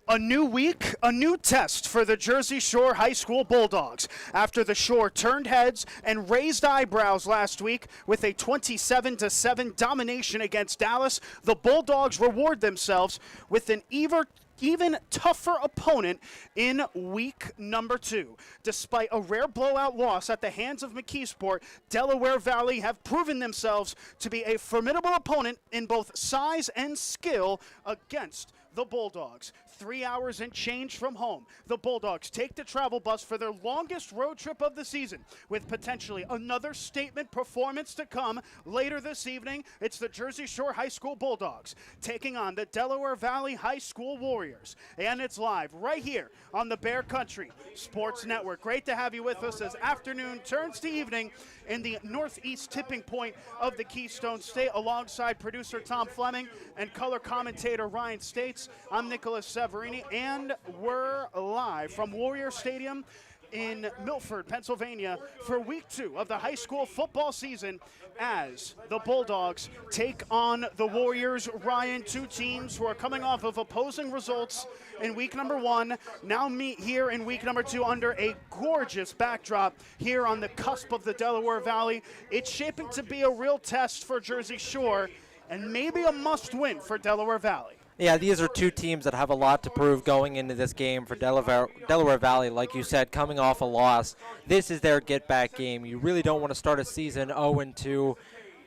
A new week, a new test for the Jersey Shore High School Bulldogs. After the Shore turned heads and raised eyebrows last week with a 27-7 domination against Dallas, the Bulldogs reward themselves with an even tougher opponent in week number 2. Despite a rare blowout loss at the hands of McKeesport, Delaware Valley have proven themselves to be a formidable opponent in both size and skill against the Bulldogs. 3 hours and change from home. The Bulldogs take the travel bus for their longest road trip of the season, with potentially another statement performance to come later this evening. It's the Jersey Shore High School Bulldogs taking on the Delaware Valley High School Warriors. And it's live right here on the Bear Country Sports Network. Great to have you with us as afternoon turns to evening in the northeast tipping point of the Keystone State, alongside producer Tom Fleming and color commentator Ryan States. I'm Nicolas Severini, and we're live from Warrior Stadium in Milford, Pennsylvania, for week 2 of the high school football season as the Bulldogs take on the Warriors. Ryan, two teams who are coming off of opposing results in week number 1 now meet here in week number 2 under a gorgeous backdrop here on the cusp of the Delaware Valley. It's shaping to be a real test for Jersey Shore and maybe a must-win for Delaware Valley. Yeah, these are two teams that have a lot to prove going into this game for Delaware Valley. Like you said, coming off a loss, this is their get-back game. You really don't want to start a season 0-2.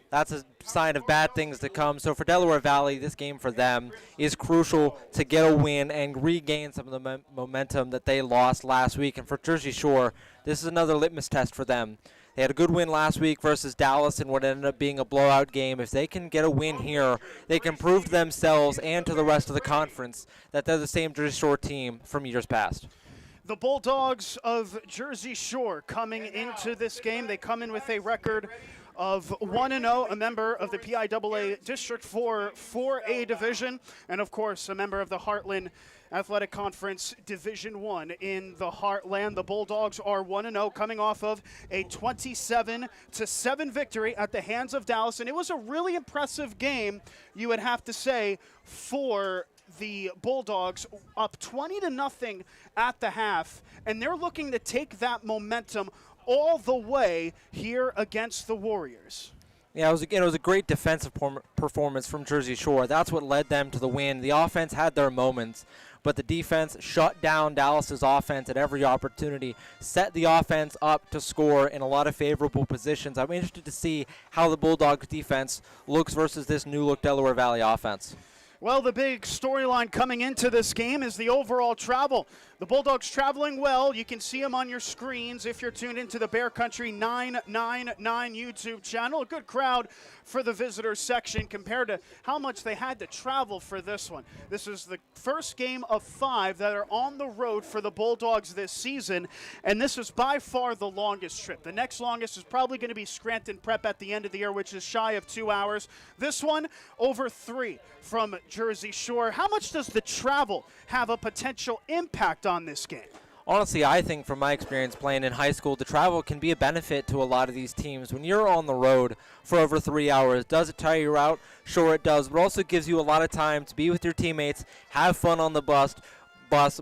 That's a sign of bad things to come. So for Delaware Valley, this game for them is crucial to get a win and regain some of the momentum that they lost last week. And for Jersey Shore, this is another litmus test for them. They had a good win last week versus Dallas in what ended up being a blowout game. If they can get a win here, they can prove to themselves and to the rest of the conference that they're the same Jersey Shore team from years past. The Bulldogs of Jersey Shore coming into this game, they come in with a record of 1-0, a member of the PIAA District 4 4A division, and of course a member of the Heartland Athletic Conference Division 1 in the Heartland. The Bulldogs are 1-0, coming off of a 27-7 victory at the hands of Dallas, and it was a really impressive game, you would have to say, for the Bulldogs, up 20-0 at the half, and they're looking to take that momentum all the way here against the Warriors. Yeah, it was a great defensive performance from Jersey Shore. That's what led them to the win. The offense had their moments, but the defense shut down Dallas's offense at every opportunity, set the offense up to score in a lot of favorable positions. I'm interested to see how the Bulldogs defense looks versus this new-look Delaware Valley offense. Well, the big storyline coming into this game is the overall travel. The Bulldogs traveling well. You can see them on your screens if you're tuned into the Bear Country 999 YouTube channel. A good crowd for the visitors section compared to how much they had to travel for this one. This is the first game of 5 that are on the road for the Bulldogs this season, and this is by far the longest trip. The next longest is probably going to be Scranton Prep at the end of the year, which is shy of 2 hours. This one, over 3 from Jersey Shore. How much does the travel have a potential impact on this game? Honestly, I think from my experience playing in high school, the travel can be a benefit to a lot of these teams. When you're on the road for over 3 hours, does it tire you out? Sure it does, but also gives you a lot of time to be with your teammates, have fun on the bus,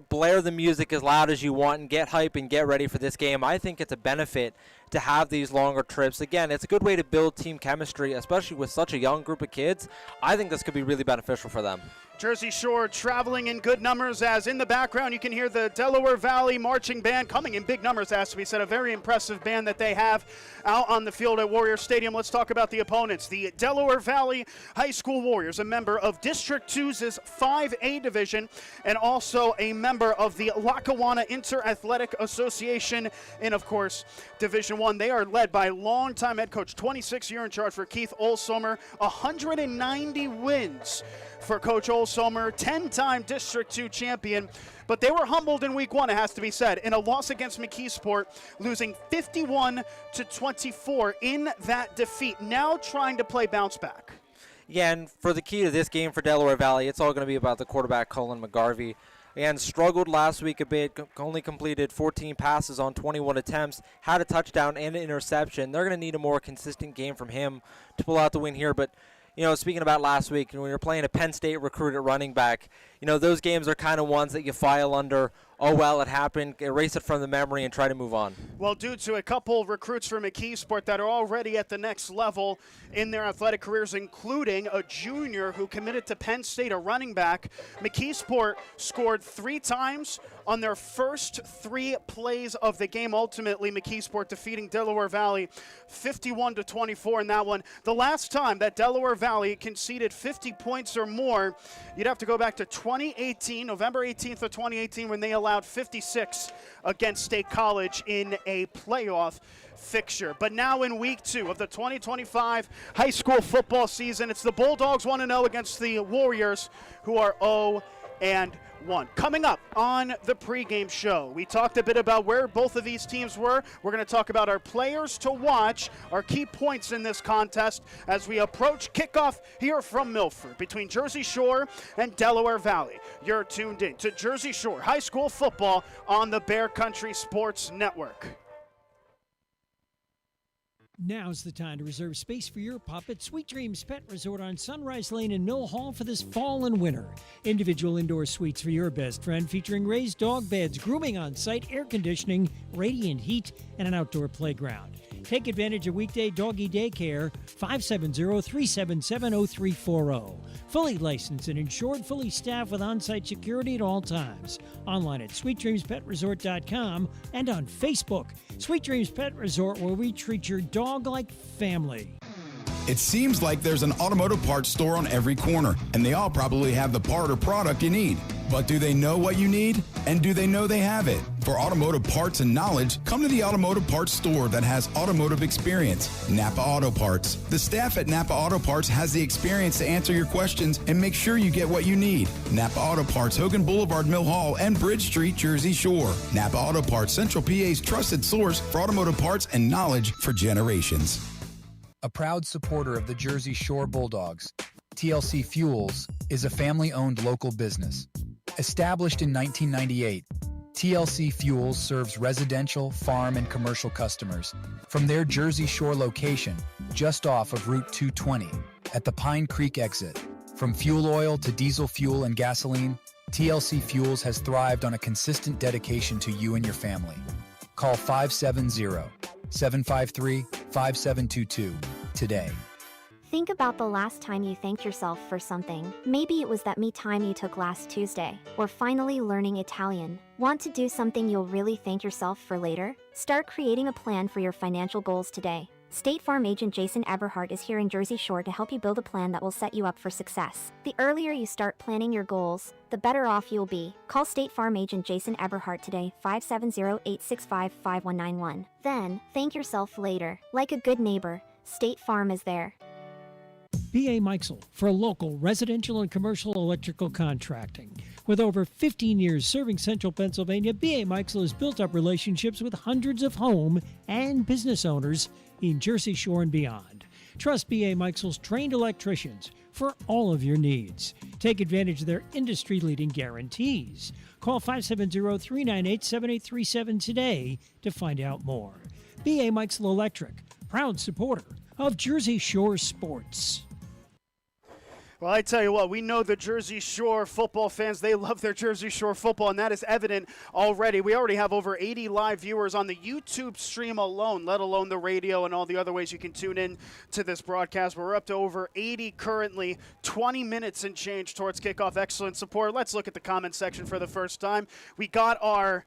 blare the music as loud as you want, and get hype and get ready for this game. I think it's a benefit to have these longer trips. Again, it's a good way to build team chemistry, especially with such a young group of kids. I think this could be really beneficial for them. Jersey Shore traveling in good numbers, as in the background you can hear the Delaware Valley Marching Band coming in big numbers, has to be said. A very impressive band that they have out on the field at Warrior Stadium. Let's talk about the opponents. The Delaware Valley High School Warriors, a member of District 2's 5A division and also a member of the Lackawanna Inter-Athletic Association in, of course, Division 1. They are led by longtime head coach, 26-year in charge for Keith Olsomer, 190 wins for Coach Olsomer, 10-time District 2 champion. But they were humbled in week 1, it has to be said, in a loss against McKeesport, losing 51-24 in that defeat. Now trying to play bounce back. Yeah, and for the key to this game for Delaware Valley, it's all going to be about the quarterback, Colin McGarvey. And struggled last week a bit, only completed 14 passes on 21 attempts, had a touchdown and an interception. They're going to need a more consistent game from him to pull out the win here. But speaking about last week, when you're playing a Penn State recruit at running back, those games are kind of ones that you file under, oh, well, it happened, erase it from the memory and try to move on. Well, due to a couple recruits from McKeesport that are already at the next level in their athletic careers, including a junior who committed to Penn State, a running back, McKeesport scored 3 times on their first 3 plays of the game. Ultimately, McKeesport defeating Delaware Valley 51-24 in that one. The last time that Delaware Valley conceded 50 points or more, you'd have to go back to 2018, November 18th of 2018, when they allowed 56 against State College in a playoff fixture. But now in week 2 of the 2025 high school football season, it's the Bulldogs 1-0 against the Warriors, who are 0-1. Coming up on the pregame show, we talked a bit about where both of these teams were. We're going to talk about our players to watch, our key points in this contest as we approach kickoff here from Milford between Jersey Shore and Delaware Valley. You're tuned in to Jersey Shore High School football on the Bear Country Sports Network. Now's the time to reserve space for your pup at Sweet Dreams Pet Resort on Sunrise Lane in Mill Hall for this fall and winter. Individual indoor suites for your best friend featuring raised dog beds, grooming on site, air conditioning, radiant heat, and an outdoor playground. Take advantage of weekday doggy daycare, 570-377-0340. Fully licensed and insured, fully staffed with on-site security at all times. Online at sweetdreamspetresort.com and on Facebook. Sweet Dreams Pet Resort, where we treat your dog like family. It seems like there's an automotive parts store on every corner, and they all probably have the part or product you need. But do they know what you need? And do they know they have it? For automotive parts and knowledge, come to the automotive parts store that has automotive experience, Napa Auto Parts. The staff at Napa Auto Parts has the experience to answer your questions and make sure you get what you need. Napa Auto Parts, Hogan Boulevard, Mill Hall, and Bridge Street, Jersey Shore. Napa Auto Parts, Central PA's trusted source for automotive parts and knowledge for generations. A proud supporter of the Jersey Shore Bulldogs, TLC Fuels is a family-owned local business. Established in 1998, TLC Fuels serves residential, farm, and commercial customers from their Jersey Shore location just off of Route 220 at the Pine Creek exit. From fuel oil to diesel fuel and gasoline, TLC Fuels has thrived on a consistent dedication to you and your family. Call 570-753-5722 today. Think about the last time you thanked yourself for something. Maybe it was that me time you took last Tuesday, or finally learning Italian. Want to do something you'll really thank yourself for later? Start creating a plan for your financial goals today. State Farm agent Jason Eberhardt is here in Jersey Shore to help you build a plan that will set you up for success. The earlier you start planning your goals, the better off you'll be. Call State Farm agent Jason Eberhardt today, 570-865-5191. Then, thank yourself later. Like a good neighbor, State Farm is there. B.A. Meixel for local residential and commercial electrical contracting. With over 15 years serving Central Pennsylvania, B.A. Meixel has built up relationships with hundreds of home and business owners in Jersey Shore and beyond. Trust B.A. Meixel's trained electricians for all of your needs. Take advantage of their industry-leading guarantees. Call 570-398-7837 today to find out more. B.A. Meixel Electric, proud supporter of Jersey Shore sports. Well, I tell you what, we know the Jersey Shore football fans, they love their Jersey Shore football, and that is evident already. We already have over 80 live viewers on the YouTube stream alone, let alone the radio and all the other ways you can tune in to this broadcast. We're up to over 80 currently, 20 minutes and change towards kickoff. Excellent support. Let's look at the comment section for the first time. We got our...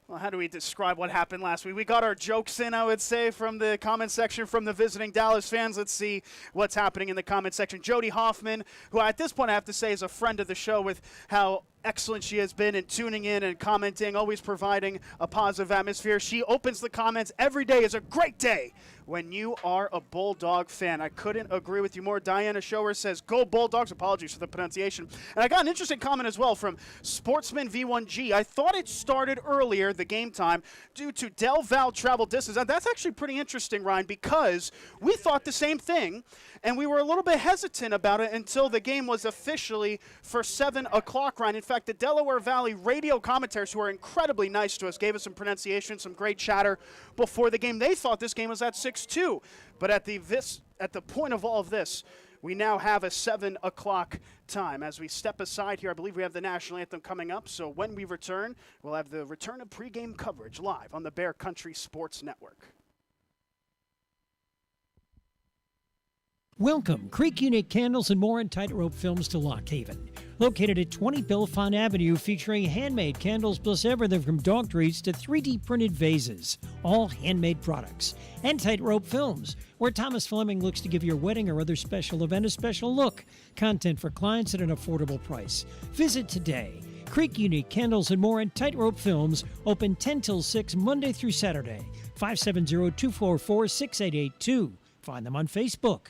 Well, how do we describe what happened last week? We got our jokes in, I would say, from the comment section from the visiting Dallas fans. Let's see what's happening in the comment section. Jody Hoffman, who at this point I have to say is a friend of the show with how excellent she has been in tuning in and commenting, always providing a positive atmosphere. She opens the comments, every day is a great day when you are a Bulldog fan. I couldn't agree with you more. Diana Shower says, go Bulldogs. Apologies for the pronunciation. And I got an interesting comment as well from Sportsman V1G. I thought it started earlier, the game time, due to Del Val travel distance. And that's actually pretty interesting, Ryan, because we thought the same thing, and we were a little bit hesitant about it until the game was officially for 7 o'clock, Ryan. In fact, the Delaware Valley radio commentators, who are incredibly nice to us, gave us some pronunciation, some great chatter before the game. They thought this game was at 6-2. But at the point of all of this, we now have a 7 o'clock time. As we step aside here, I believe we have the national anthem coming up, so when we return, we'll have the return of pregame coverage live on the Bear Country Sports Network. Welcome, Creek Unique Candles and More and Tightrope Films to Lock Haven. Located at 20 Bellefonte Avenue, featuring handmade candles plus everything from dog treats to 3D printed vases. All handmade products. And Tightrope Films, where Thomas Fleming looks to give your wedding or other special event a special look. Content for clients at an affordable price. Visit today. Creek Unique Candles and More and Tightrope Films, open 10 till 6 Monday through Saturday. 570-244-6882. Find them on Facebook.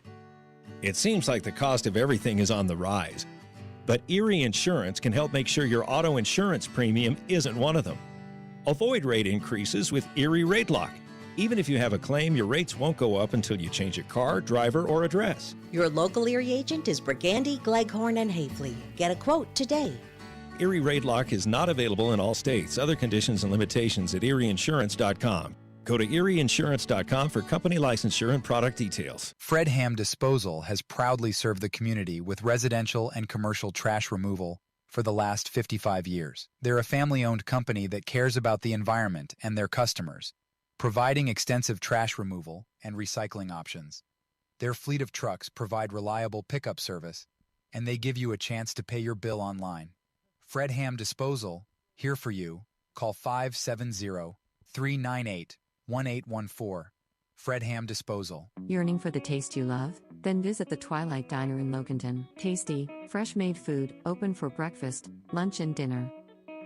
It seems like the cost of everything is on the rise, but Erie Insurance can help make sure your auto insurance premium isn't one of them. Avoid rate increases with Erie Rate Lock. Even if you have a claim, your rates won't go up until you change a car, driver, or address. Your local Erie agent is Brigandy, Gleghorn, and Hafley. Get a quote today. Erie Rate Lock is not available in all states. Other conditions and limitations at erieinsurance.com. Go to erieinsurance.com for company licensure and product details. Fred Ham Disposal has proudly served the community with residential and commercial trash removal for the last 55 years. They're a family-owned company that cares about the environment and their customers, providing extensive trash removal and recycling options. Their fleet of trucks provide reliable pickup service, and they give you a chance to pay your bill online. Fred Ham Disposal, here for you. Call 570-398-1814. Fred Ham Disposal. Yearning for the taste you stromboli? Then visit the Twilight Diner in Loganton. Tasty, fresh-made food, open for breakfast, lunch and dinner.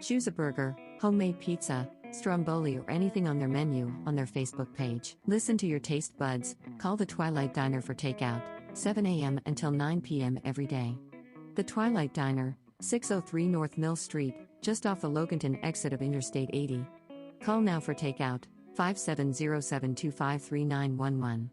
Choose a burger, homemade pizza, stromboli or anything on their menu on their Facebook page. Listen to your taste buds. Call the Twilight Diner for takeout, 7 a.m. until 9 p.m. every day. The Twilight Diner, 603 North Mill Street, just off the Loganton exit of Interstate 80. Call now for takeout. 570-725-3911.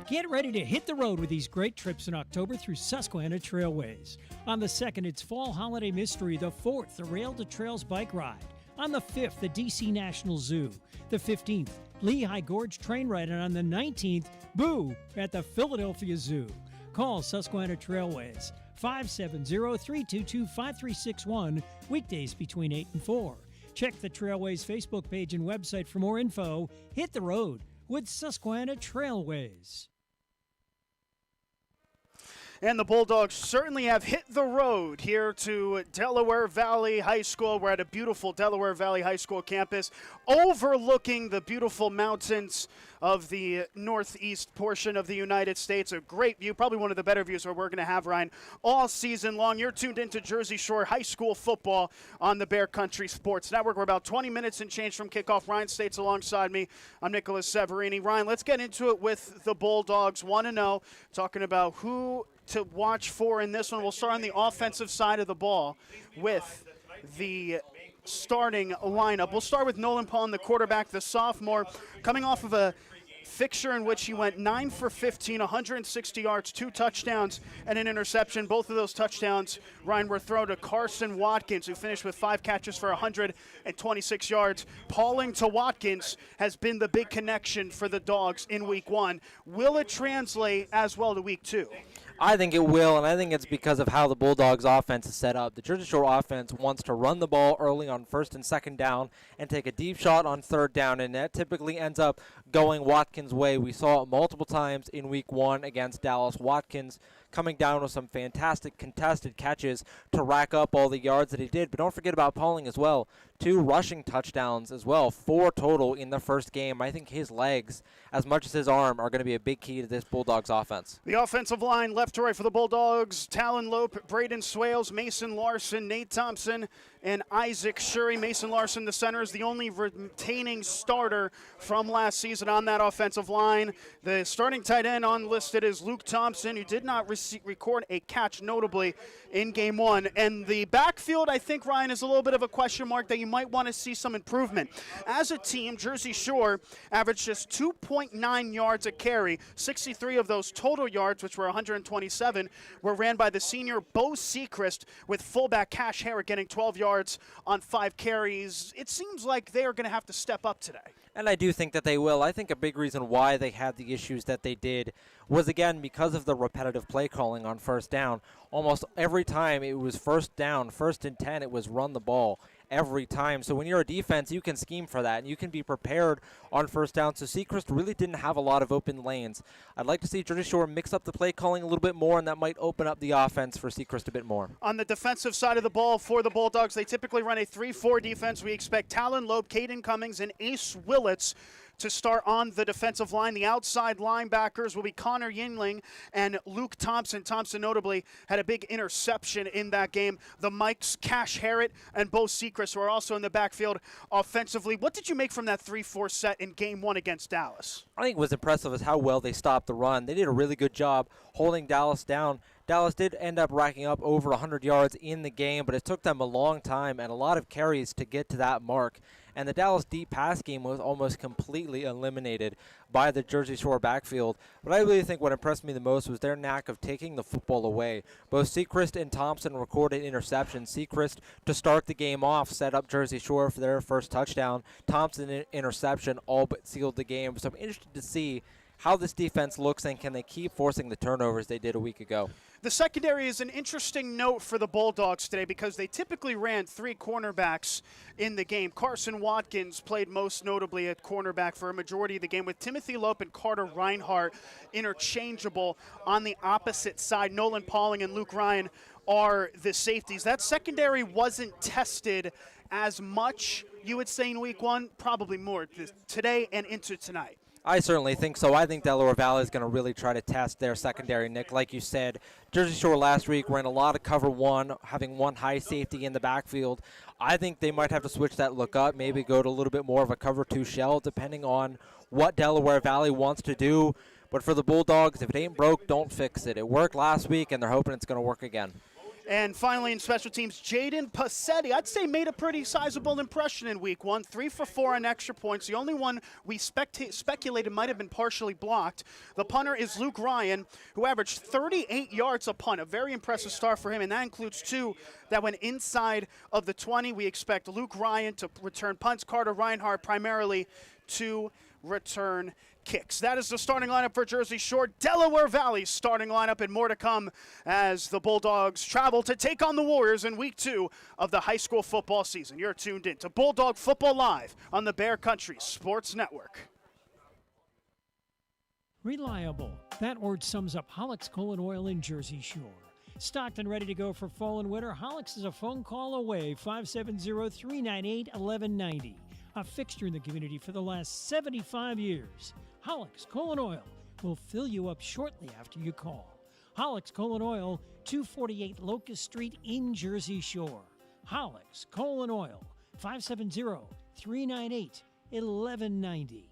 Get ready to hit the road with these great trips in October through Susquehanna Trailways. On the 2nd, it's Fall Holiday Mystery. The 4th, the Rail to Trails Bike Ride. On the 5th, the DC National Zoo. The 15th, Lehigh Gorge Train Ride. And on the 19th, Boo at the Philadelphia Zoo. Call Susquehanna Trailways, 570-322-5361, weekdays between 8 and 4. Check the Trailways Facebook page and website for more info. Hit the road with Susquehanna Trailways. And the Bulldogs certainly have hit the road here to Delaware Valley High School. We're at a beautiful Delaware Valley High School campus overlooking the beautiful mountains of the northeast portion of the United States. A great view, probably one of the better views where we're going to have, Ryan, all season long. You're tuned into Jersey Shore High School football on the Bear Country Sports Network. We're about 20 minutes and change from kickoff. Ryan States alongside me. I'm Nicolas Severini. Ryan, let's get into it with the Bulldogs 1-0, talking about who to watch for in this one. We'll start on the offensive side of the ball with the starting lineup. We'll start with Nolan Paulin, the quarterback, the sophomore, coming off of a fixture in which he went 9 for 15, 160 yards, 2 touchdowns, and an interception. Both of those touchdowns, Ryan, were thrown to Carson Watkins, who finished with 5 catches for 126 yards. Paulin to Watkins has been the big connection for the Dogs in Week 1. Will it translate as well to Week 2? I think it will, and I think it's because of how the Bulldogs offense is set up. The Jersey Shore offense wants to run the ball early on 1st and 2nd down and take a deep shot on 3rd down, and that typically ends up going Watkins' way. We saw it multiple times in Week 1 against Dallas. Watkins coming down with some fantastic contested catches to rack up all the yards that he did. But don't forget about Pauling as well. 2 rushing touchdowns as well, 4 total in the first game. I think his legs, as much as his arm, are going to be a big key to this Bulldogs offense. The offensive line, left to right for the Bulldogs, Talon Lope, Braden Swales, Mason Larson, Nate Thompson, and Isaac Shuri. Mason Larson, the center, is the only retaining starter from last season on that offensive line. The starting tight end on listed is Luke Thompson, who did not record a catch, notably, in Game 1. And the backfield, I think, Ryan, is a little bit of a question mark that you might want to see some improvement. As a team, Jersey Shore averaged just 2.9 yards a carry. 63 of those total yards, which were 127, were ran by the senior Bo Sechrist, with fullback Cash Herrick getting 12 yards yards on 5 carries. It seems like they are going to have to step up today. And I do think that they will. I think a big reason why they had the issues that they did was, again, because of the repetitive play calling on first down. Almost every time it was first down, 1st and 10, it was run the ball every time. So when you're a defense, you can scheme for that, and you can be prepared on first down. So Sechrist really didn't have a lot of open lanes. I'd like to see Jersey Shore mix up the play calling a little bit more, and that might open up the offense for Sechrist a bit more. On the defensive side of the ball for the Bulldogs, they typically run a 3-4 defense. We expect Talon Loeb, Caden Cummings, and Ace Willits to start on the defensive line. The outside linebackers will be Connor Yingling and Luke Thompson. Thompson notably had a big interception in that game. The Mikes, Cash Harrett, and Bo Sechrist were also in the backfield offensively. What did you make from that 3-4 set in game 1 against Dallas? I think what was impressive is how well they stopped the run. They did a really good job holding Dallas down. Dallas did end up racking up over 100 yards in the game, but it took them a long time and a lot of carries to get to that mark. And the Dallas deep pass game was almost completely eliminated by the Jersey Shore backfield. But I really think what impressed me the most was their knack of taking the football away. Both Sechrist and Thompson recorded interceptions. Sechrist, to start the game off, set up Jersey Shore for their first touchdown. Thompson, interception, all but sealed the game. So I'm interested to see how this defense looks, and can they keep forcing the turnovers they did a week ago. The secondary is an interesting note for the Bulldogs today because they typically ran 3 cornerbacks in the game. Carson Watkins played most notably at cornerback for a majority of the game, with Timothy Lope and Carter Reinhardt interchangeable on the opposite side. Nolan Pauling and Luke Ryan are the safeties. That secondary wasn't tested as much, you would say, in week 1, probably more today and into tonight. I certainly think so. I think Delaware Valley is going to really try to test their secondary, Nick. Like you said, Jersey Shore last week ran a lot of cover 1, having 1 high safety in the backfield. I think they might have to switch that look up, maybe go to a little bit more of a cover 2 shell, depending on what Delaware Valley wants to do. But for the Bulldogs, if it ain't broke, don't fix it. It worked last week, and they're hoping it's going to work again. And finally, in special teams, Jaden Passetti, I'd say made a pretty sizable impression in week 1. 3 for 4 on extra points. The only one we speculated might have been partially blocked. The punter is Luke Ryan, who averaged 38 yards a punt. A very impressive start for him, and that includes 2 that went inside of the 20. We expect Luke Ryan to return punts, Carter Reinhardt primarily to return kicks. That is the starting lineup for Jersey Shore. Delaware Valley's starting lineup, and more to come as the Bulldogs travel to take on the Warriors in week 2 of the high school football season. You're tuned in to Bulldog Football Live on the Bear Country Sports Network. Reliable. That word sums up Hollick's Coal and Oil in Jersey Shore. Stocked and ready to go for fall and winter, Hollick's is a phone call away, 570-398-1190. A fixture in the community for the last 75 years. Hollick's Coal and Oil will fill you up shortly after you call. Hollick's Coal and Oil, 248 Locust Street in Jersey Shore. Hollick's Coal and Oil, 570-398-1190.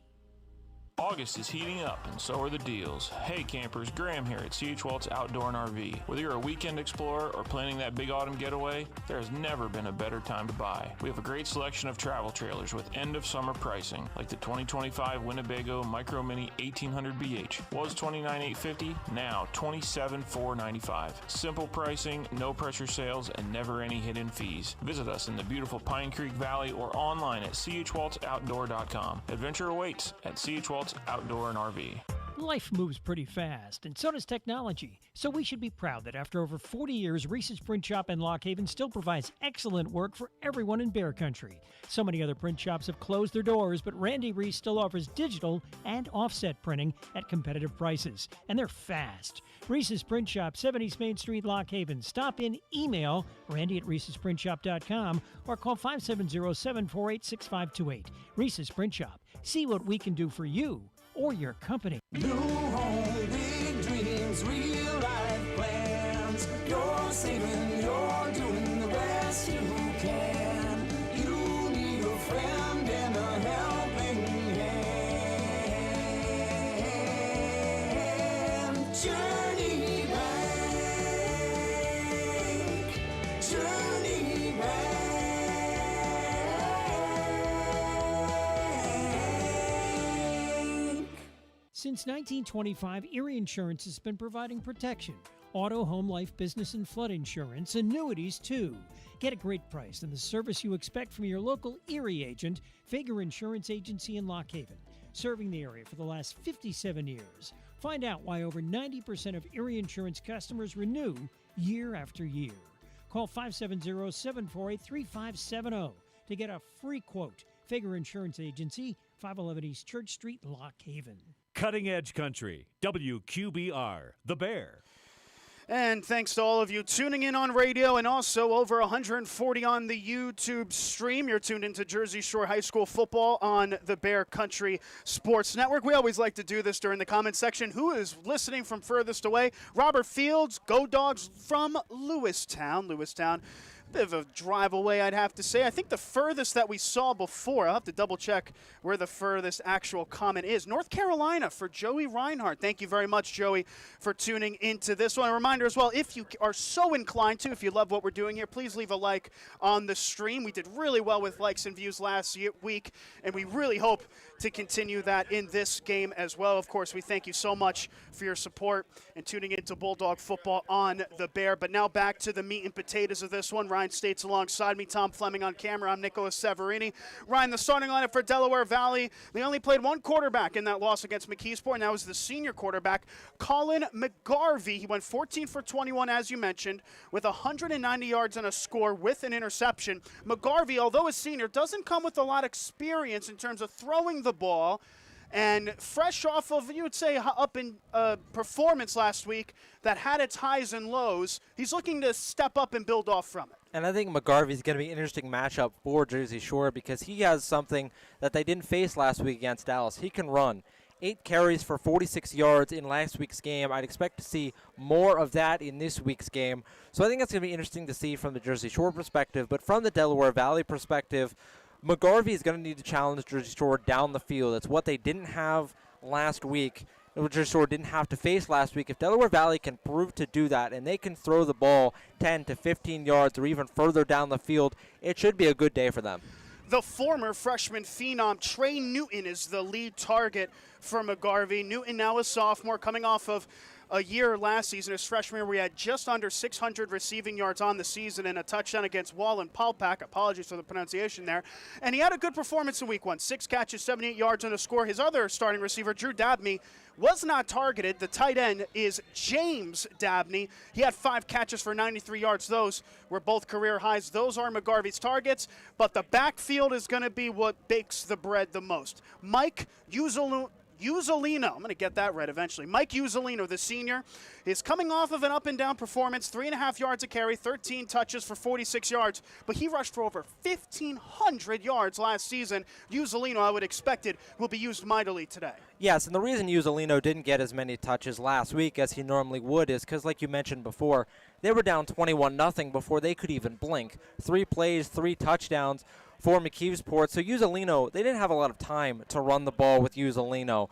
August is heating up, and so are the deals. Hey campers, Graham here at C.H. Waltz Outdoor and RV. Whether you're a weekend explorer or planning that big autumn getaway, there has never been a better time to buy. We have a great selection of travel trailers with end-of-summer pricing, like the 2025 Winnebago Micro Mini 1800 BH. Was $29,850, now $27,495. Simple pricing, no pressure sales, and never any hidden fees. Visit us in the beautiful Pine Creek Valley or online at chwaltzoutdoor.com. Adventure awaits at C.H. Waltz Outdoor and RV. Life moves pretty fast, and so does technology. So we should be proud that after over 40 years, Reese's Print Shop in Lock Haven still provides excellent work for everyone in Bear Country. So many other print shops have closed their doors, but Randy Reese still offers digital and offset printing at competitive prices, and they're fast. Reese's Print Shop, 7 East Main Street, Lock Haven. Stop in, email randy@reesesprintshop.com or call 570-748-6528. Reese's Print Shop. See what we can do for you or your company. New home, big dreams, real life plans. You're saving, you're doing the best you can. You need a friend and a helping hand. Journey Bank, Journey Bank. Since 1925, Erie Insurance has been providing protection, Auto, home, life, business, and flood insurance, annuities too. Get a great price and the service you expect from your local Erie agent, Fager Insurance Agency in Lock Haven, serving the area for the last 57 years. Find out why over 90% of Erie Insurance customers renew year after year. Call 570-748-3570 to get a free quote. Fager Insurance Agency, 511 East Church Street, Lock Haven. Cutting Edge Country, WQBR, The Bear. And thanks to all of you tuning in on radio and also over 140 on the YouTube stream. You're tuned into Jersey Shore High School football on the Bear Country Sports Network. We always like to do this during the comment section. Who is listening from furthest away? Robert Fields, Go Dogs from Lewistown. Bit of a drive away, I'd have to say. I think the furthest that we saw before, I'll have to double check where the furthest actual comment is. North Carolina for Joey Reinhardt. Thank you very much, Joey, for tuning into this one. A reminder as well, if you are so inclined to, if you love what we're doing here, please leave a like on the stream. We did really well with likes and views last week, and we really hope to continue that in this game as well. Of course, we thank you so much for your support and tuning into Bulldog football on the Bear. But now back to the meat and potatoes of this one. Ryan States alongside me, Tom Fleming on camera. I'm Nicolas Severini. Ryan, the starting lineup for Delaware Valley. They only played one quarterback in that loss against McKeesport, and that was the senior quarterback, Colin McGarvey. He went 14 for 21, as you mentioned, with 190 yards and a score with an interception. McGarvey, although a senior, doesn't come with a lot of experience in terms of throwing the ball. And fresh off of, you would say, up in performance last week that had its highs and lows, he's looking to step up and build off from it. And I think McGarvey's going to be an interesting matchup for Jersey Shore because he has something that they didn't face last week against Dallas. He can run. 8 carries for 46 yards in last week's game. I'd expect to see more of that in this week's game. So I think that's going to be interesting to see from the Jersey Shore perspective. But from the Delaware Valley perspective, McGarvey is going to need to challenge Jersey Shore down the field. It's what they didn't have last week, which Jersey Shore didn't have to face last week. If Delaware Valley can prove to do that and they can throw the ball 10 to 15 yards or even further down the field, it should be a good day for them. The former freshman phenom, Trey Newton, is the lead target for McGarvey. Newton, now a sophomore, coming off of a year last season, his freshman year, we had just under 600 receiving yards on the season and a touchdown against Wallen Palpak. Apologies for the pronunciation there. And he had a good performance in week 1. 6 catches, 78 yards and a score. His other starting receiver, Drew Dabney, was not targeted. The tight end is James Dabney. He had 5 catches for 93 yards. Those were both career highs. Those are McGarvey's targets, but the backfield is going to be what bakes the bread the most. Mike Uzzolino, I'm going to get that right eventually. Mike Uzzolino, the senior, is coming off of an up-and-down performance, 3.5 yards a carry, 13 touches for 46 yards, but he rushed for over 1,500 yards last season. Uzzolino, I would expect it, will be used mightily today. Yes, and the reason Uzzolino didn't get as many touches last week as he normally would is because, like you mentioned before, they were down 21-0 before they could even blink. 3 plays, 3 touchdowns for McKeesport. So Uzzolino, they didn't have a lot of time to run the ball with Uzzolino.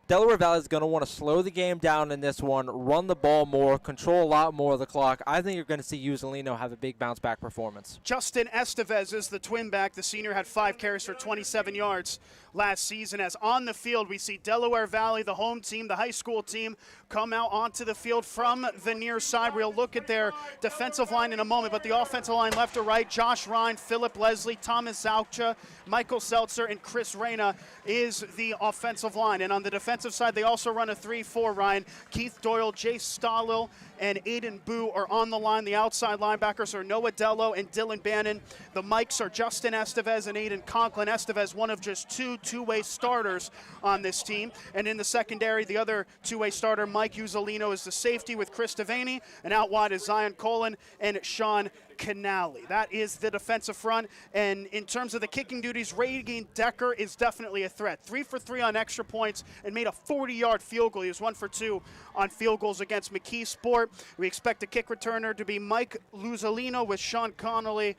Delaware Valley is going to want to slow the game down in this one, run the ball more, control a lot more of the clock. I think you're going to see Uzzolino have a big bounce-back performance. Justin Estevez is the twin back. The senior had 5 carries for 27 yards last season. As on the field, we see Delaware Valley, the home team, the high school team, come out onto the field from the near side. We'll look at their defensive line in a moment, but the offensive line left to right, Josh Ryan, Philip Leslie, Thomas Zaucha, Michael Seltzer, and Chris Reyna is the offensive line. And on the defensive side, they also run a 3-4, Ryan. Keith Doyle, Jay Stalil, and Aiden Boo are on the line. The outside linebackers are Noah Dello and Dylan Bannon. The Mikes are Justin Estevez and Aiden Conklin. Estevez, one of just 2 two-way starters on this team. And in the secondary, the other two-way starter, Mike Uzzolino, is the safety with Chris Devaney. And out wide is Zion Colin and Sean Canali. That is the defensive front. And in terms of the kicking duties, Reagan Decker is definitely a threat. 3 for 3 on extra points and made a 40-yard field goal. He was 1 for 2 on field goals against McKeesport. We expect the kick returner to be Mike Uzzolino with Sean Connolly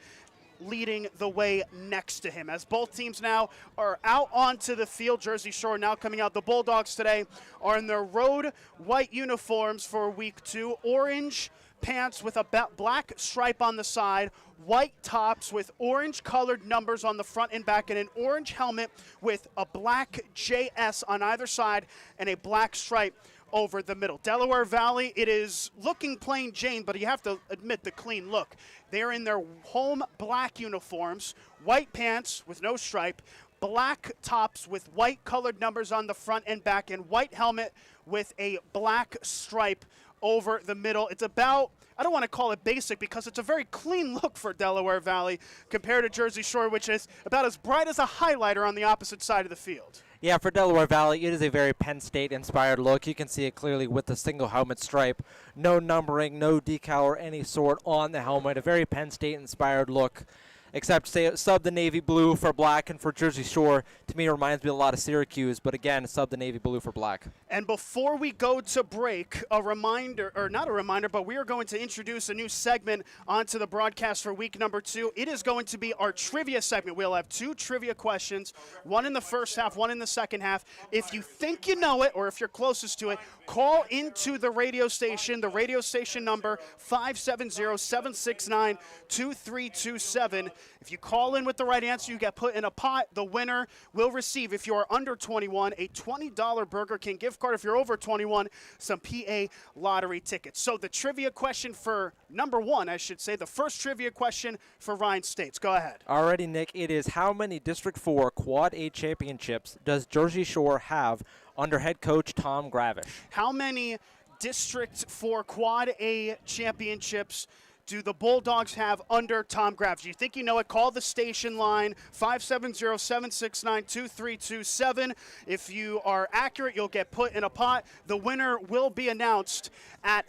leading the way next to him. As both teams now are out onto the field, Jersey Shore now coming out. The Bulldogs today are in their road white uniforms for week 2. Orange pants with a black stripe on the side, white tops with orange colored numbers on the front and back, and an orange helmet with a black JS on either side and a black stripe over the middle. Delaware Valley, it is looking plain Jane, but you have to admit the clean look. They're in their home black uniforms, white pants with no stripe, black tops with white colored numbers on the front and back, and white helmet with a black stripe over the middle. It's about, I don't want to call it basic because it's a very clean look for Delaware Valley compared to Jersey Shore, which is about as bright as a highlighter on the opposite side of the field. Yeah, for Delaware Valley, it is a very Penn State-inspired look. You can see it clearly with the single helmet stripe. No numbering, no decal or any sort on the helmet. A very Penn State-inspired look. Except sub the navy blue for black, and for Jersey Shore, to me, it reminds me a lot of Syracuse, but again, sub the navy blue for black. And before we go to break, a reminder, or not a reminder, but we are going to introduce a new segment onto the broadcast for week number 2. It is going to be our trivia segment. We'll have 2 trivia questions, one in the first half, one in the second half. If you think you know it, or if you're closest to it, call into the radio station number 570-769-2327. If you call in with the right answer, you get put in a pot. The winner will receive, if you are under 21, a $20 Burger King gift card. If you're over 21, some PA lottery tickets. So the trivia question for number 1, I should say, the first trivia question for Ryan States. Go ahead. Alrighty, Nick. It is, how many District 4 Quad A championships does Jersey Shore have under head coach Tom Gravish? How many District 4 Quad A championships do the Bulldogs have under Tom Gravish? You think you know it? Call the station line, 570-769-2327. If you are accurate, you'll get put in a pot. The winner will be announced at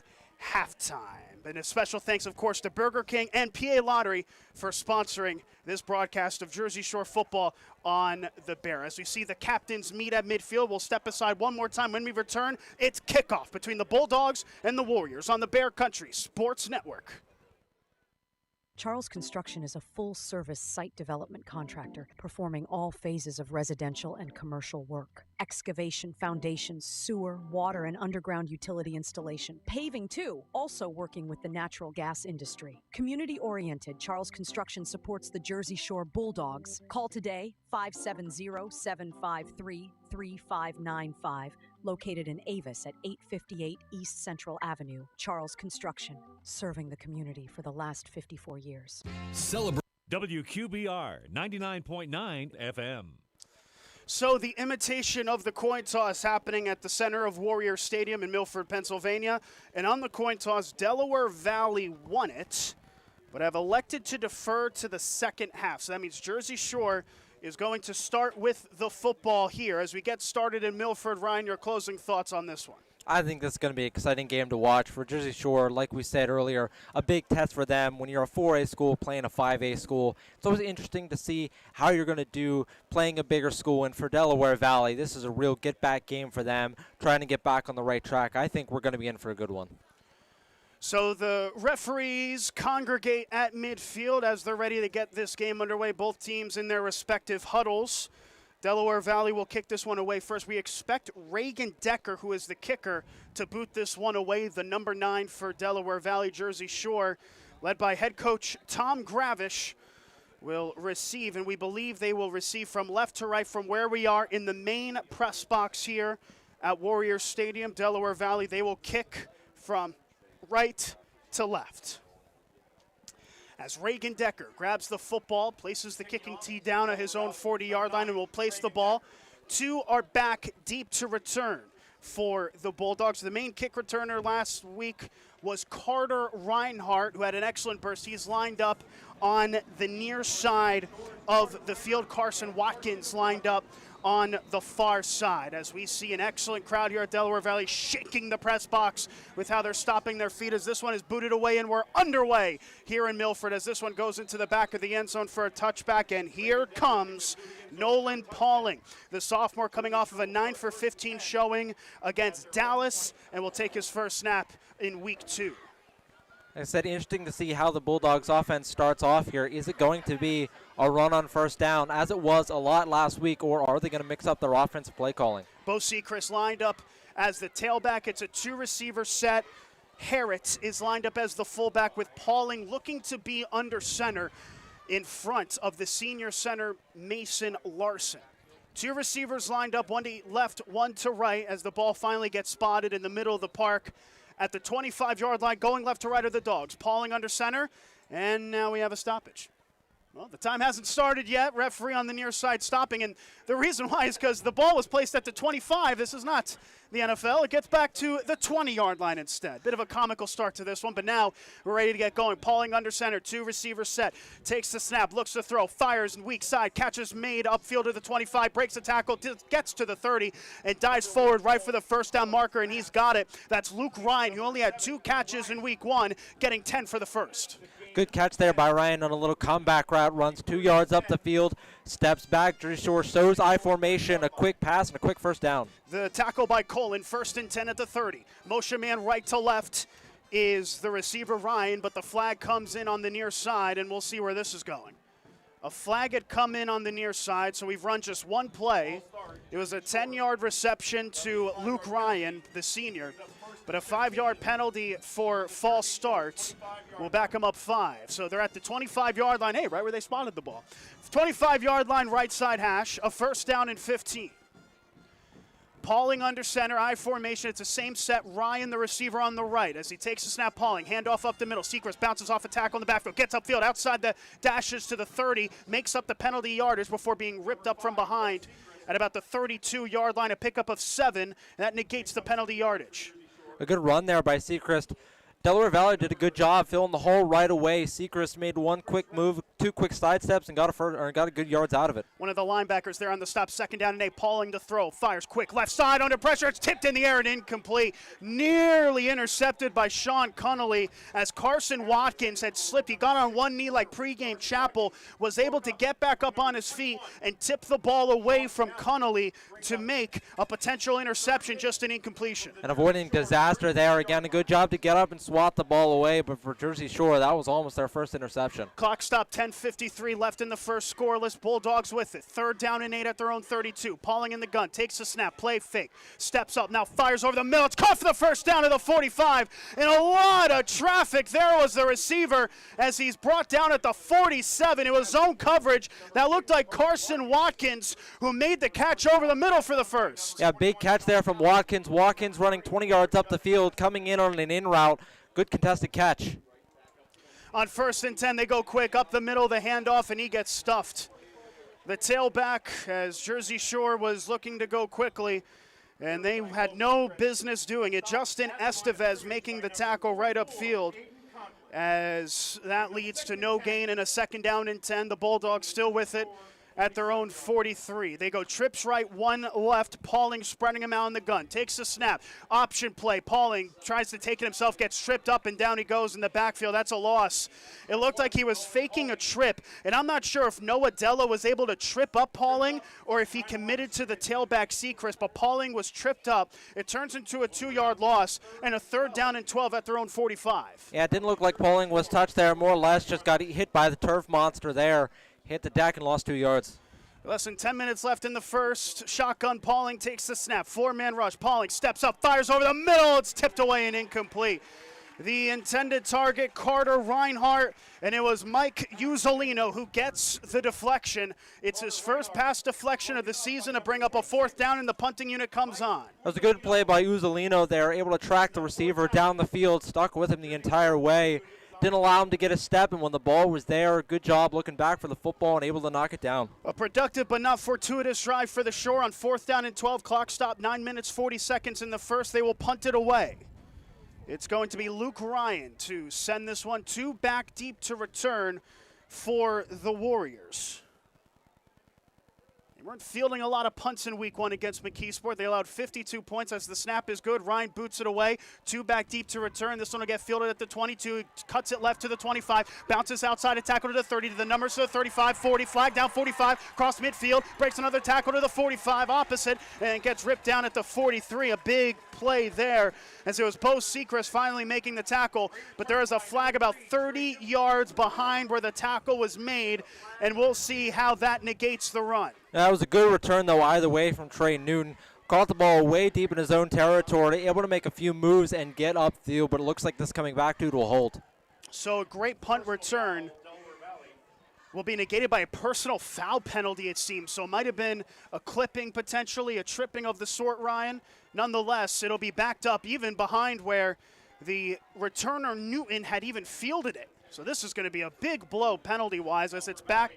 halftime. And a special thanks, of course, to Burger King and PA Lottery for sponsoring this broadcast of Jersey Shore football on the Bear. As we see the captains meet at midfield, we'll step aside one more time. When we return, it's kickoff between the Bulldogs and the Warriors on the Bear Country Sports Network. Charles Construction is a full-service site development contractor performing all phases of residential and commercial work. Excavation, foundations, sewer, water, and underground utility installation. Paving, too, also working with the natural gas industry. Community-oriented, Charles Construction supports the Jersey Shore Bulldogs. Call today, 570-753-3595. Located in Avis at 858 East Central Avenue. Charles Construction, serving the community for the last 54 years. Celebrate WQBR 99.9 FM. So the imitation of the coin toss happening at the center of Warrior Stadium in Milford, Pennsylvania. And on the coin toss, Delaware Valley won it, but have elected to defer to the second half. So that means Jersey Shore is going to start with the football here. As we get started in Milford, Ryan, your closing thoughts on this one? I think this is going to be an exciting game to watch for Jersey Shore. Like we said earlier, a big test for them. When you're a 4A school playing a 5A school, it's always interesting to see how you're going to do playing a bigger school. And for Delaware Valley, this is a real get-back game for them, trying to get back on the right track. I think we're going to be in for a good one. So the referees congregate at midfield as they're ready to get this game underway. Both teams in their respective huddles. Delaware Valley will kick this one away first. We expect Reagan Decker, who is the kicker, to boot this one away. The number 9 for Delaware Valley. Jersey Shore, led by head coach Tom Gravish, will receive, and we believe they will receive from left to right from where we are in the main press box here at Warrior Stadium. Delaware Valley, they will kick from right to left. As Reagan Decker grabs the football, places the kicking tee down at his own 40-yard line, and will place the ball to our back deep to return for the Bulldogs. The main kick returner last week was Carter Reinhardt, who had an excellent burst. He's lined up on the near side of the field. Carson Watkins lined up on the far side, as we see an excellent crowd here at Delaware Valley shaking the press box with how they're stomping their feet as this one is booted away, and we're underway here in Milford as this one goes into the back of the end zone for a touchback. And here comes Nolan Pauling, the sophomore, coming off of a 9-for-15 showing against Dallas, and will take his first snap in week 2. Like I said, interesting to see how the Bulldogs offense starts off here. Is it going to be a run on first down, as it was a lot last week, or are they going to mix up their offensive play calling? Bo Sechrist lined up as the tailback. It's a 2-receiver set. Harrett is lined up as the fullback, with Pauling looking to be under center in front of the senior center, Mason Larson. Two receivers lined up, one to left, one to right, as the ball finally gets spotted in the middle of the park at the 25-yard line. Going left to right are the Dogs. Pauling under center, and now we have a stoppage. Well, the time hasn't started yet. Referee on the near side stopping, and the reason why is because the ball was placed at the 25. This is not the NFL. It gets back to the 20-yard line instead. Bit of a comical start to this one, but now we're ready to get going. Pauling under center, two receivers set, takes the snap, looks to throw, fires weak side, catches made upfield to the 25, breaks the tackle, gets to the 30, and dives forward right for the first down marker, and he's got it. That's Luke Ryan, who only had 2 catches in week 1, getting 10 for the first. Good catch there by Ryan on a little comeback route. Runs 2 yards up the field, steps back. Jersey Shore shows I formation, a quick pass, and a quick first down. The tackle by Colin, 1st and 10 at the 30. Motion man right to left is the receiver Ryan, but the flag comes in on the near side, and we'll see where this is going. A flag had come in on the near side, so we've run just one play. It was a 10-yard reception to Luke Ryan, the senior. But a 5-yard penalty for false starts will back them up 5. So they're at the 25-yard line, right where they spotted the ball. 25-yard line, right side hash, a first down and 15. Pauling under center, I formation. It's the same set. Ryan, the receiver, on the right as he takes the snap. Pauling, handoff up the middle. Seacrest bounces off a tackle in the backfield, gets upfield outside the dashes to the 30, makes up the penalty yardage before being ripped up from behind at about the 32-yard line. A pickup of 7. That negates the penalty yardage. A good run there by Seacrest. Delaware Valley did a good job filling the hole right away. Seacrest made one quick move, 2 quick side steps, and got a good yards out of it. One of the linebackers there on the stop, 2nd down and 8, Pauling to throw, fires quick, left side under pressure, it's tipped in the air and incomplete. Nearly intercepted by Sean Connolly as Carson Watkins had slipped. He got on one knee like pregame Chapel, was able to get back up on his feet and tip the ball away from Connolly to make a potential interception, just an incompletion. And avoiding disaster there. Again, a good job to get up and swat the ball away, but for Jersey Shore, that was almost their first interception. Clock stop, 10:53 left in the first, scoreless. Bulldogs with it. 3rd down and 8 at their own 32. Pauling in the gun, takes the snap, play fake, steps up, now fires over the middle. It's caught for the first down to the 45. And a lot of traffic. There was the receiver as he's brought down at the 47. It was zone coverage. That looked like Carson Watkins, who made the catch over the middle for the first. Yeah, big catch there from Watkins. Watkins running 20 yards up the field, coming in on an in route. Good contested catch. On 1st and 10, they go quick up the middle, the handoff, and he gets stuffed. The tailback, as Jersey Shore was looking to go quickly, and they had no business doing it. Justin Estevez making the tackle right upfield, as that leads to no gain and a 2nd down and 10. The Bulldogs still with it at their own 43. They go trips right, 1 left. Pauling spreading him out in the gun. Takes the snap. Option play. Pauling tries to take it himself, gets tripped up, and down he goes in the backfield. That's a loss. It looked like he was faking a trip, and I'm not sure if Noah Della was able to trip up Pauling or if he committed to the tailback Seacrest, but Pauling was tripped up. It turns into a 2-yard loss and a 3rd down and 12 at their own 45. Yeah, it didn't look like Pauling was touched there. More or less just got hit by the turf monster there. Hit the deck and lost 2 yards. Less than 10 minutes left in the first. Shotgun, Pauling takes the snap. 4-man rush. Pauling steps up, fires over the middle. It's tipped away and incomplete. The intended target, Carter Reinhardt, and it was Mike Uzzolino who gets the deflection. It's his first pass deflection of the season to bring up a 4th down, and the punting unit comes on. That was a good play by Uzzolino there, able to track the receiver down the field, stuck with him the entire way. Didn't allow him to get a step, and when the ball was there, good job looking back for the football and able to knock it down. A productive but not fortuitous drive for the Shore on 4th down and 12. Clock stop, 9 minutes, 40 seconds in the first. They will punt it away. It's going to be Luke Ryan to send this one 2 back deep to return for the Warriors. They weren't fielding a lot of punts in week 1 against McKeesport. They allowed 52 points as the snap is good. Ryan boots it away. 2 back deep to return. This one will get fielded at the 22. Cuts it left to the 25. Bounces outside a tackle to the 30. To the numbers to the 35, 40. Flag down 45. Cross midfield. Breaks another tackle to the 45 opposite. And gets ripped down at the 43. A big play there as it was Bo Seacrest finally making the tackle. But there is a flag about 30 yards behind where the tackle was made. And we'll see how that negates the run. That was a good return, though, either way from Trey Newton. Caught the ball way deep in his own territory, able to make a few moves and get upfield, but it looks like this coming back due to a hold. So a great punt return will be negated by a personal foul penalty, it seems. So it might have been a clipping, potentially, a tripping of the sort, Ryan. Nonetheless, it'll be backed up even behind where the returner Newton had even fielded it. So this is going to be a big blow penalty-wise as it's back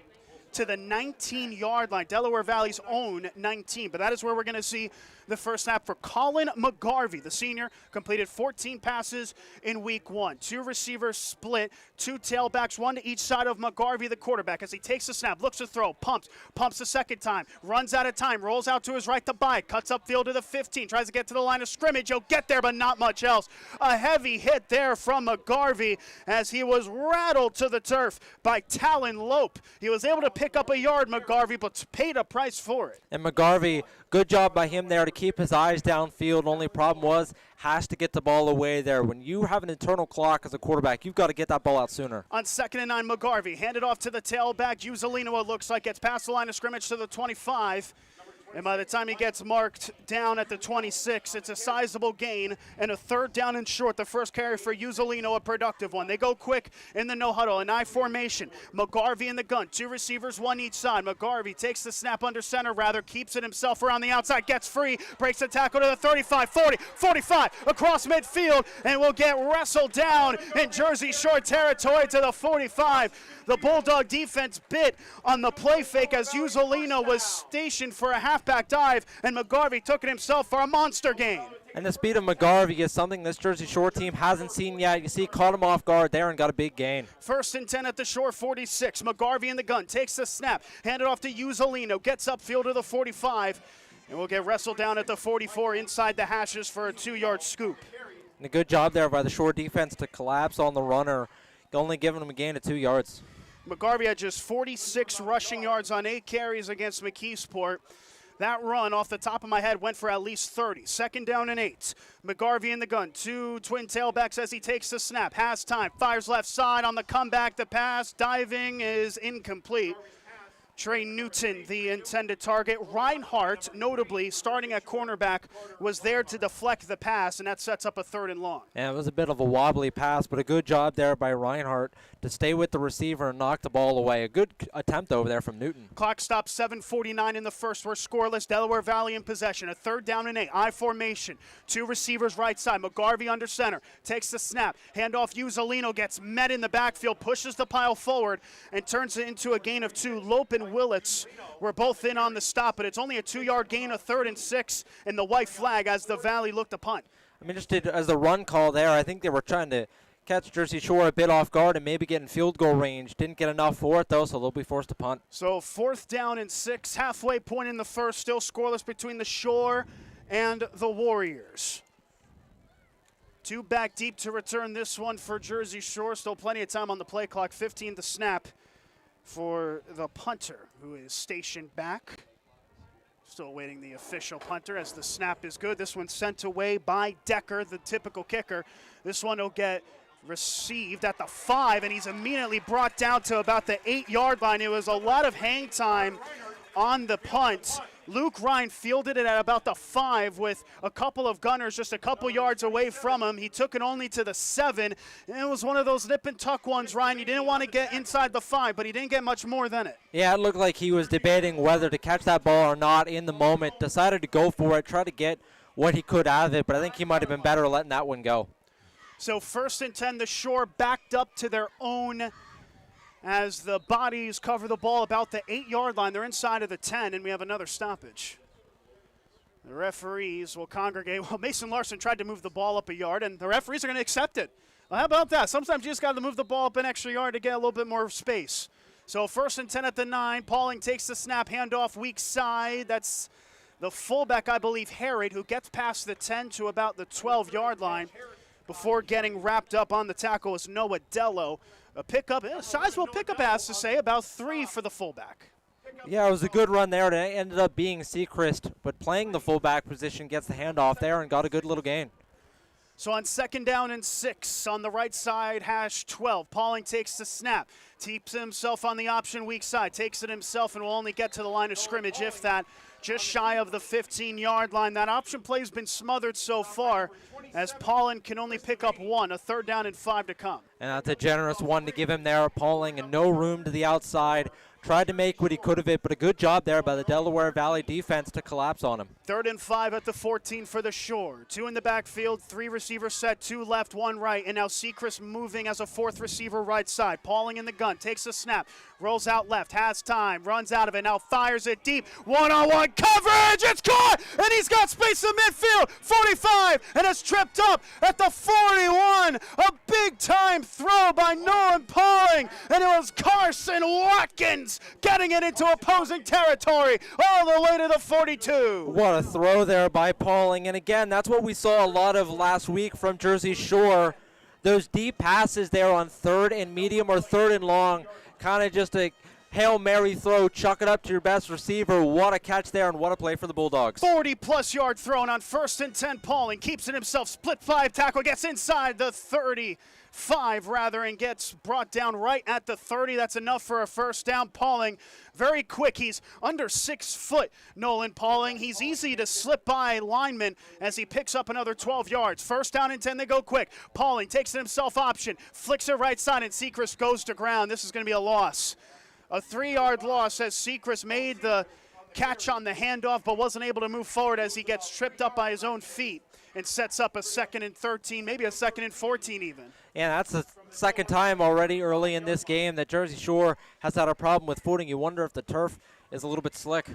to the 19-yard line, Delaware Valley's own 19. But that is where we're going to see the first snap for Colin McGarvey. The senior completed 14 passes in week 1. 2 receivers split, 2 tailbacks, 1 to each side of McGarvey, the quarterback. As he takes the snap, looks to throw, pumps the second time, runs out of time, rolls out to his right to buy, cuts upfield to the 15, tries to get to the line of scrimmage. He'll get there, but not much else. A heavy hit there from McGarvey as he was rattled to the turf by Talon Lope. He was able to pick up a yard, McGarvey, but paid a price for it. And McGarvey, good job by him there to keep his eyes downfield. Only problem was, has to get the ball away there. When you have an internal clock as a quarterback, you've got to get that ball out sooner. On 2nd and 9, McGarvey handed off to the tailback. Uzelino, it looks like, gets past the line of scrimmage to the 25. And by the time he gets marked down at the 26, it's a sizable gain and a 3rd down and short. The first carry for Uzelino, a productive one. They go quick in the no huddle, an I formation. McGarvey in the gun, 2 receivers, 1 each side. McGarvey takes the snap under center, keeps it himself around the outside, gets free, breaks the tackle to the 35, 40, 45, across midfield, and will get wrestled down in Jersey Shore territory to the 45. The Bulldog defense bit on the play fake as Uzelino was stationed for a halfback dive, and McGarvey took it himself for a monster gain. And the speed of McGarvey is something this Jersey Shore team hasn't seen yet. You see, caught him off guard there and got a big gain. 1st and 10 at the Shore 46. McGarvey in the gun, takes the snap, handed off to Uzelino, gets upfield to the 45, and will get wrestled down at the 44 inside the hashes for a 2-yard scoop. And a good job there by the Shore defense to collapse on the runner, only giving him a gain of 2 yards. McGarvey had just 46 rushing yards on 8 carries against McKeesport. That run, off the top of my head, went for at least 30. 2nd down and 8. McGarvey in the gun. 2 twin tailbacks as he takes the snap. Has time. Fires left side on the comeback. The pass. Diving is incomplete. Trey Newton, the intended target. Reinhardt, notably, starting at cornerback, was there to deflect the pass, and that sets up a 3rd and long. And it was a bit of a wobbly pass, but a good job there by Reinhardt to stay with the receiver and knock the ball away. A good attempt over there from Newton. Clock stops 7:49 in the first. We're scoreless. Delaware Valley in possession. A 3rd down and 8. I formation. 2 receivers right side. McGarvey under center. Takes the snap. Handoff. Uzelino gets met in the backfield. Pushes the pile forward and turns it into a gain of 2. Lope and Willits were both in on the stop, but it's only a 2-yard gain, a 3rd and 6, and the white flag as the Valley looked to punt. I mean, just as the run call there, I think they were trying to catch Jersey Shore a bit off guard and maybe get in field goal range. Didn't get enough for it, though, so they'll be forced to punt. So 4th down and 6, halfway point in the first, still scoreless between the Shore and the Warriors. 2 back deep to return this one for Jersey Shore. Still plenty of time on the play clock. 15 to snap for the punter, who is stationed back. Still awaiting the official punter as the snap is good. This one's sent away by Decker, the typical kicker. This one will get received at the 5, and he's immediately brought down to about the 8-yard line. It was a lot of hang time on the punt. Luke Ryan fielded it at about the 5 with a couple of gunners just a couple yards away from him. He took it only to the 7, and it was one of those nip and tuck ones, Ryan. You didn't want to get inside the 5, but he didn't get much more than it. Yeah, it looked like he was debating whether to catch that ball or not in the moment. Decided to go for it, try to get what he could out of it, but I think he might have been better letting that one go. So 1st and 10, the Shore backed up to their own as the bodies cover the ball about the 8-yard line. They're inside of the 10, and we have another stoppage. The referees will congregate. Well, Mason Larson tried to move the ball up a yard, and the referees are going to accept it. Well, how about that? Sometimes you just got to move the ball up an extra yard to get a little bit more space. So 1st and 10 at the 9. Pauling takes the snap, handoff weak side. That's the fullback, I believe, Harrod, who gets past the 10 to about the 12-yard line before getting wrapped up on the tackle is Noah Dello. A pickup, a sizable pickup, has to say, about 3 for the fullback. Yeah, it was a good run there, and it ended up being Sechrist, but playing the fullback position, gets the handoff there and got a good little gain. So on 2nd down and 6 on the right side, #12. Pauling takes the snap, keeps himself on the option weak side, takes it himself, and will only get to the line of scrimmage, if that, just shy of the 15-yard line. That option play has been smothered so far, as Pauling can only pick up 1, a 3rd down and 5 to come. And that's a generous one to give him there. Pauling and no room to the outside. Tried to make what he could of it, but a good job there by the Delaware Valley defense to collapse on him. 3rd and 5 at the 14 for the Shore. 2 in the backfield, 3 receivers set, 2 left, 1 right, and now Sechrist moving as a 4th receiver right side. Pauling in the gun, takes a snap, rolls out left, has time, runs out of it, now fires it deep. One-on-one coverage, it's caught, and he's got space in midfield. 45, and it's tripped up at the 41. A big-time throw by Nolan Pauling, and it was Carson Watkins getting it into opposing territory all the way to the 42. What a throw there by Pauling. And again, that's what we saw a lot of last week from Jersey Shore. Those deep passes there on 3rd and medium or 3rd and long, kind of just a Hail Mary throw, chuck it up to your best receiver. What a catch there, and what a play for the Bulldogs. 40-plus yard thrown on 1st and 10. Pauling keeps it himself, split 5 tackle, gets inside the 35 rather, and gets brought down right at the 30. That's enough for a 1st down. Pauling, very quick. He's under 6 foot, Nolan Pauling. He's easy to slip by linemen as he picks up another 12 yards. 1st down and 10, they go quick. Pauling takes it himself option, flicks it right side, and Sechrist goes to ground. This is going to be a loss. A 3-yard loss as Sechrist made the catch on the handoff, but wasn't able to move forward as he gets tripped up by his own feet and sets up a 2nd and 13, maybe a 2nd and 14 even. Yeah, that's the 2nd time already early in this game that Jersey Shore has had a problem with footing. You wonder if the turf is a little bit slick.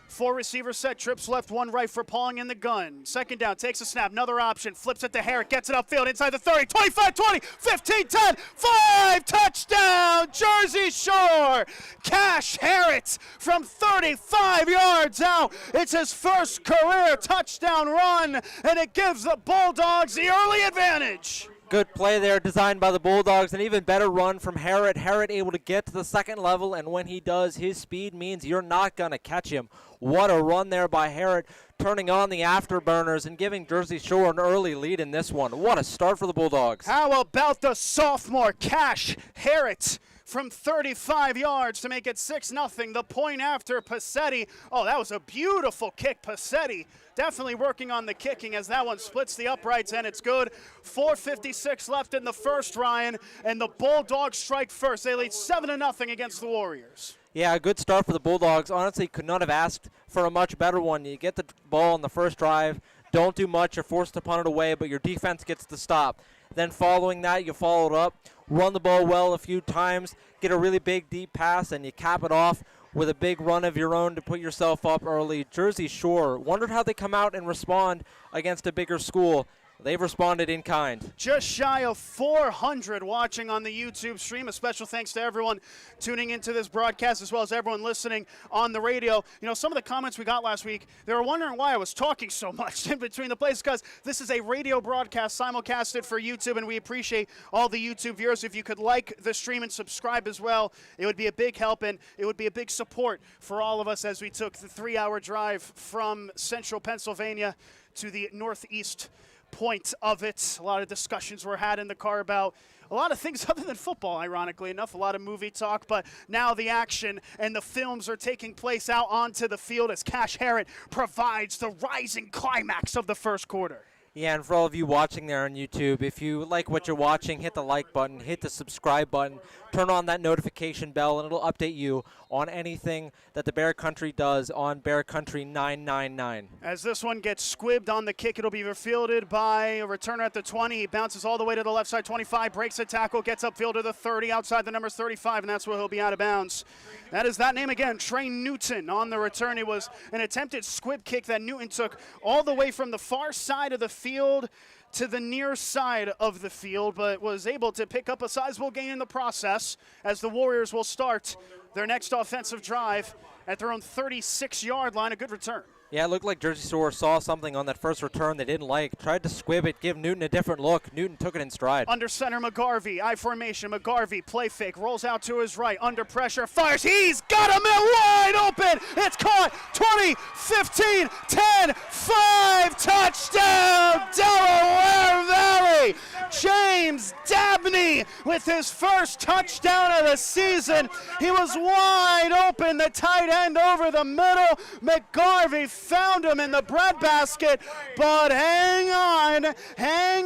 4 receivers set, trips left, 1 right for Pauling in the gun. 2nd down, takes a snap, another option, flips it to Herrick, gets it upfield, inside the 30, 25, 20, 15, 10, 5, touchdown, Jersey Shore! Cash Herrick from 35 yards out. It's his first career touchdown run, and it gives the Bulldogs the early advantage. Good play there designed by the Bulldogs. An even better run from Herrick. Herrick able to get to the 2nd level, and when he does, his speed means you're not going to catch him. What a run there by Herrick, turning on the afterburners and giving Jersey Shore an early lead in this one. What a start for the Bulldogs. How about the sophomore Cash Herrick from 35 yards to make it 6-0. The point after Passetti. Oh, that was a beautiful kick. Passetti definitely working on the kicking as that one splits the uprights, and it's good. 4:56 left in the first, Ryan, and the Bulldogs strike first. They lead 7-0 against the Warriors. Yeah, a good start for the Bulldogs. Honestly, could not have asked for a much better one. You get the ball on the first drive, don't do much, you're forced to punt it away, but your defense gets the stop. Then following that, you follow it up, run the ball well a few times, get a really big deep pass, and you cap it off with a big run of your own to put yourself up early. Jersey Shore, wondered how they come out and respond against a bigger school. They've responded in kind. Just shy of 400 watching on the YouTube stream. A special thanks to everyone tuning into this broadcast, as well as everyone listening on the radio. You know, some of the comments we got last week, they were wondering why I was talking so much in between the plays, because this is a radio broadcast simulcasted for YouTube, and we appreciate all the YouTube viewers. If you could like the stream and subscribe as well, it would be a big help, and it would be a big support for all of us as we took the 3-hour drive from central Pennsylvania to the northeast point of it. A lot of discussions were had in the car about a lot of things other than football, ironically enough. A lot of movie talk, but now the action and the films are taking place out onto the field as Cash Herrick provides the rising climax of the first quarter. Yeah, and for all of you watching there on YouTube, if you like what you're watching, hit the like button, hit the subscribe button, turn on that notification bell, and it'll update you on anything that the Bear Country does on Bear Country 999. As this one gets squibbed on the kick, it'll be fielded by a returner at the 20. He bounces all the way to the left side, 25, breaks a tackle, gets upfield to the 30, outside the numbers 35, and that's where he'll be out of bounds. That is that name again, Trey Newton on the return. It was an attempted squib kick that Newton took all the way from the far side of the field to the near side of the field, but was able to pick up a sizable gain in the process as the Warriors will start their next offensive drive at their own 36-yard line. A good return. Yeah, it looked like Jersey Shore saw something on that first return they didn't like. Tried to squib it, give Newton a different look. Newton took it in stride. Under center, McGarvey, I formation. McGarvey, play fake, rolls out to his right. Under pressure, fires. He's got him wide open. It's caught. 20, 15, 10, 5. Touchdown, Delaware Valley. play. James Dabney with his first touchdown of the season. He was wide open, the tight end over the middle. McGarvey found him in the breadbasket, but hang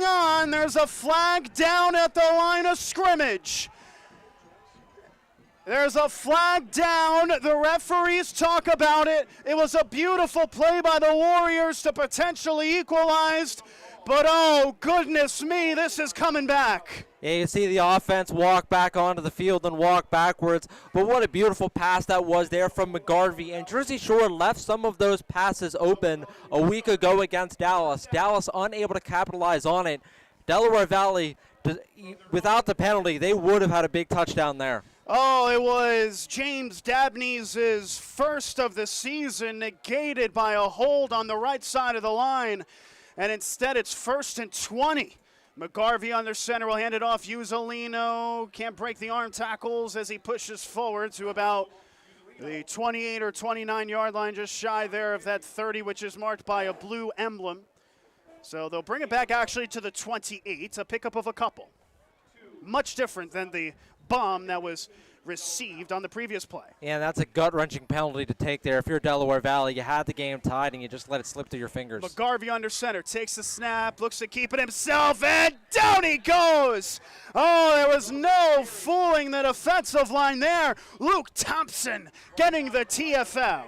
on. There's a flag down at the line of scrimmage. There's a flag down. The referees talk about it. It was a beautiful play by the Warriors to potentially equalize. But oh, goodness me, this is coming back. Yeah, you see the offense walk back onto the field and walk backwards. But what a beautiful pass that was there from McGarvey. And Jersey Shore left some of those passes open a week ago against Dallas. Dallas unable to capitalize on it. Delaware Valley, without the penalty, they would have had a big touchdown there. Oh, it was James Dabney's first of the season, negated by a hold on the right side of the line. And instead, it's 1st and 20. McGarvey under center will hand it off. Uzzolino can't break the arm tackles as he pushes forward to about the 28 or 29 yard line, just shy there of that 30, which is marked by a blue emblem. So they'll bring it back actually to the 28, a pickup of a couple. Much different than the bomb that was received on the previous play. Yeah, that's a gut-wrenching penalty to take there. If you're Delaware Valley, you had the game tied and you just let it slip through your fingers. McGarvey under center, takes the snap, looks to keep it himself, and down he goes! Oh, there was no fooling the defensive line there. Luke Thompson getting the TFL.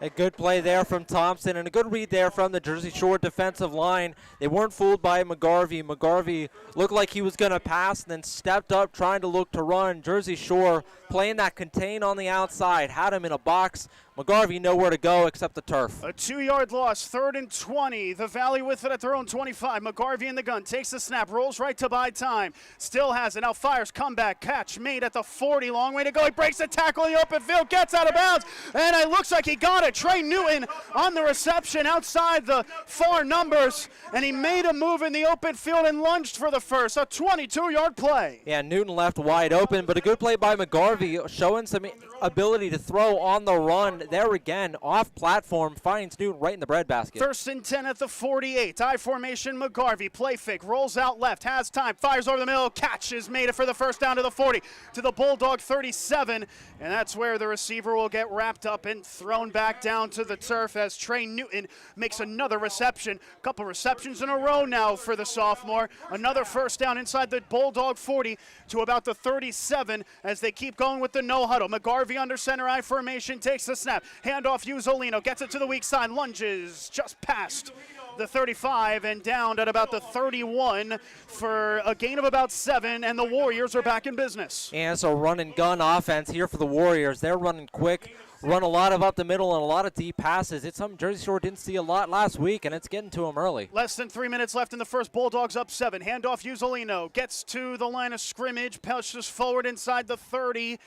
A good play there from Thompson and a good read there from the Jersey Shore defensive line. They weren't fooled by McGarvey. McGarvey looked like he was going to pass and then stepped up trying to look to run. Jersey Shore playing that contain on the outside, had him in a box. McGarvey nowhere to go except the turf. A 2-yard loss, 3rd and 20. The Valley with it at their own 25. McGarvey in the gun, takes the snap, rolls right to buy time. Still has it, now fires, comeback, catch made at the 40. Long way to go, he breaks the tackle in the open field, gets out of bounds, and it looks like he got it. Trey Newton on the reception outside the far numbers, and he made a move in the open field and lunged for the first. A 22-yard play. Yeah, Newton left wide open, but a good play by McGarvey, showing some ability to throw on the run. There again, off platform, finds Newton right in the breadbasket. 1st and 10 at the 48. I formation, McGarvey, play fake, rolls out left, has time, fires over the middle, catches, made it for the first down to the 40, to the Bulldog 37, and that's where the receiver will get wrapped up and thrown back down to the turf as Trey Newton makes another reception. A couple receptions in a row now for the sophomore. Another first down inside the Bulldog 40 to about the 37 as they keep going with the no huddle. McGarvey under center, I formation, takes the snap. Handoff, Uzzolino gets it to the weak side, lunges just past the 35 and down at about the 31 for a gain of about 7, and the Warriors are back in business. And so run and gun offense here for the Warriors. They're running quick, run a lot of up the middle and a lot of deep passes. It's something Jersey Shore didn't see a lot last week, and it's getting to them early. Less than 3 minutes left in the first. Bulldogs up 7. Handoff, Uzzolino gets to the line of scrimmage, pushes forward inside the 30.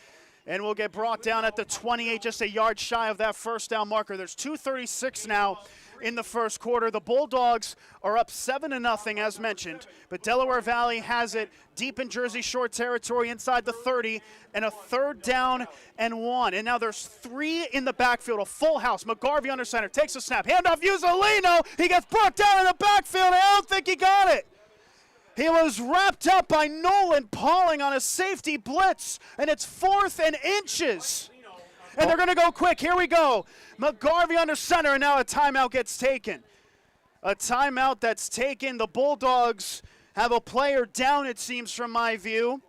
And will get brought down at the 28, just a yard shy of that first down marker. There's 2:36 now in the first quarter. The Bulldogs are up 7-0, as mentioned, but Delaware Valley has it deep in Jersey Shore territory inside the 30, and a 3rd down and 1. And now there's 3 in the backfield, a full house. McGarvey under center, takes a snap, handoff, Uzzolino. He gets brought down in the backfield, and I don't think he got it. He was wrapped up by Nolan Pauling on a safety blitz, and it's 4th and inches. And they're going to go quick. Here we go. McGarvey under center, and now a timeout gets taken. A timeout that's taken. The Bulldogs have a player down, it seems, from my view.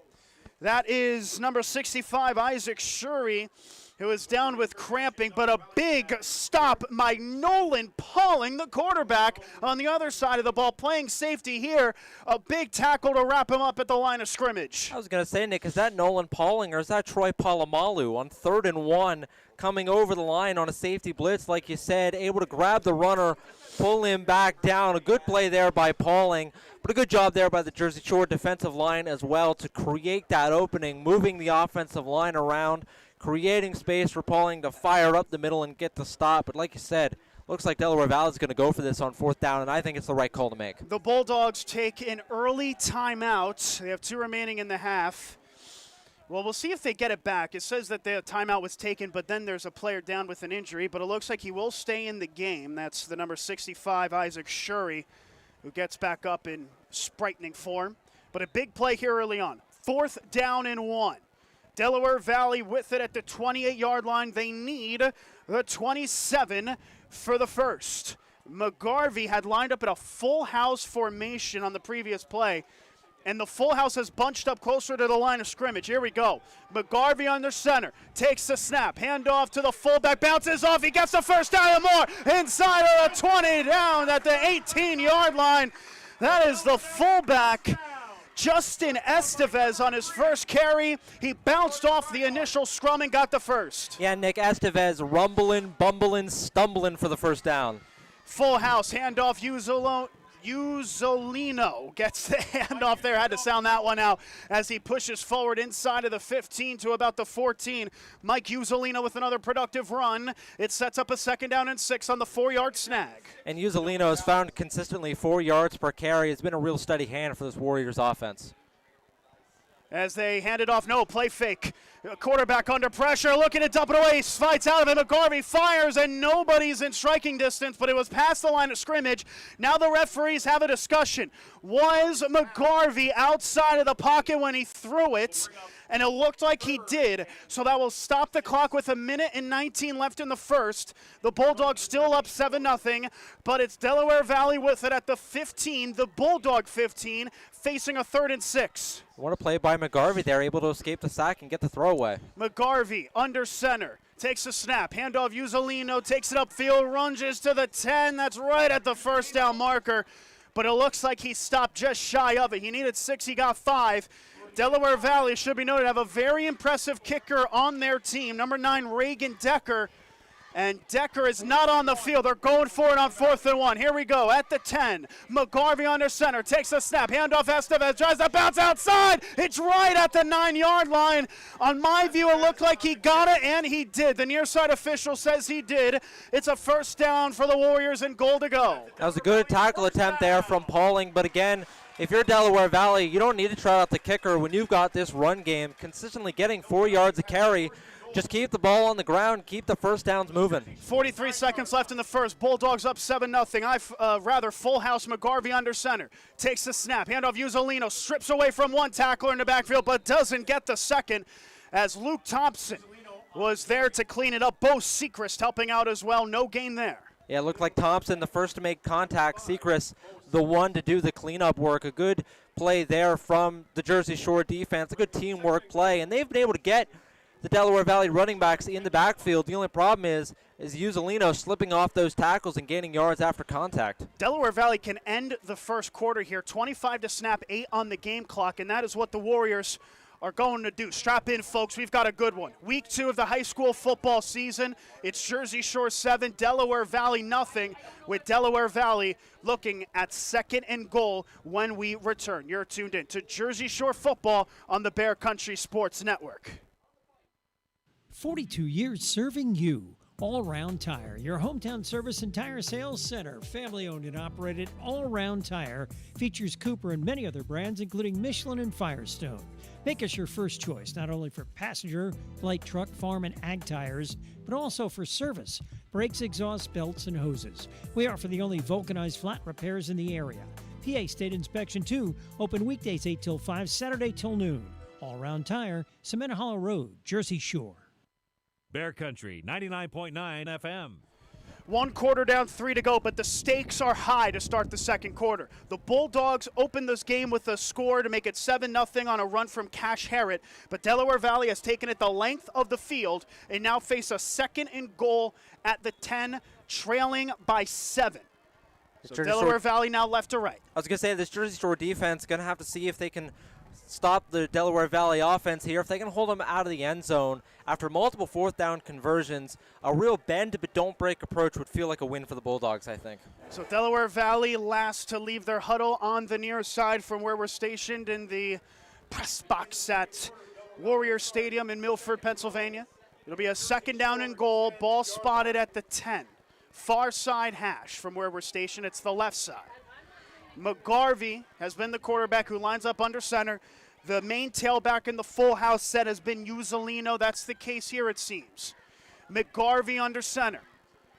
That is number 65, Isaac Shuri, who is down with cramping, but a big stop by Nolan Pauling, the quarterback, on the other side of the ball, playing safety here. A big tackle to wrap him up at the line of scrimmage. I was going to say, Nick, is that Nolan Pauling or is that Troy Palomalu on 3rd and 1 coming over the line on a safety blitz, like you said, able to grab the runner, pull him back down. A good play there by Pauling, but a good job there by the Jersey Shore defensive line as well to create that opening, moving the offensive line around, creating space for Pauling to fire up the middle and get the stop. But like you said, looks like Delaware Valley is going to go for this on 4th down, and I think it's the right call to make. The Bulldogs take an early timeout. They have 2 remaining in the half. Well, we'll see if they get it back. It says that the timeout was taken, but then there's a player down with an injury, but it looks like he will stay in the game. That's the number 65, Isaac Shuri, who gets back up and sprightening form. But a big play here early on. 4th down and 1. Delaware Valley with it at the 28-yard line. They need the 27 for the first. McGarvey had lined up in a full house formation on the previous play, and the full house has bunched up closer to the line of scrimmage. Here we go. McGarvey under center, takes the snap, handoff to the fullback, bounces off, he gets the first down and more, inside of the 20, down at the 18-yard line. That is the fullback, Justin Estevez, on his first carry. He bounced off the initial scrum and got the first. Yeah, Nick Estevez rumbling, bumbling, stumbling for the first down. Full house, handoff, Uzzolino gets the handoff there. Had to sound that one out as he pushes forward inside of the 15 to about the 14. Mike Uzzolino with another productive run. It sets up a 2nd down and 6 on the 4-yard snag. And Uzzolino has found consistently 4 yards per carry. It's been a real steady hand for this Warriors offense. As they hand it off, no, play fake. Quarterback under pressure, looking to dump it away, fights out of it. McGarvey fires, and nobody's in striking distance, but it was past the line of scrimmage. Now the referees have a discussion. Was McGarvey outside of the pocket when he threw it? And it looked like he did, so that will stop the clock with 1:19 left in the first. The Bulldogs still up 7-0, but it's Delaware Valley with it at the 15, the Bulldog 15, facing a 3rd and 6. What a play by McGarvey there, able to escape the sack and get the throwaway. McGarvey under center, takes a snap, handoff Uzzolino, takes it upfield, lunges to the 10, that's right at the first down marker, but it looks like he stopped just shy of it. He needed 6, he got 5. Delaware Valley, should be noted, have a very impressive kicker on their team, number 9, Reagan Decker. And Decker is not on the field. They're going for it on 4th and 1. Here we go at the 10. McGarvey under center, takes a snap, handoff Estevez, tries to bounce outside. It's right at the 9-yard line. On my view, it looked like he got it, and he did. The near side official says he did. It's a 1st down for the Warriors and goal to go. That was a good tackle attempt there from Pauling, but again, if you're Delaware Valley, you don't need to try out the kicker when you've got this run game, consistently getting 4 yards a carry. Just keep the ball on the ground, keep the first downs moving. 43 seconds left in the first. Bulldogs up 7-0. Full house, McGarvey under center. Takes the snap, handoff Uzzolino, strips away from one tackler in the backfield, but doesn't get the second as Luke Thompson was there to clean it up. Bo Sechrist helping out as well. No gain there. Yeah, it looked like Thompson, the first to make contact. Sechrist, the one to do the cleanup work. A good play there from the Jersey Shore defense. A good teamwork play, and they've been able to get the Delaware Valley running backs in the backfield. The only problem is Uzzolino slipping off those tackles and gaining yards after contact. Delaware Valley can end the first quarter here, 25 to snap, 8 on the game clock, and that is what the Warriors are going to do. Strap in, folks. We've got a good one. Week 2 of the high school football season. It's Jersey Shore 7, Delaware Valley nothing, with Delaware Valley looking at 2nd and goal when we return. You're tuned in to Jersey Shore football on the Bear Country Sports Network. 42 years serving you. All Round Tire, your hometown service and tire sales center. Family owned and operated, All Round Tire features Cooper and many other brands, including Michelin and Firestone. Make us your first choice, not only for passenger, light truck, farm, and ag tires, but also for service, brakes, exhaust, belts, and hoses. We offer the only vulcanized flat repairs in the area. PA State Inspection 2, open weekdays 8 till 5, Saturday till noon. All Round Tire, Cement Hollow Road, Jersey Shore. Bear Country, 99.9 FM. 1 quarter down, 3 to go, but the stakes are high to start the second quarter. The Bulldogs opened this game with a score to make it 7-0 on a run from Cash Harrod, but Delaware Valley has taken it the length of the field and now face a 2nd and goal at the 10, trailing by 7. So Delaware Valley now left to right. I was going to say, this Jersey Shore defense going to have to see if they can stop the Delaware Valley offense here, if they can hold them out of the end zone. After multiple 4th down conversions, a real bend but don't break approach would feel like a win for the Bulldogs, I think. So Delaware Valley last to leave their huddle on the near side from where we're stationed in the press box at Warrior Stadium in Milford, Pennsylvania. It'll be a 2nd down and goal, ball spotted at the 10. Far side hash from where we're stationed, it's the left side. McGarvey has been the quarterback who lines up under center. The main tailback in the full house set has been Uzzolino. That's the case here, it seems. McGarvey under center.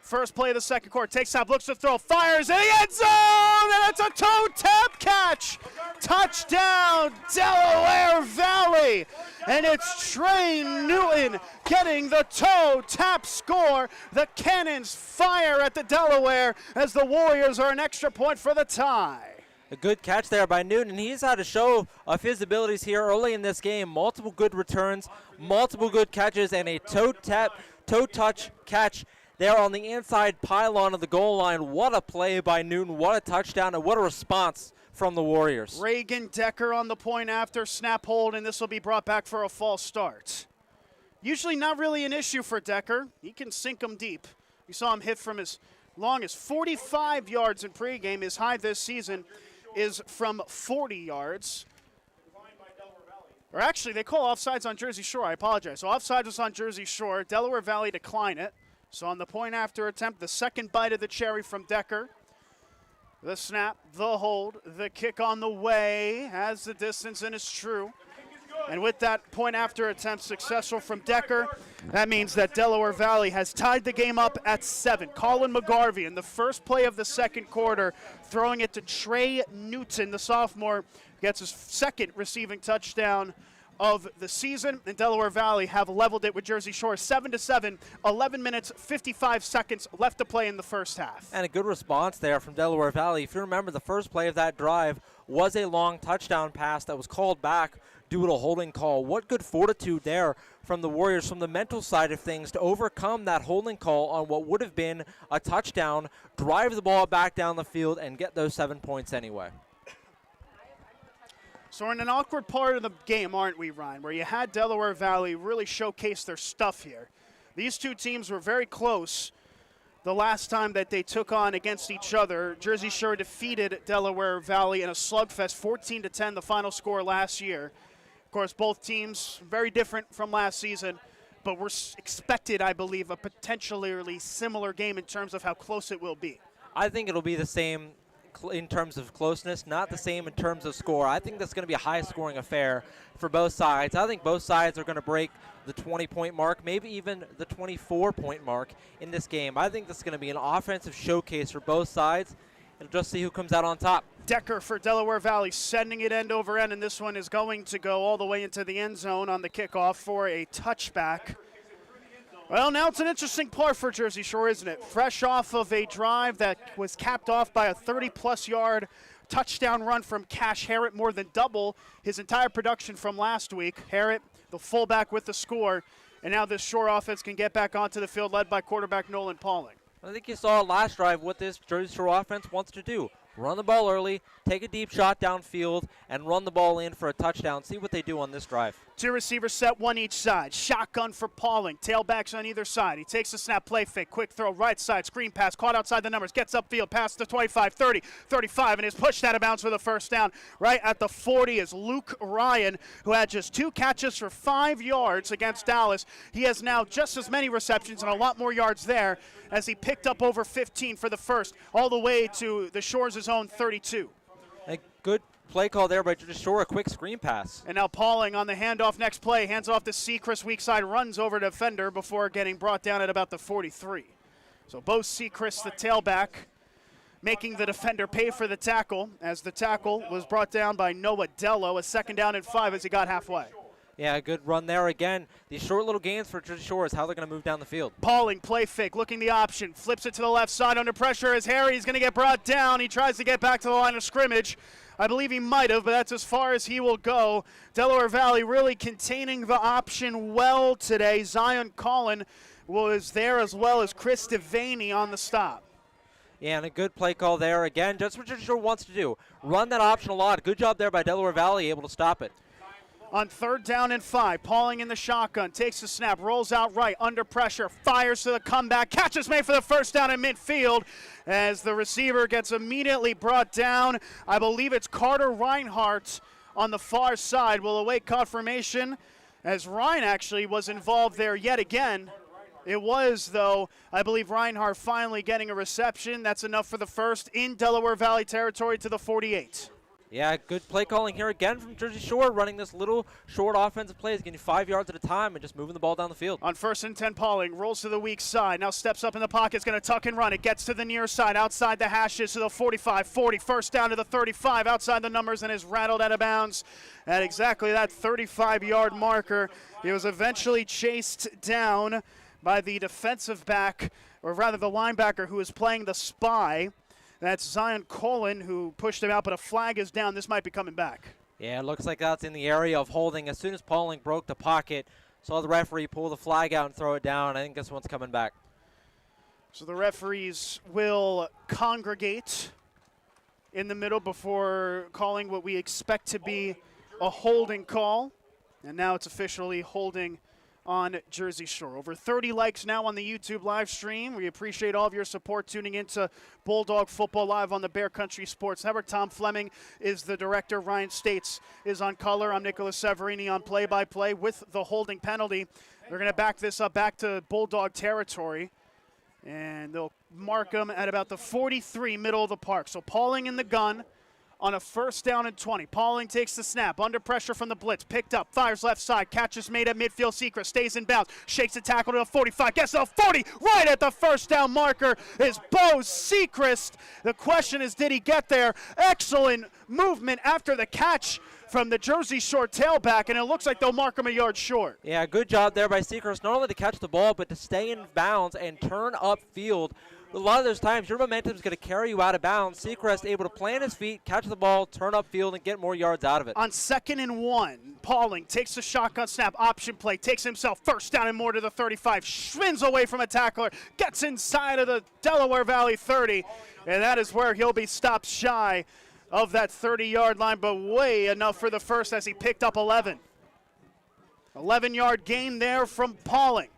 First play of the second quarter. Takes snap, looks to throw, fires in the end zone, and it's a toe tap catch. Touchdown, Delaware Valley. And it's Trey Newton getting the toe tap score. The Cannons fire at the Delaware as the Warriors are an extra point for the tie. A good catch there by Newton, and he's had a show of his abilities here early in this game. Multiple good returns, multiple good catches, and a toe touch catch there on the inside pylon of the goal line. What a play by Newton, what a touchdown, and what a response from the Warriors. Reagan Decker on the point after snap hold, and this will be brought back for a false start. Usually not really an issue for Decker. He can sink them deep. We saw him hit from as long as 45 yards in pregame. His high this season is from 40 yards. Or actually, they call offsides on Jersey Shore. I apologize. So offside was on Jersey Shore. Delaware Valley decline it. So on the point after attempt, the second bite of the cherry from Decker. The snap, the hold, the kick on the way, has the distance and is true. And with that point after attempt successful from Decker, that means that Delaware Valley has tied the game up at 7. Colin McGarvey in the first play of the second quarter, throwing it to Trey Newton, the sophomore, gets his second receiving touchdown of the season, and Delaware Valley have leveled it with Jersey Shore 7-7, 11 minutes, 55 seconds left to play in the first half. And a good response there from Delaware Valley. If you remember, the first play of that drive was a long touchdown pass that was called back due to a holding call. What good fortitude there from the Warriors from the mental side of things to overcome that holding call on what would have been a touchdown, drive the ball back down the field, and get those 7 points anyway. So we're in an awkward part of the game, aren't we, Ryan, where you had Delaware Valley really showcase their stuff here. These two teams were very close the last time that they took on against each other. Jersey Shore defeated Delaware Valley in a slugfest, 14-10, the final score last year. Of course, both teams very different from last season, but we're expected, I believe, a potentially similar game in terms of how close it will be. I think it'll be the same in terms of closeness, not the same in terms of score. I think that's going to be a high-scoring affair for both sides. I think both sides are going to break the 20-point mark, maybe even the 24-point mark in this game. I think this is going to be an offensive showcase for both sides, and just see who comes out on top. Decker for Delaware Valley sending it end over end, and this one is going to go all the way into the end zone on the kickoff for a touchback. Well, now it's an interesting part for Jersey Shore, isn't it? Fresh off of a drive that was capped off by a 30-plus yard touchdown run from Cash Harrett, more than double his entire production from last week. Harrett, the fullback, with the score, and now this Shore offense can get back onto the field, led by quarterback Nolan Pauling. I think you saw last drive what this Jersey Shore offense wants to do. Run the ball early, take a deep shot downfield, and run the ball in for a touchdown. See what they do on this drive. Two receivers set, one each side. Shotgun for Pauling. Tailbacks on either side. He takes the snap, play fake, quick throw, right side, screen pass, caught outside the numbers, gets upfield, past the 25, 30, 35, and is pushed out of bounds for the first down. Right at the 40 is Luke Ryan, who had just 2 catches for 5 yards against Dallas. He has now just as many receptions and a lot more yards there as he picked up over 15 for the first, all the way to the Shore's own 32. A good play call there by Jersey Shore, a quick screen pass. And now Pauling on the handoff next play, hands off to Seacrest, weak side, runs over to defender before getting brought down at about the 43. So Bo Seacrest, the tailback, making the defender pay for the tackle, as the tackle was brought down by Noah Dello, a second down and 5 as he got halfway. Yeah, a good run there again. These short little gains for Jersey Shore is how they're going to move down the field. Pauling, play fake, looking the option, flips it to the left side under pressure as Harry's going to get brought down. He tries to get back to the line of scrimmage. I believe he might have, but that's as far as he will go. Delaware Valley really containing the option well today. Zion Collin was there, as well as Chris Devaney on the stop. Yeah, and a good play call there again. Just what Jersey Shore wants to do. Run that option a lot. Good job there by Delaware Valley, able to stop it. On 3rd down and 5, Pauling in the shotgun, takes the snap, rolls out right, under pressure, fires to the comeback, catch is made for the first down in midfield as the receiver gets immediately brought down. I believe it's Carter Reinhardt on the far side. Will await confirmation as Ryan actually was involved there yet again. It was, though, I believe Reinhardt finally getting a reception. That's enough for the first in Delaware Valley territory to the 48. Yeah, good play calling here again from Jersey Shore, running this little short offensive plays, getting 5 yards at a time and just moving the ball down the field. On 1st and 10, Pauling rolls to the weak side. Now steps up in the pocket. Is going to tuck and run. It gets to the near side, outside the hashes to the 45, 40. First down to the 35, outside the numbers, and is rattled out of bounds at exactly that 35-yard marker. He was eventually chased down by the defensive back, or rather the linebacker who is playing the spy. That's Zion Colin who pushed him out, but a flag is down. This might be coming back. Yeah, it looks like that's in the area of holding. As soon as Pauling broke the pocket, saw the referee pull the flag out and throw it down. I think this one's coming back. So the referees will congregate in the middle before calling what we expect to be a holding call. And now it's officially holding on Jersey Shore. Over 30 likes now on the YouTube live stream. We appreciate all of your support tuning into Bulldog Football Live on the Bear Country Sports Network. Tom Fleming is the director. Ryan States is on color. I'm Nicolas Severini on play-by-play with the holding penalty. They're going to back this up back to Bulldog territory, and they'll mark them at about the 43 middle of the park. So Pauling in the gun on a 1st down and 20. Pauling takes the snap, under pressure from the blitz, picked up, fires left side, catch is made at midfield. Secret stays in bounds, shakes the tackle to the 45, gets to the 40, right at the 1st down marker is Bo Sechrist. The question is, did he get there? Excellent movement after the catch from the Jersey Shore tailback, and it looks like they'll mark him a yard short. Yeah, good job there by Sechrist, not only to catch the ball, but to stay in bounds and turn upfield. A lot of those times, your momentum is going to carry you out of bounds. Sechrist able to plant his feet, catch the ball, turn upfield, and get more yards out of it. On 2nd and 1, Pauling takes the shotgun snap, option play, takes himself 1st down and more to the 35, spins away from a tackler, gets inside of the Delaware Valley 30, and that is where he'll be stopped shy of that 30-yard line, but way enough for the first as he picked up 11. 11-yard gain there from Pauling.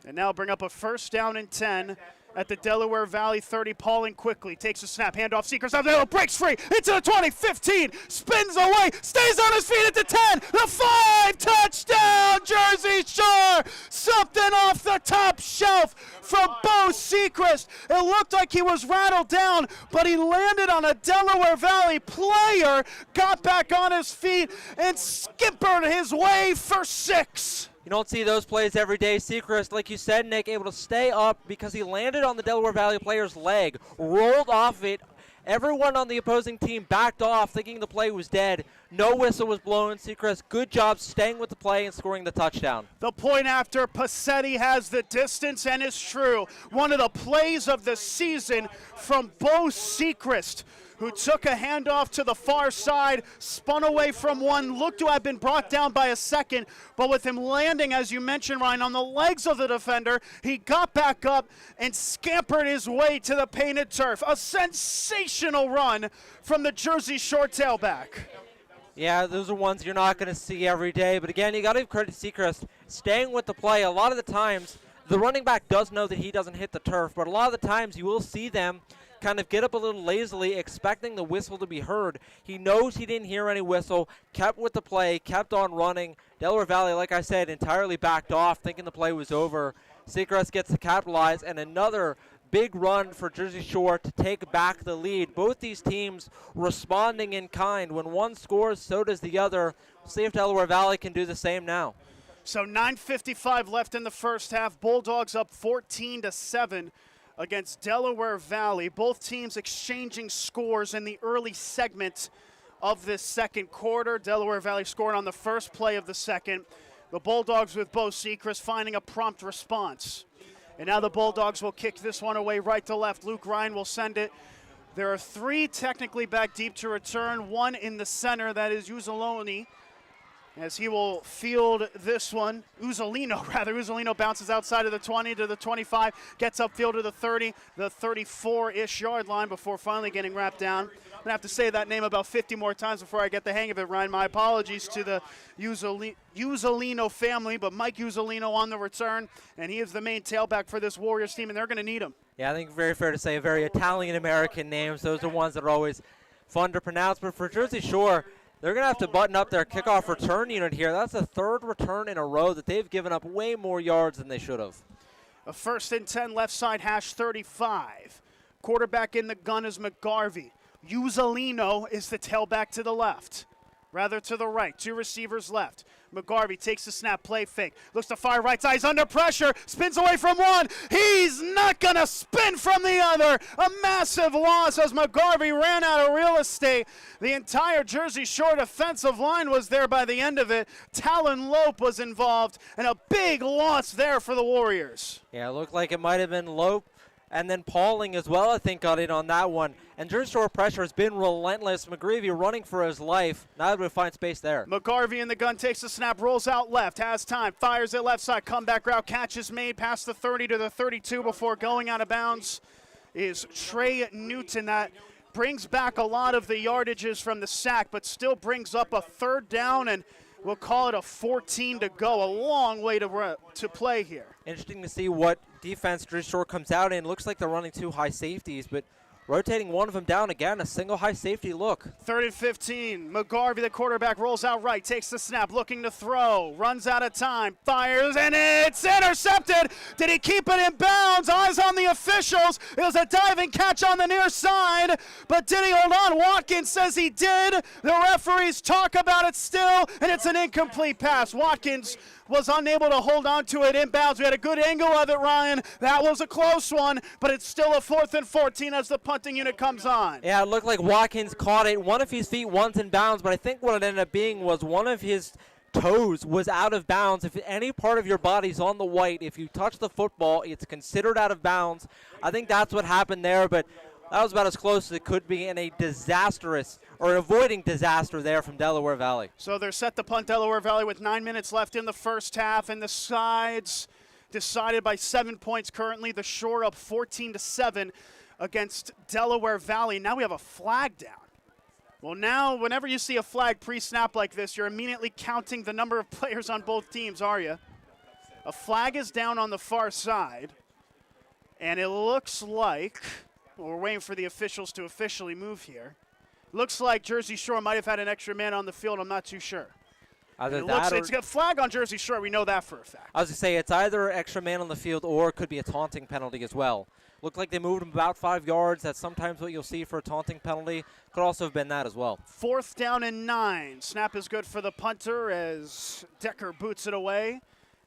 And now bring up a 1st down and 10 at the Delaware Valley 30. Pauling quickly takes a snap, handoff, Sechrist out there, breaks free, into the 20, 15, spins away, stays on his feet at the 10, the 5, touchdown, Jersey Shore! Something off the top shelf from Bo Sechrist. It looked like he was rattled down, but he landed on a Delaware Valley player, got back on his feet, and skippered his way for 6. You don't see those plays every day. Sechrist, like you said, Nick, able to stay up because he landed on the Delaware Valley player's leg, rolled off it. Everyone on the opposing team backed off thinking the play was dead. No whistle was blown. Sechrist, good job staying with the play and scoring the touchdown. The point after, Passetti has the distance, and it's true. One of the plays of the season from Bo Sechrist, who took a handoff to the far side, spun away from one, looked to have been brought down by a second, but with him landing, as you mentioned, Ryan, on the legs of the defender, he got back up and scampered his way to the painted turf. A sensational run from the Jersey Shore tailback. Yeah, those are ones you're not going to see every day, but again, you got to give credit to Sechrist, staying with the play. A lot of the times, the running back does know that he doesn't hit the turf, but a lot of the times you will see them kind of get up a little lazily, expecting the whistle to be heard. He knows he didn't hear any whistle, kept with the play, kept on running. Delaware Valley, like I said, entirely backed off, thinking the play was over. Sechrist gets to capitalize, and another big run for Jersey Shore to take back the lead. Both these teams responding in kind. When one scores, so does the other. We'll see if Delaware Valley can do the same now. So 9:55 left in the first half. Bulldogs up 14-7. Against Delaware Valley. Both teams exchanging scores in the early segment of this second quarter. Delaware Valley scoring on the first play of the second. The Bulldogs with Bo Sechrist finding a prompt response. And now the Bulldogs will kick this one away right to left. Luke Ryan will send it. There are 3 technically back deep to return. 1 in the center, that is Uzzolini, as he will field this one. Uzzolino bounces outside of the 20 to the 25, gets upfield to the 30, the 34-ish yard line before finally getting wrapped down. I'm going to have to say that name about 50 more times before I get the hang of it, Ryan. My apologies to the Uzzolino family, but Mike Uzzolino on the return, and he is the main tailback for this Warriors team, and they're going to need him. Yeah, I think very fair to say a very Italian-American names. Those are ones that are always fun to pronounce, but for Jersey Shore, they're going to have to button up their kickoff return unit here. That's the 3rd return in a row that they've given up way more yards than they should have. A 1st and 10 left side hash 35. Quarterback in the gun is McGarvey. Uzzolino is the tailback to the left. Rather to the right. 2 receivers left. McGarvey takes the snap, play fake. Looks to fire right side. He's under pressure. Spins away from one. He's not going to spin from the other. A massive loss as McGarvey ran out of real estate. The entire Jersey Shore defensive line was there by the end of it. Talon Lope was involved, and a big loss there for the Warriors. Yeah, it looked like it might have been Lope. And then Pauling as well, I think, got in on that one. And Jersey Shore pressure has been relentless. McGreevy running for his life. Not able to find space there. McGarvey in the gun, takes the snap, rolls out left, has time, fires it left side, comeback route, catch is made past the 30 to the 32 before going out of bounds is Trey Newton. That brings back a lot of the yardages from the sack, but still brings up a 3rd down, and we'll call it a 14 to go. A long way to play here. Interesting to see what defense Jersey Shore comes out in. Looks like they're running 2 high safeties, but rotating one of them down again, a single high safety look. 3rd and 15. McGarvey, the quarterback, rolls out right, takes the snap, looking to throw, runs out of time, fires, and it's intercepted. Did he keep it in bounds? Eyes on the officials. It was a diving catch on the near side, but did he hold on? Watkins says he did. The referees talk about it still, and it's an incomplete pass. Watkins was unable to hold on to it inbounds. We had a good angle of it, Ryan. That was a close one, but it's still a 4th and 14 as the punting unit comes on. Yeah, it looked like Watkins caught it. One of his feet, one's in bounds, but I think what it ended up being was one of his toes was out of bounds. If any part of your body's on the white, if you touch the football, it's considered out of bounds. I think that's what happened there, but that was about as close as it could be in a disastrous or avoiding disaster there from Delaware Valley. So they're set to punt Delaware Valley with 9 minutes left in the first half, and the sides decided by 7 points currently. The Shore up 14-7 against Delaware Valley. Now we have a flag down. Well, now whenever you see a flag pre-snap like this, you're immediately counting the number of players on both teams, are you? A flag is down on the far side, and it looks like, well, we're waiting for the officials to officially move here. Looks like Jersey Shore might have had an extra man on the field. I'm not too sure. It's got a flag on Jersey Shore. We know that for a fact. I was going to say, it's either extra man on the field or it could be a taunting penalty as well. Looked like they moved him about 5 yards. That's sometimes what you'll see for a taunting penalty. Could also have been that as well. 4th down and 9. Snap is good for the punter as Decker boots it away.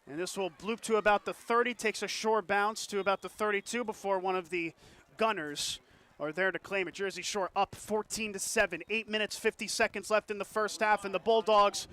And this will bloop to about the 30, takes a short bounce to about the 32 before one of the gunners are there to claim it. Jersey Shore up 14-7. 8 minutes, 50 seconds left in the first half, and the Bulldogs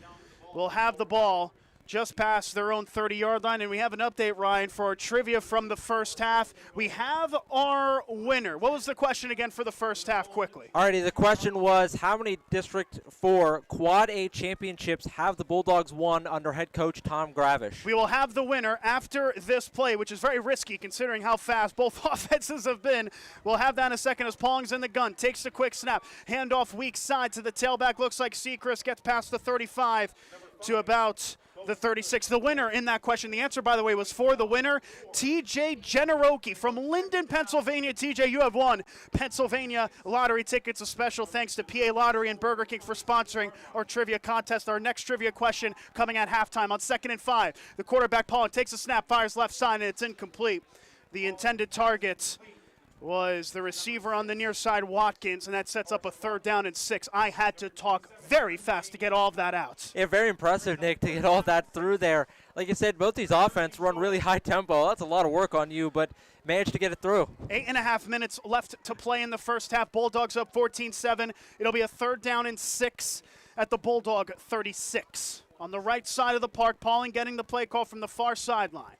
will have the ball just past their own 30-yard line. And we have an update, Ryan, for our trivia from the first half. We have our winner. What was the question again for the first half, quickly? Alrighty, the question was, how many District 4 Quad A championships have the Bulldogs won under head coach Tom Gravish? We will have the winner after this play, which is very risky considering how fast both offenses have been. We'll have that in a second as Pauling's in the gun. Takes the quick snap. Handoff weak side to the tailback. Looks like Sechrist gets past the 35 to about the 36. The winner in that question, the answer, by the way, was for the winner, TJ Generoki from Linden, Pennsylvania. TJ, you have won Pennsylvania lottery tickets. A special thanks to PA Lottery and Burger King for sponsoring our trivia contest. Our next trivia question coming at halftime on 2nd and 5. The quarterback, Pauling, takes a snap, fires left side, and it's incomplete. The intended target was the receiver on the near side, Watkins, and that sets up a 3rd down and 6. I had to talk very fast to get all of that out. Yeah, very impressive, Nick, to get all that through there. Like you said, both these offense run really high tempo. That's a lot of work on you, but managed to get it through. 8.5 minutes left to play in the first half. Bulldogs up 14-7. It'll be a 3rd down and 6 at the Bulldog 36. On the right side of the park, Pauling getting the play call from the far sideline.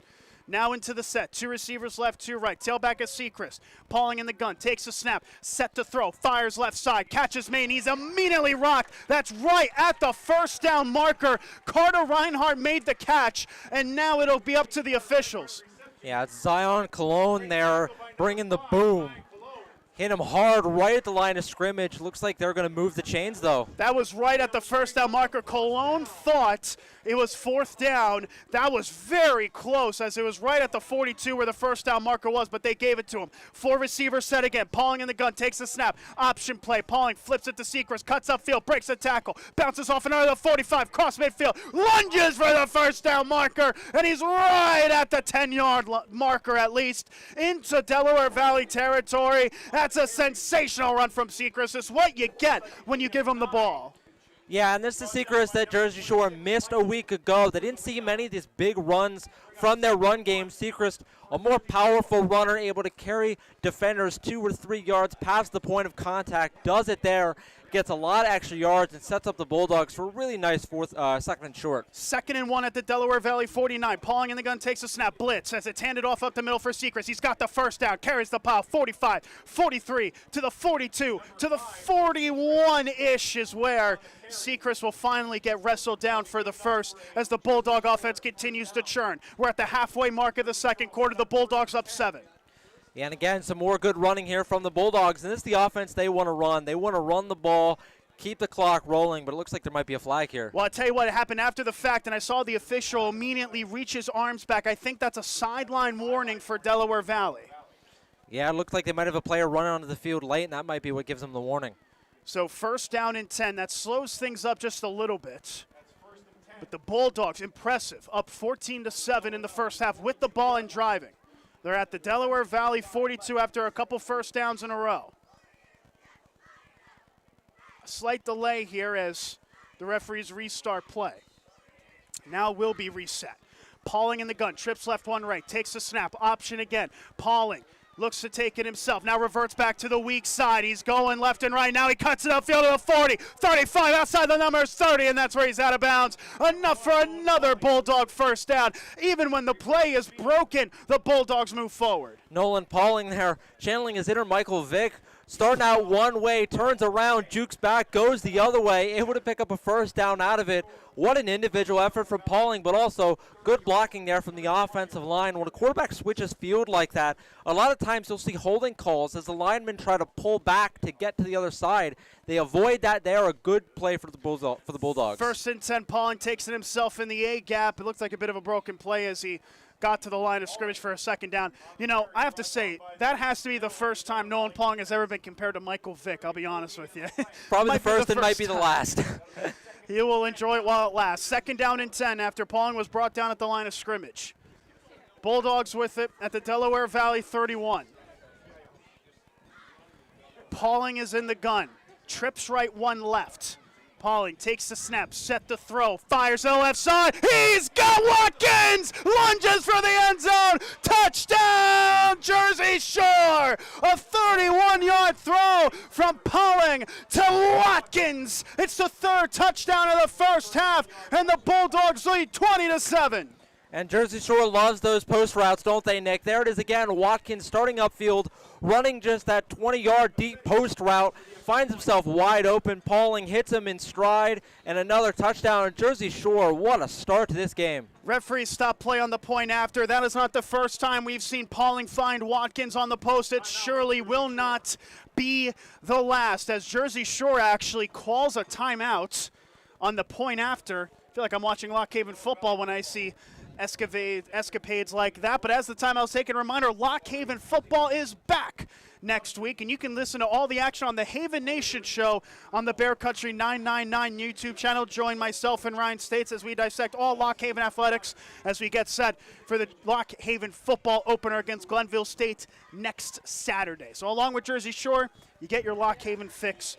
Now into the set. 2 receivers left, 2 right. Tailback is Sechrist. Pauling in the gun. Takes a snap. Set to throw. Fires left side. Catches Maine. He's immediately rocked. That's right at the first down marker. Carter Reinhardt made the catch, and now it'll be up to the officials. Yeah, it's Zion Cologne there bringing the boom. Hit him hard right at the line of scrimmage. Looks like they're going to move the chains, though. That was right at the first down marker. Cologne thought it was fourth down. That was very close, as it was right at the 42 where the first down marker was, but they gave it to him. 4 receivers set again. Pauling in the gun, takes the snap. Option play. Pauling flips it to Seacrest, cuts upfield, breaks a tackle, bounces off another 45, cross midfield, lunges for the first down marker, and he's right at the 10-yard marker at least, into Delaware Valley territory. That's a sensational run from Seacrest. It's what you get when you give him the ball. Yeah, and this is the Seacrest that Jersey Shore missed a week ago. They didn't see many of these big runs from their run game. Seacrest, a more powerful runner, able to carry defenders 2 or 3 yards past the point of contact, does it there, gets a lot of extra yards, and sets up the Bulldogs for a really nice second and short. 2nd and 1 at the Delaware Valley 49. Pauling in the gun, takes a snap, blitz as it's handed off up the middle for Seacrest. He's got the first down, carries the pile, 45, 43, to the 42, to the 41-ish is where Seacrest will finally get wrestled down for the first as the Bulldog offense continues to churn. We're at the halfway mark of the second quarter. The Bulldogs up 7. Yeah, and again, some more good running here from the Bulldogs. And this is the offense they want to run. They want to run the ball, keep the clock rolling, but it looks like there might be a flag here. Well, I'll tell you what happened after the fact, and I saw the official immediately reach his arms back. I think that's a sideline warning for Delaware Valley. Yeah, it looks like they might have a player running onto the field late, and that might be what gives them the warning. So 1st down and 10. That slows things up just a little bit. But the Bulldogs, impressive, up 14-7 in the first half with the ball and driving. They're at the Delaware Valley 42 after a couple first downs in a row. A slight delay here as the referees restart play. Now will be reset. Pauling in the gun, trips left, 1 right, takes the snap, option again. Pauling looks to take it himself, now reverts back to the weak side. He's going left and right. Now he cuts it upfield to the 40, 35, outside the numbers, 30, and that's where he's out of bounds. Enough for another Bulldog first down. Even when the play is broken, the Bulldogs move forward. Nolan Pauling there, channeling his inner Michael Vick. Starting out one way, turns around, jukes back, goes the other way, able to pick up a first down out of it. What an individual effort from Pauling, but also good blocking there from the offensive line. When a quarterback switches field like that, a lot of times you'll see holding calls as the linemen try to pull back to get to the other side. They avoid that there. A good play for the Bulldogs. 1st and 10, Pauling takes it himself in the A gap. It looks like a bit of a broken play as he got to the line of scrimmage for a 2nd down. You know, I have to say, that has to be the first time Nolan Pauling has ever been compared to Michael Vick, I'll be honest with you. Probably the first and might be the last. He will enjoy it while it lasts. 2nd down and 10 after Pauling was brought down at the line of scrimmage. Bulldogs with it at the Delaware Valley 31. Pauling is in the gun. Trips right, 1 left. Pauling takes the snap, set the throw, fires to the left side. He's got Watkins! Lunges for the end zone! Touchdown, Jersey Shore! A 31-yard throw from Pauling to Watkins. It's the 3rd touchdown of the first half, and the Bulldogs lead 20-7. And Jersey Shore loves those post routes, don't they, Nick? There it is again. Watkins starting upfield, running just that 20-yard deep post route, finds himself wide open. Pauling hits him in stride, and another touchdown. And Jersey Shore, what a start to this game. Referees stop play on the point after. That is not the first time we've seen Pauling find Watkins on the post. It surely will not be the last, as Jersey Shore actually calls a timeout on the point after. I feel like I'm watching Lock Haven football when I see escapades like that. But as the timeout's taken, a reminder, Lock Haven football is back next week, and you can listen to all the action on the Haven Nation show on the Bear Country 999 YouTube channel. Join myself and Ryan States as we dissect all Lock Haven athletics as we get set for the Lock Haven football opener against Glenville State next Saturday. So along with Jersey Shore, you get your Lock Haven fix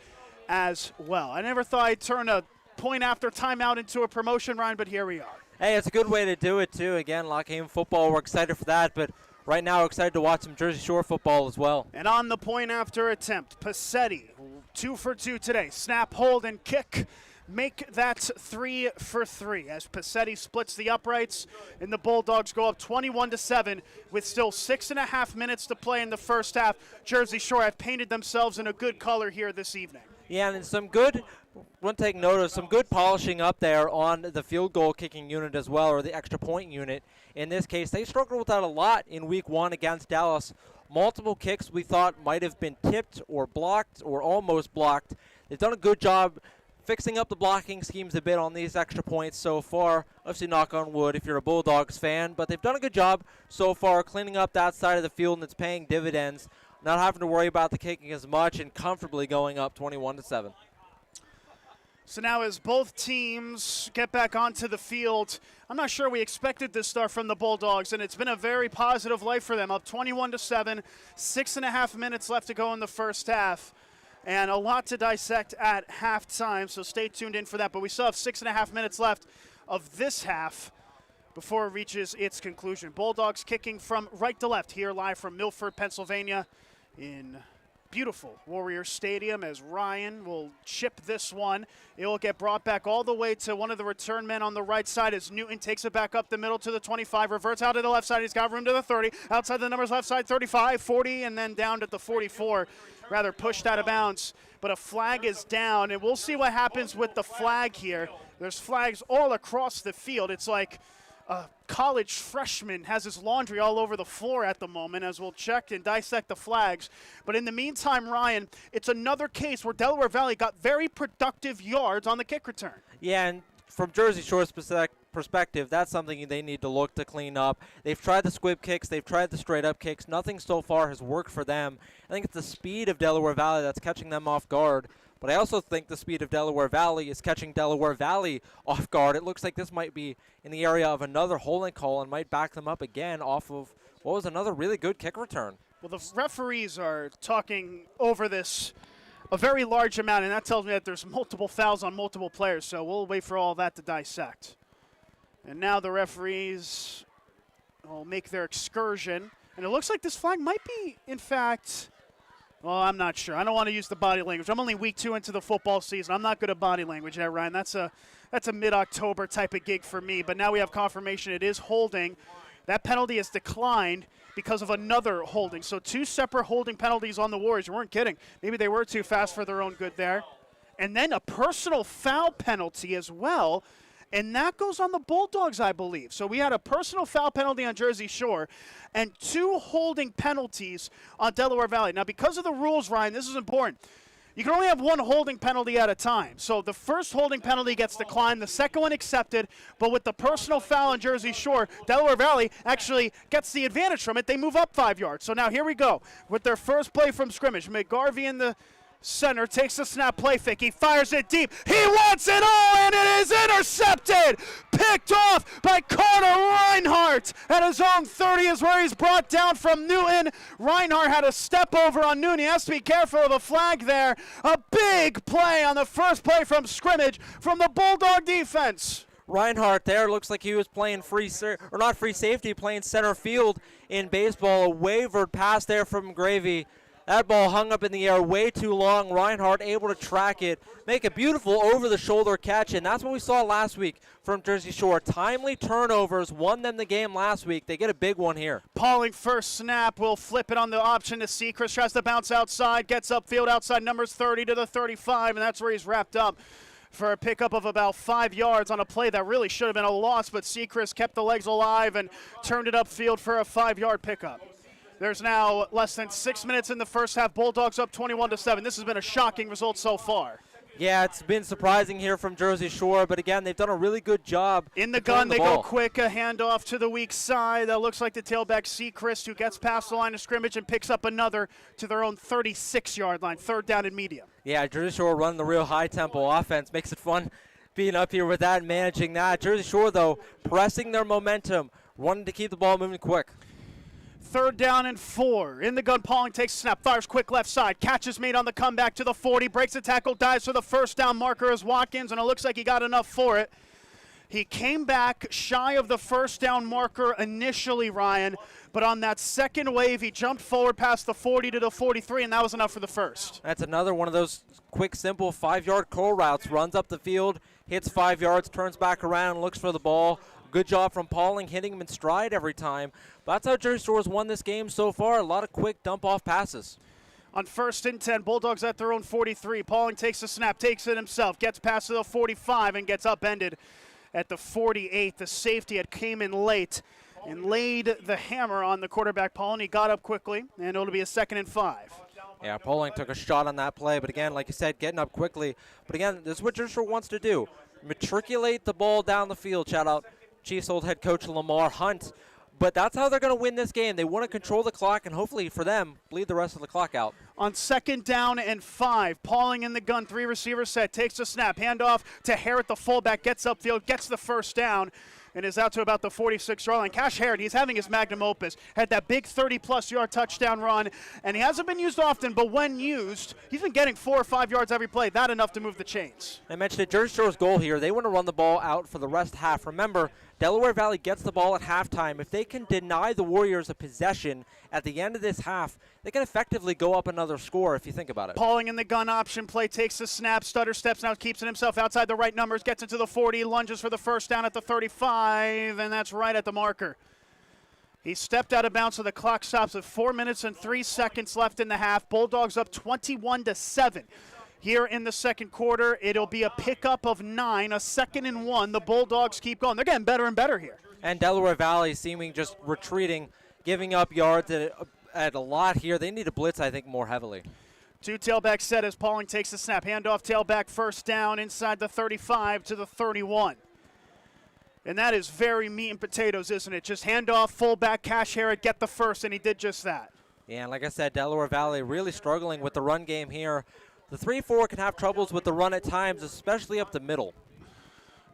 as well. I never thought I'd turn a point after timeout into a promotion, Ryan, but here we are. Hey, it's a good way to do it, too. Again, Lock Haven football, we're excited for that, but right now we're excited to watch some Jersey Shore football as well. And on the point after attempt, Passetti, 2 for 2 today. Snap, hold, and kick. Make that 3 for 3 as Passetti splits the uprights, and the Bulldogs go up 21-7 with still 6.5 minutes to play in the first half. Jersey Shore have painted themselves in a good color here this evening. Yeah, and some good, want to take note of some good polishing up there on the field goal kicking unit as well, or the extra point unit. In this case, they struggled with that a lot in week 1 against Dallas. Multiple kicks we thought might have been tipped or blocked or almost blocked. They've done a good job fixing up the blocking schemes a bit on these extra points so far. Obviously, knock on wood if you're a Bulldogs fan, but they've done a good job so far cleaning up that side of the field, and it's paying dividends, not having to worry about the kicking as much and comfortably going up 21-7. So now as both teams get back onto the field, I'm not sure we expected this start from the Bulldogs, and it's been a very positive life for them. Up 21-7, 6.5 minutes left to go in the first half, and a lot to dissect at halftime, so stay tuned in for that. But we still have 6.5 minutes left of this half before it reaches its conclusion. Bulldogs kicking from right to left here live from Milford, Pennsylvania in beautiful Warrior Stadium as Ryan will chip this one. It will get brought back all the way to one of the return men on the right side as Newton takes it back up the middle to the 25, reverts out to the left side. He's got room to the 30, outside the numbers left side, 35, 40, and then down to the 44. Rather pushed out of bounds, but a flag is down, and we'll see what happens with the flag here. There's flags all across the field. It's like a college freshman has his laundry all over the floor at the moment as we'll check and dissect the flags. But in the meantime, Ryan, it's another case where Delaware Valley got very productive yards on the kick return. Yeah, and from Jersey Shore's perspective, that's something they need to look to clean up. They've tried the squib kicks, they've tried the straight-up kicks. Nothing so far has worked for them. I think it's the speed of Delaware Valley that's catching them off guard. But I also think the speed of Delaware Valley is catching Delaware Valley off guard. It looks like this might be in the area of another holding call and might back them up again off of what was another really good kick return. Well, the referees are talking over this a very large amount, and that tells me that there's multiple fouls on multiple players, so we'll wait for all that to dissect. And now the referees will make their excursion, and it looks like this flag might be, in fact, well, I'm not sure. I don't want to use the body language. I'm only week 2 into the football season. I'm not good at body language, Ryan. That's a mid-October type of gig for me, but now we have confirmation it is holding. That penalty is declined because of another holding. So 2 separate holding penalties on the Warriors. You weren't kidding. Maybe they were too fast for their own good there. And then a personal foul penalty as well, and that goes on the Bulldogs, I believe. So we had a personal foul penalty on Jersey Shore and 2 holding penalties on Delaware Valley. Now, because of the rules, Ryan, this is important. You can only have 1 holding penalty at a time. So the first holding penalty gets declined, the second one accepted, but with the personal foul on Jersey Shore, Delaware Valley actually gets the advantage from it. They move up 5 yards. So now here we go with their first play from scrimmage. McGarvey in the center takes the snap, play fake. He fires it deep. He wants it all, and it is intercepted. Picked off by Carter Reinhardt at his own 30 is where he's brought down from Newton. Reinhardt had a step over on Newton. He has to be careful of a flag there. A big play on the first play from scrimmage from the Bulldog defense. Reinhardt there looks like he was playing not free safety, playing center field in baseball. A wavered pass there from Gravy. That ball hung up in the air way too long. Reinhardt able to track it, make a beautiful over-the-shoulder catch, and that's what we saw last week from Jersey Shore. Timely turnovers won them the game last week. They get a big one here. Pauling first snap will flip it on the option to Seacrest. Tries to bounce outside, gets upfield outside numbers 30 to the 35, and that's where he's wrapped up for a pickup of about 5 yards on a play that really should have been a loss, but Seacrest kept the legs alive and turned it upfield for a 5-yard pickup. There's now less than 6 minutes in the first half. Bulldogs up 21-7. This has been a shocking result so far. Yeah, it's been surprising here from Jersey Shore, but again, they've done a really good job. In the gun, they go quick. A handoff to the weak side. That looks like the tailback Seacrest, who gets past the line of scrimmage and picks up another to their own 36-yard line. 3rd down and medium. Yeah, Jersey Shore running the real high-tempo offense. Makes it fun being up here with that and managing that. Jersey Shore, though, pressing their momentum, wanting to keep the ball moving quick. 3rd down and 4. In the gun, Pauling takes a snap, fires quick left side. Catch is made on the comeback to the 40. Breaks the tackle, dives for the first down marker as Watkins, and it looks like he got enough for it. He came back shy of the first down marker initially, Ryan, but on that second wave, he jumped forward past the 40 to the 43, and that was enough for the first. That's another one of those quick, simple 5-yard curl routes. Runs up the field, hits 5 yards, turns back around, looks for the ball. Good job from Pauling, hitting him in stride every time. But that's how Jersey Shore's won this game so far. A lot of quick dump-off passes. On 1st and 10, Bulldogs at their own 43. Pauling takes the snap, takes it himself, gets past the 45, and gets upended at the 48. The safety had came in late and laid the hammer on the quarterback, Paul, and he got up quickly, and it'll be a 2nd and 5. Yeah, Poling took a shot on that play, but again, like you said, getting up quickly. But again, this is what Jersey Shore wants to do. Matriculate the ball down the field. Shout out Chiefs old head coach Lamar Hunt. But that's how they're going to win this game. They want to control the clock and hopefully for them, bleed the rest of the clock out. On 2nd down and 5, Pauling in the gun, 3 receiver set, takes the snap, handoff to Harrod, the fullback, gets upfield, gets the first down, and is out to about the 46-yard line. Cash Harrod, he's having his magnum opus. Had that big 30-plus yard touchdown run, and he hasn't been used often, but when used, he's been getting 4 or 5 yards every play. That enough to move the chains. I mentioned it, Jersey Shore's goal here. They want to run the ball out for the rest half. Remember, Delaware Valley gets the ball at halftime. If they can deny the Warriors a possession at the end of this half, they can effectively go up another score if you think about it. Pauling in the gun option play, takes the snap, stutter steps now, keeps it himself outside the right numbers, gets into the 40, lunges for the first down at the 35, and that's right at the marker. He stepped out of bounds, so the clock stops with 4 minutes and 3 seconds left in the half. Bulldogs up 21-7. Here in the second quarter, it'll be a pickup of 9, a 2nd and 1. The Bulldogs keep going. They're getting better and better here. And Delaware Valley seeming just retreating, giving up yards at a lot here. They need to blitz, I think, more heavily. 2 tailback set as Pauling takes the snap. Handoff, tailback, first down inside the 35 to the 31. And that is very meat and potatoes, isn't it? Just handoff, fullback, Cash Harrod, get the first, and he did just that. Yeah, and like I said, Delaware Valley really struggling with the run game here. The 3-4 can have troubles with the run at times, especially up the middle.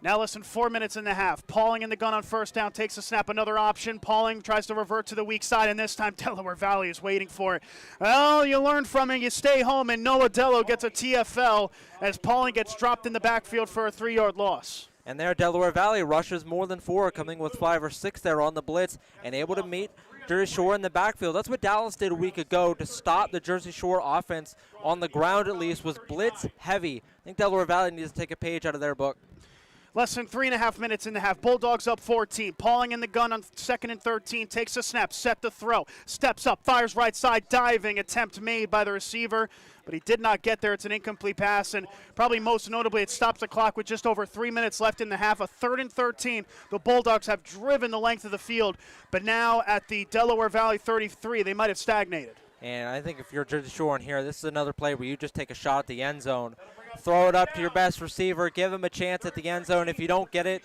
Now less than 4 minutes in the half. Pauling in the gun on first down, takes a snap, another option. Pauling tries to revert to the weak side, and this time Delaware Valley is waiting for it. Well, you learn from it, you stay home, and Noah Dello gets a TFL as Pauling gets dropped in the backfield for a 3-yard loss. And there, Delaware Valley rushes more than 4, coming with 5 or 6 there on the blitz, and able to meet Jersey Shore in the backfield. That's what Dallas did a week ago to stop the Jersey Shore offense on the ground, at least, was blitz heavy. I think Delaware Valley needs to take a page out of their book. Less than 3.5 minutes in the half. Bulldogs up 14. Pauling in the gun on 2nd and 13. Takes a snap, set the throw. Steps up, fires right side, diving attempt made by the receiver. But he did not get there. It's an incomplete pass. And probably most notably, it stops the clock with just over 3 minutes left in the half. A 3rd and 13. The Bulldogs have driven the length of the field. But now at the Delaware Valley 33, they might have stagnated. And I think if you're Jersey Shore in here, this is another play where you just take a shot at the end zone. Throw it up to your best receiver. Give him a chance at the end zone. If you don't get it,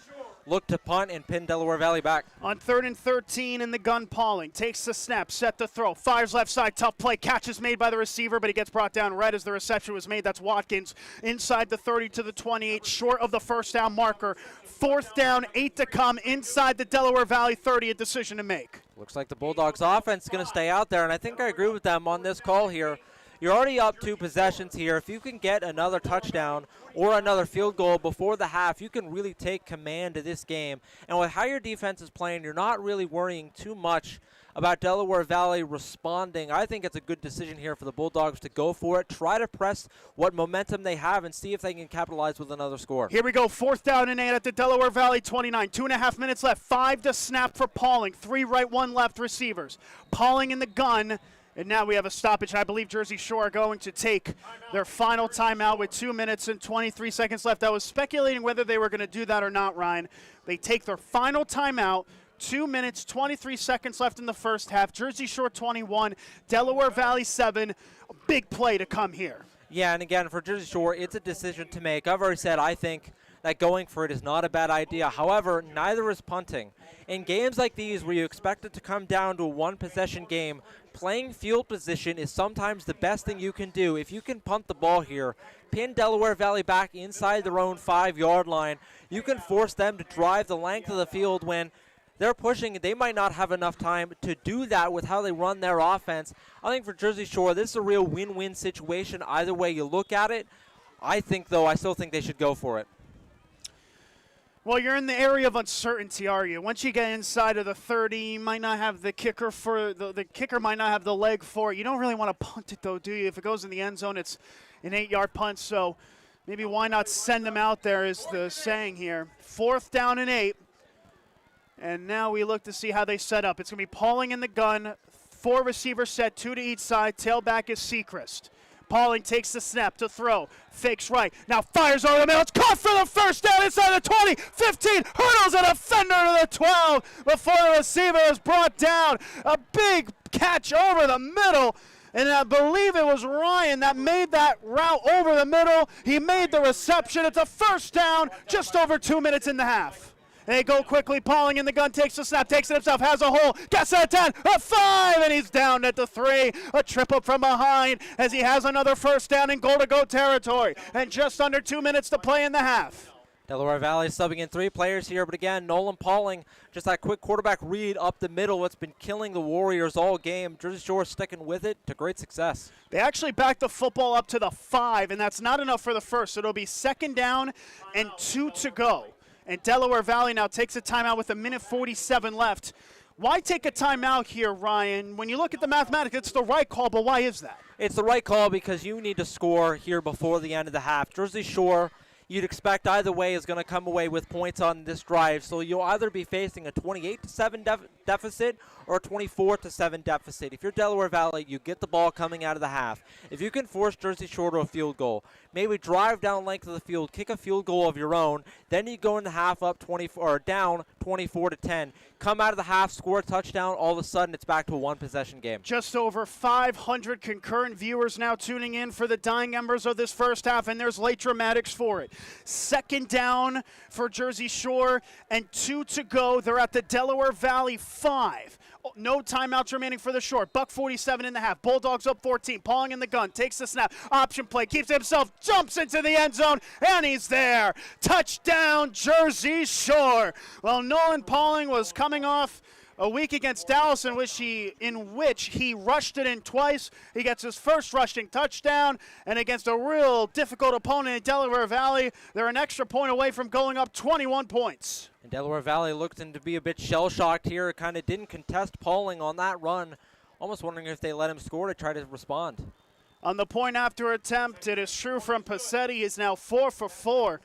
look to punt and pin Delaware Valley back. On 3rd and 13 in the gun, Pauling takes the snap, set the throw, fires left side, tough play, catch is made by the receiver, but he gets brought down right as the reception was made. That's Watkins inside the 30 to the 28, short of the first down marker. 4th down, 8 to come inside the Delaware Valley 30, a decision to make. Looks like the Bulldogs offense is going to stay out there, and I think I agree with them on this call here. You're already up 2 possessions here. If you can get another touchdown or another field goal before the half, you can really take command of this game. And with how your defense is playing, you're not really worrying too much about Delaware Valley responding. I think it's a good decision here for the Bulldogs to go for it, try to press what momentum they have, and see if they can capitalize with another score. Here we go, 4th down and 8 at the Delaware Valley 29. 2.5 minutes left, 5 to snap for Pauling. 3 right, 1 left receivers. Pauling in the gun. And now we have a stoppage. I believe Jersey Shore are going to take their final timeout with 2 minutes and 23 seconds left. I was speculating whether they were going to do that or not, Ryan. They take their final timeout, 2 minutes, 23 seconds left in the first half. Jersey Shore 21, Delaware Valley 7. A big play to come here. Yeah, and again, for Jersey Shore, it's a decision to make. I've already said I think that going for it is not a bad idea. However, neither is punting. In games like these where you expect it to come down to a 1-possession game, playing field position is sometimes the best thing you can do. If you can punt the ball here, pin Delaware Valley back inside their own 5-yard line, you can force them to drive the length of the field when they're pushing. They might not have enough time to do that with how they run their offense. I think for Jersey Shore, this is a real win-win situation either way you look at it. I still think they should go for it. Well, you're in the area of uncertainty, are you? Once you get inside of the 30, you might not have the kicker for the kicker might not have the leg for it. You don't really want to punt it, though, do you? If it goes in the end zone, it's an 8-yard punt. So maybe why not send them out there is the saying here. 4th down and 8. And now we look to see how they set up. It's going to be Pauling in the gun, 4 receivers set, 2 to each side. Tailback is Sechrist. Pauling takes the snap to throw. Fakes right. Now fires over the middle. It's caught for the first down inside the 20, 15. Hurdles a defender to the 12 before the receiver is brought down. A big catch over the middle. And I believe it was Ryan that made that route over the middle. He made the reception. It's a first down, just over 2 minutes in the half. They go quickly. Pauling in the gun, takes the snap, takes it himself, has a hole, gets a 10, a 5, and he's down at the 3. A triple from behind as he has another first down in goal-to-go territory. And just under 2 minutes to play in the half. Delaware Valley subbing in 3 players here, but again, Nolan Pauling, just that quick quarterback read up the middle. It's been killing the Warriors all game. Jersey Shore sticking with it to great success. They actually backed the football up to the 5, and that's not enough for the first. So it'll be second down and 2 to go. And Delaware Valley now takes a timeout with 1:47 left. Why take a timeout here, Ryan? When you look at the mathematics, it's the right call, but why is that? It's the right call because you need to score here before the end of the half. Jersey Shore, you'd expect either way, is going to come away with points on this drive. So you'll either be facing a 28-7 deficit or a 24-7 deficit. If you're Delaware Valley, you get the ball coming out of the half. If you can force Jersey Shore to a field goal, maybe drive down length of the field, kick a field goal of your own, then you go in the half up 24 or down 24-10. Come out of the half, score a touchdown, all of a sudden it's back to a one-possession game. Just over 500 concurrent viewers now tuning in for the dying embers of this first half, and there's late dramatics for it. Second down for Jersey Shore and 2 to go. They're at the Delaware Valley 5. No timeouts remaining for the Shore. $1:47 in the half. Bulldogs up 14. Pauling in the gun. Takes the snap. Option play. Keeps it himself. Jumps into the end zone. And he's there. Touchdown, Jersey Shore. Well, Nolan Pauling was coming off a week against Dallas in which he rushed it in twice. He gets his first rushing touchdown. And against a real difficult opponent in Delaware Valley, they're an extra point away from going up 21 points. And Delaware Valley looked to be a bit shell-shocked here. It kind of didn't contest Pauling on that run. Almost wondering if they let him score to try to respond. On the point after attempt, it is true from Passetti. He's now 4 for 4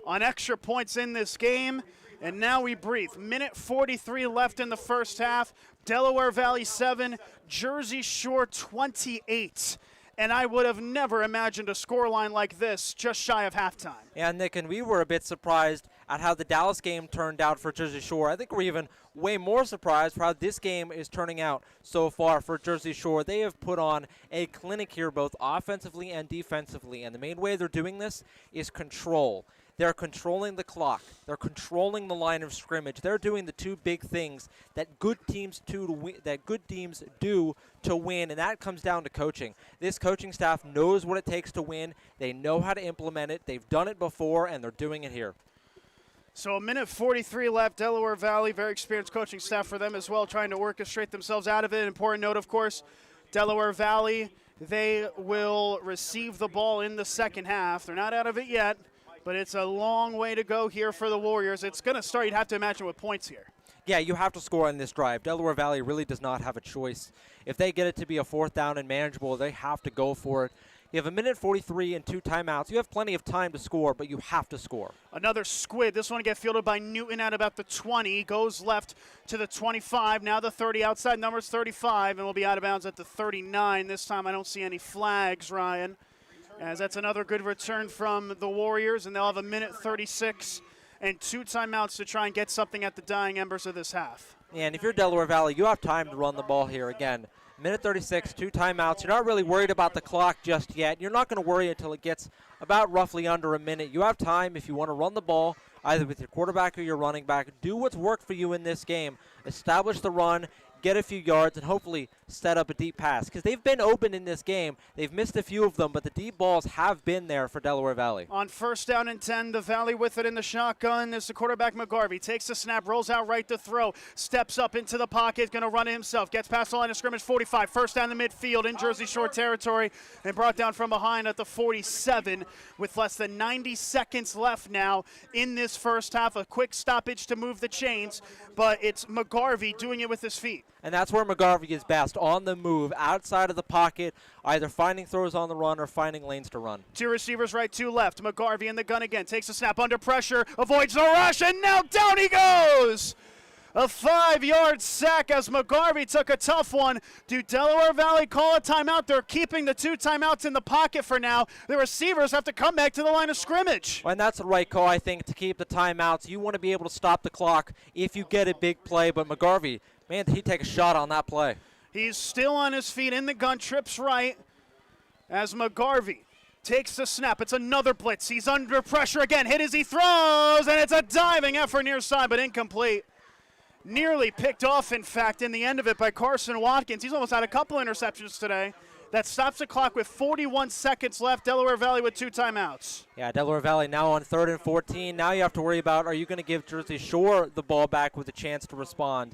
on extra points in this game. And now we breathe. 1:43 left in the first half. Delaware Valley 7, Jersey Shore 28. And I would have never imagined a scoreline like this just shy of halftime. Yeah, Nick, and we were a bit surprised at how the Dallas game turned out for Jersey Shore. I think we're even way more surprised for how this game is turning out so far for Jersey Shore. They have put on a clinic here both offensively and defensively, and the main way they're doing this is control. They're controlling the clock. They're controlling the line of scrimmage. They're doing the two big things that good teams do to win, and that comes down to coaching. This coaching staff knows what it takes to win. They know how to implement it. They've done it before, and they're doing it here. So 1:43 left. Delaware Valley, very experienced coaching staff for them as well, trying to orchestrate themselves out of it. Important note, of course, Delaware Valley, they will receive the ball in the second half. They're not out of it yet. But it's a long way to go here for the Warriors. It's going to start, you'd have to imagine, with points here. Yeah, you have to score on this drive. Delaware Valley really does not have a choice. If they get it to be a fourth down and manageable, they have to go for it. You have 1:43 and 2 timeouts. You have plenty of time to score, but you have to score. Another squid. This one get fielded by Newton at about the 20. Goes left to the 25. Now the 30. Outside numbers 35, and will be out of bounds at the 39. This time I don't see any flags, Ryan, as that's another good return from the Warriors, and they'll have 1:36 and 2 timeouts to try and get something at the dying embers of this half. Yeah, and if you're Delaware Valley, you have time to run the ball here again. 1:36, 2 timeouts. You're not really worried about the clock just yet. You're not going to worry until it gets about roughly under a minute. You have time if you want to run the ball, either with your quarterback or your running back. Do what's worked for you in this game. Establish the run, get a few yards, and hopefully set up a deep pass. Because they've been open in this game. They've missed a few of them, but the deep balls have been there for Delaware Valley. On first down and 10, the Valley with it in the shotgun. There's the quarterback, McGarvey. Takes the snap, rolls out right to throw. Steps up into the pocket, going to run it himself. Gets past the line of scrimmage, 45. First down the midfield in Jersey Shore territory. And brought down from behind at the 47 with less than 90 seconds left now in this first half. A quick stoppage to move the chains, but it's McGarvey doing it with his feet. And that's where McGarvey is best, on the move, outside of the pocket, either finding throws on the run or finding lanes to run. 2 receivers right, 2 left. McGarvey in the gun again. Takes a snap under pressure, avoids the rush, and now down he goes. A 5-yard sack as McGarvey took a tough one. Do Delaware Valley call a timeout? They're keeping the 2 timeouts in the pocket for now. The receivers have to come back to the line of scrimmage. And that's the right call, I think, to keep the timeouts. You want to be able to stop the clock if you get a big play. But McGarvey, man, did he take a shot on that play. He's still on his feet in the gun, trips right as McGarvey takes the snap. It's another blitz. He's under pressure again. Hit as he throws, and it's a diving effort near side, but incomplete. Nearly picked off, in fact, in the end of it by Carson Watkins. He's almost had a couple interceptions today. That stops the clock with 41 seconds left. Delaware Valley with 2 timeouts. Yeah, Delaware Valley now on 3rd and 14. Now you have to worry about, are you going to give Jersey Shore the ball back with a chance to respond?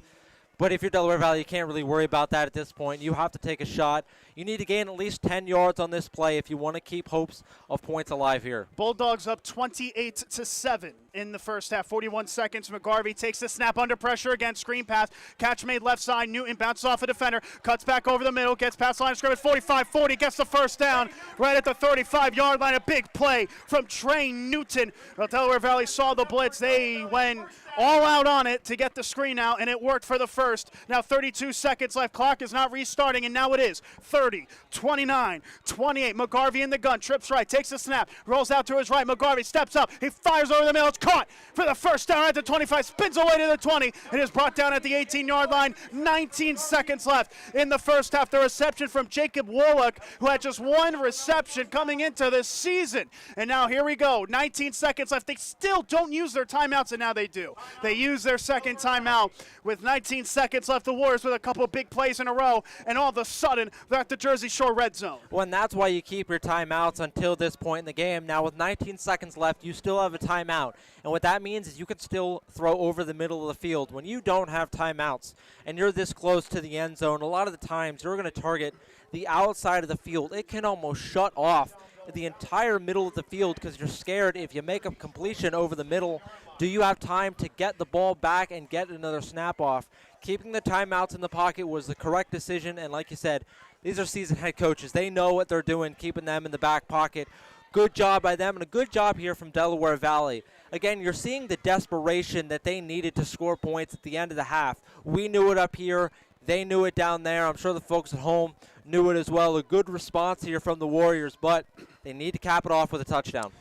But if you're Delaware Valley, you can't really worry about that at this point. You have to take a shot. You need to gain at least 10 yards on this play if you want to keep hopes of points alive here. Bulldogs up 28-7 in the first half. 41 seconds. McGarvey takes the snap under pressure again. Screen pass. Catch made left side. Newton bounces off a defender. Cuts back over the middle. Gets past line of scrimmage. 45-40. Gets the first down right at the 35-yard line. A big play from Trey Newton. Well, Delaware Valley saw the blitz. They went all out on it to get the screen out, and it worked for the first. Now 32 seconds left. Clock is not restarting, and now it is. 30, 29, 28. McGarvey in the gun. Trips right. Takes the snap. Rolls out to his right. McGarvey steps up. He fires over the middle. It's caught for the first down at the 25. Spins away to the 20. It is brought down at the 18-yard line. 19 seconds left in the first half. The reception from Jacob Warlock, who had just 1 reception coming into this season. And now here we go. 19 seconds left. They still don't use their timeouts, and now they do. They use their second timeout with 19 seconds left. The Warriors with a couple big plays in a row, and all of a sudden, they're at the Jersey Shore red zone. Well, and that's why you keep your timeouts until this point in the game. Now, with 19 seconds left, you still have a timeout. And what that means is you can still throw over the middle of the field. When you don't have timeouts and you're this close to the end zone, a lot of the times you're going to target the outside of the field. It can almost shut off the entire middle of the field because you're scared if you make a completion over the middle, do you have time to get the ball back and get another snap off? Keeping the timeouts in the pocket was the correct decision, and like you said, these are seasoned head coaches. They know what they're doing, keeping them in the back pocket. Good job by them, and a good job here from Delaware Valley. Again, you're seeing the desperation that they needed to score points at the end of the half. We knew it up here. They knew it down there. I'm sure the folks at home knew it as well. A good response here from the Warriors, but they need to cap it off with a touchdown.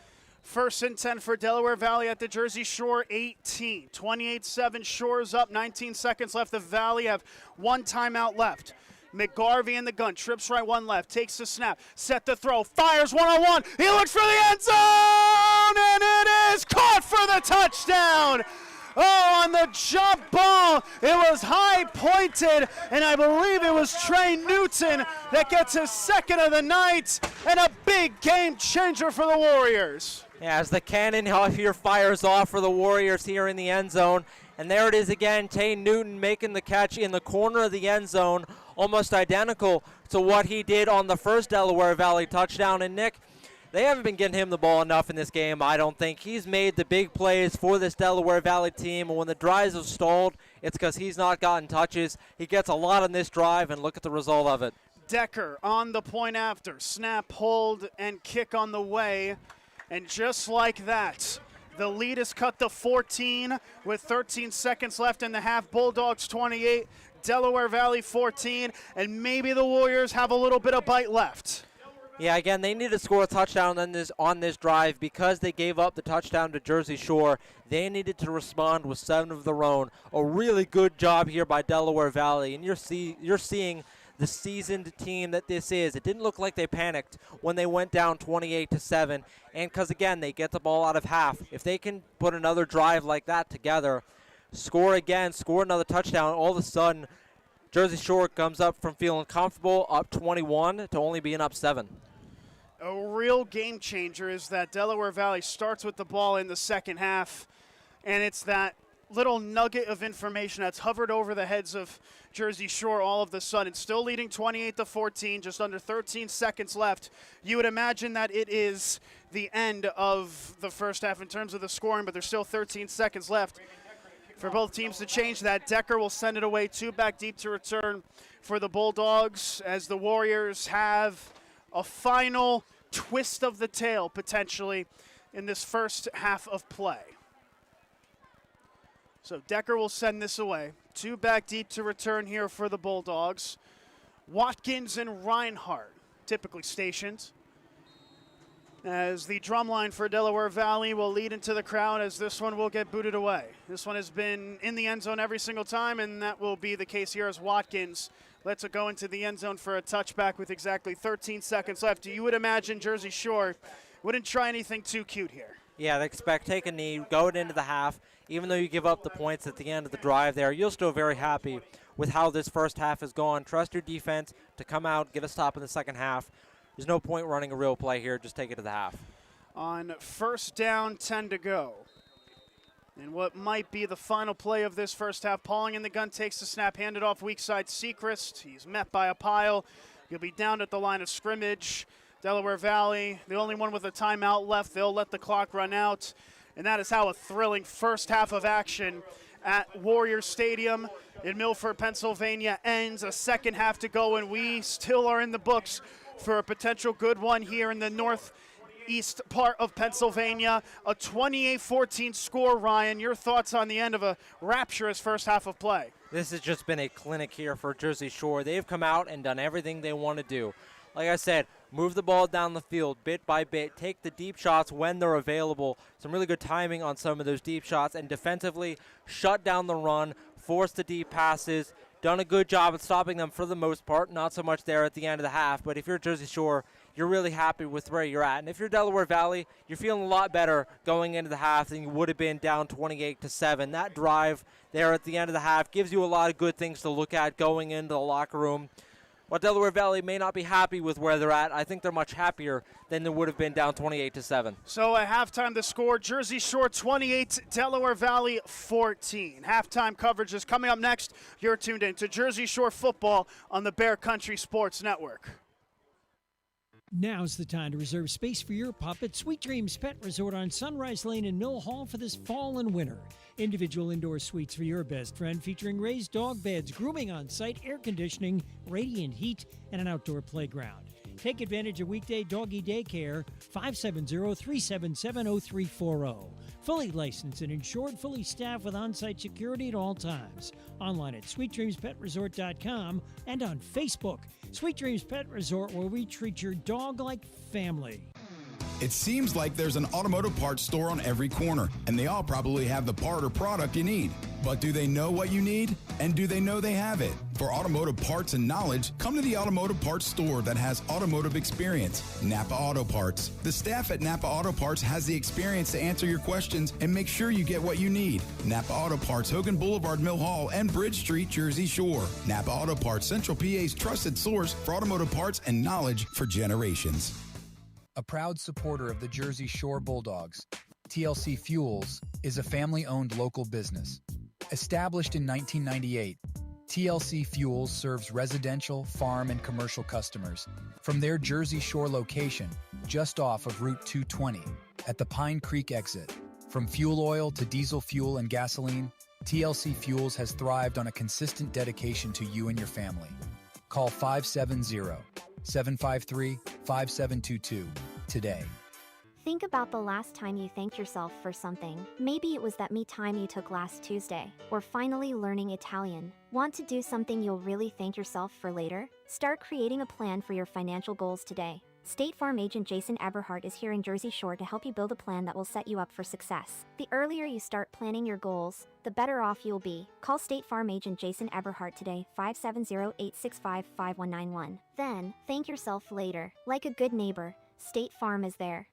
1st and 10 for Delaware Valley at the Jersey Shore 18. 28-7, Shores up, 19 seconds left. The Valley have 1 timeout left. McGarvey in the gun, trips right, 1 left, takes the snap, set the throw, fires one-on-one. He looks for the end zone, and it is caught for the touchdown. Oh, on the jump ball, it was high pointed, and I believe it was Trey Newton that gets his 2nd of the night, and a big game changer for the Warriors. Yeah, as the cannon here fires off for the Warriors here in the end zone, and there it is again, Trey Newton making the catch in the corner of the end zone, almost identical to what he did on the first Delaware Valley touchdown. And Nick, they haven't been getting him the ball enough in this game, I don't think. He's made the big plays for this Delaware Valley team, and when the drives have stalled, it's because he's not gotten touches. He gets a lot on this drive, and look at the result of it. Decker on the point after. Snap, hold, and kick on the way. And just like that, the lead is cut to 14 with 13 seconds left in the half. Bulldogs 28, Delaware Valley 14, and maybe the Warriors have a little bit of bite left. Yeah, again, they need to score a touchdown on this drive because they gave up the touchdown to Jersey Shore. They needed to respond with 7 of their own. A really good job here by Delaware Valley, and you're seeing the seasoned team that this is. It didn't look like they panicked when they went down 28-7, and because, again, they get the ball out of half. If they can put another drive like that together, score again, score another touchdown, all of a sudden Jersey Shore comes up from feeling comfortable, up 21 to only being up 7. A real game changer is that Delaware Valley starts with the ball in the second half, and it's that little nugget of information that's hovered over the heads of Jersey Shore all of the sudden. Still leading 28-14, just under 13 seconds left. You would imagine that it is the end of the first half in terms of the scoring, but there's still 13 seconds left for both teams to change that. Decker will send it away, 2 back deep to return for the Bulldogs as the Warriors have a final twist of the tail potentially in this first half of play. So Decker will send this away. 2 back deep to return here for the Bulldogs. Watkins and Reinhardt typically stationed. As the drum line for Delaware Valley will lead into the crowd as this one will get booted away. This one has been in the end zone every single time, and that will be the case here as Watkins lets it go into the end zone for a touchback with exactly 13 seconds left. You would imagine Jersey Shore wouldn't try anything too cute here. Yeah, they expect take a knee, go it into the half. Even though you give up the points at the end of the drive there, you're still very happy with how this first half has gone. Trust your defense to come out, get a stop in the second half. There's no point running a real play here. Just take it to the half. On first down, 10 to go. And what might be the final play of this first half. Pauling in the gun takes the snap, handed off weak side Sechrist. He's met by a pile. He'll be down at the line of scrimmage. Delaware Valley, the only one with a timeout left. They'll let the clock run out. And that is how a thrilling first half of action at Warrior Stadium in Milford, Pennsylvania ends. A second half to go, and we still are in the books for a potential good one here in the northeast part of Pennsylvania. A 28-14 score, Ryan. Your thoughts on the end of a rapturous first half of play? This has just been a clinic here for Jersey Shore. They've come out and done everything they want to do. Like I said, move the ball down the field bit by bit. Take the deep shots when they're available. Some really good timing on some of those deep shots. And defensively, shut down the run, force the deep passes. Done a good job at stopping them for the most part. Not so much there at the end of the half. But if you're Jersey Shore, you're really happy with where you're at. And if you're Delaware Valley, you're feeling a lot better going into the half than you would have been down 28-7. That drive there at the end of the half gives you a lot of good things to look at going into the locker room. While Delaware Valley may not be happy with where they're at, I think they're much happier than they would have been down 28-7. So at halftime, the score, Jersey Shore 28, Delaware Valley 14. Halftime coverage is coming up next. You're tuned in to Jersey Shore football on the Bear Country Sports Network. Now's the time to reserve space for your pup at Sweet Dreams Pet Resort on Sunrise Lane in Mill Hall for this fall and winter. Individual indoor suites for your best friend featuring raised dog beds, grooming on site, air conditioning, radiant heat, and an outdoor playground. Take advantage of weekday doggy daycare, 570-377-0340. Fully licensed and insured, fully staffed with on-site security at all times. Online at sweetdreamspetresort.com and on Facebook. Sweet Dreams Pet Resort, where we treat your dog like family. It seems like there's an automotive parts store on every corner, and they all probably have the part or product you need. But do they know what you need? And do they know they have it? For automotive parts and knowledge, come to the automotive parts store that has automotive experience, Napa Auto Parts. The staff at Napa Auto Parts has the experience to answer your questions and make sure you get what you need. Napa Auto Parts, Hogan Boulevard, Mill Hall, and Bridge Street, Jersey Shore. Napa Auto Parts, Central PA's trusted source for automotive parts and knowledge for generations. A proud supporter of the Jersey Shore Bulldogs, TLC Fuels is a family-owned local business. Established in 1998, TLC Fuels serves residential, farm, and commercial customers from their Jersey Shore location just off of Route 220 at the Pine Creek exit. From fuel oil to diesel fuel and gasoline, TLC Fuels has thrived on a consistent dedication to you and your family. Call 570-753-5722 today. Think about the last time you thanked yourself for something. Maybe it was that me time you took last Tuesday, or finally learning Italian. Want to do something you'll really thank yourself for later? Start creating a plan for your financial goals today. State Farm agent Jason Eberhardt is here in Jersey Shore to help you build a plan that will set you up for success. The earlier you start planning your goals, the better off you'll be. Call State Farm agent Jason Eberhardt today, 570-865-5191. Then, thank yourself later. Like a good neighbor, State Farm is there.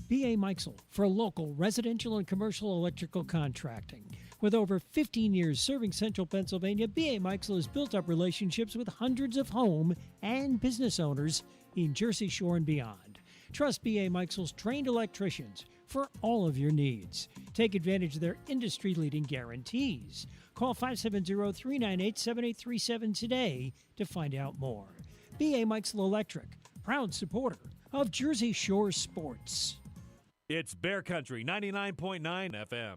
B.A. Meixel for local residential and commercial electrical contracting. With over 15 years serving central Pennsylvania, B.A. Meixel has built up relationships with hundreds of home and business owners in Jersey Shore and beyond. Trust B.A. Meixel's trained electricians for all of your needs. Take advantage of their industry-leading guarantees. Call 570-398-7837 today to find out more. B.A. Meixel Electric, proud supporter of Jersey Shore sports. It's Bear Country 99.9 FM.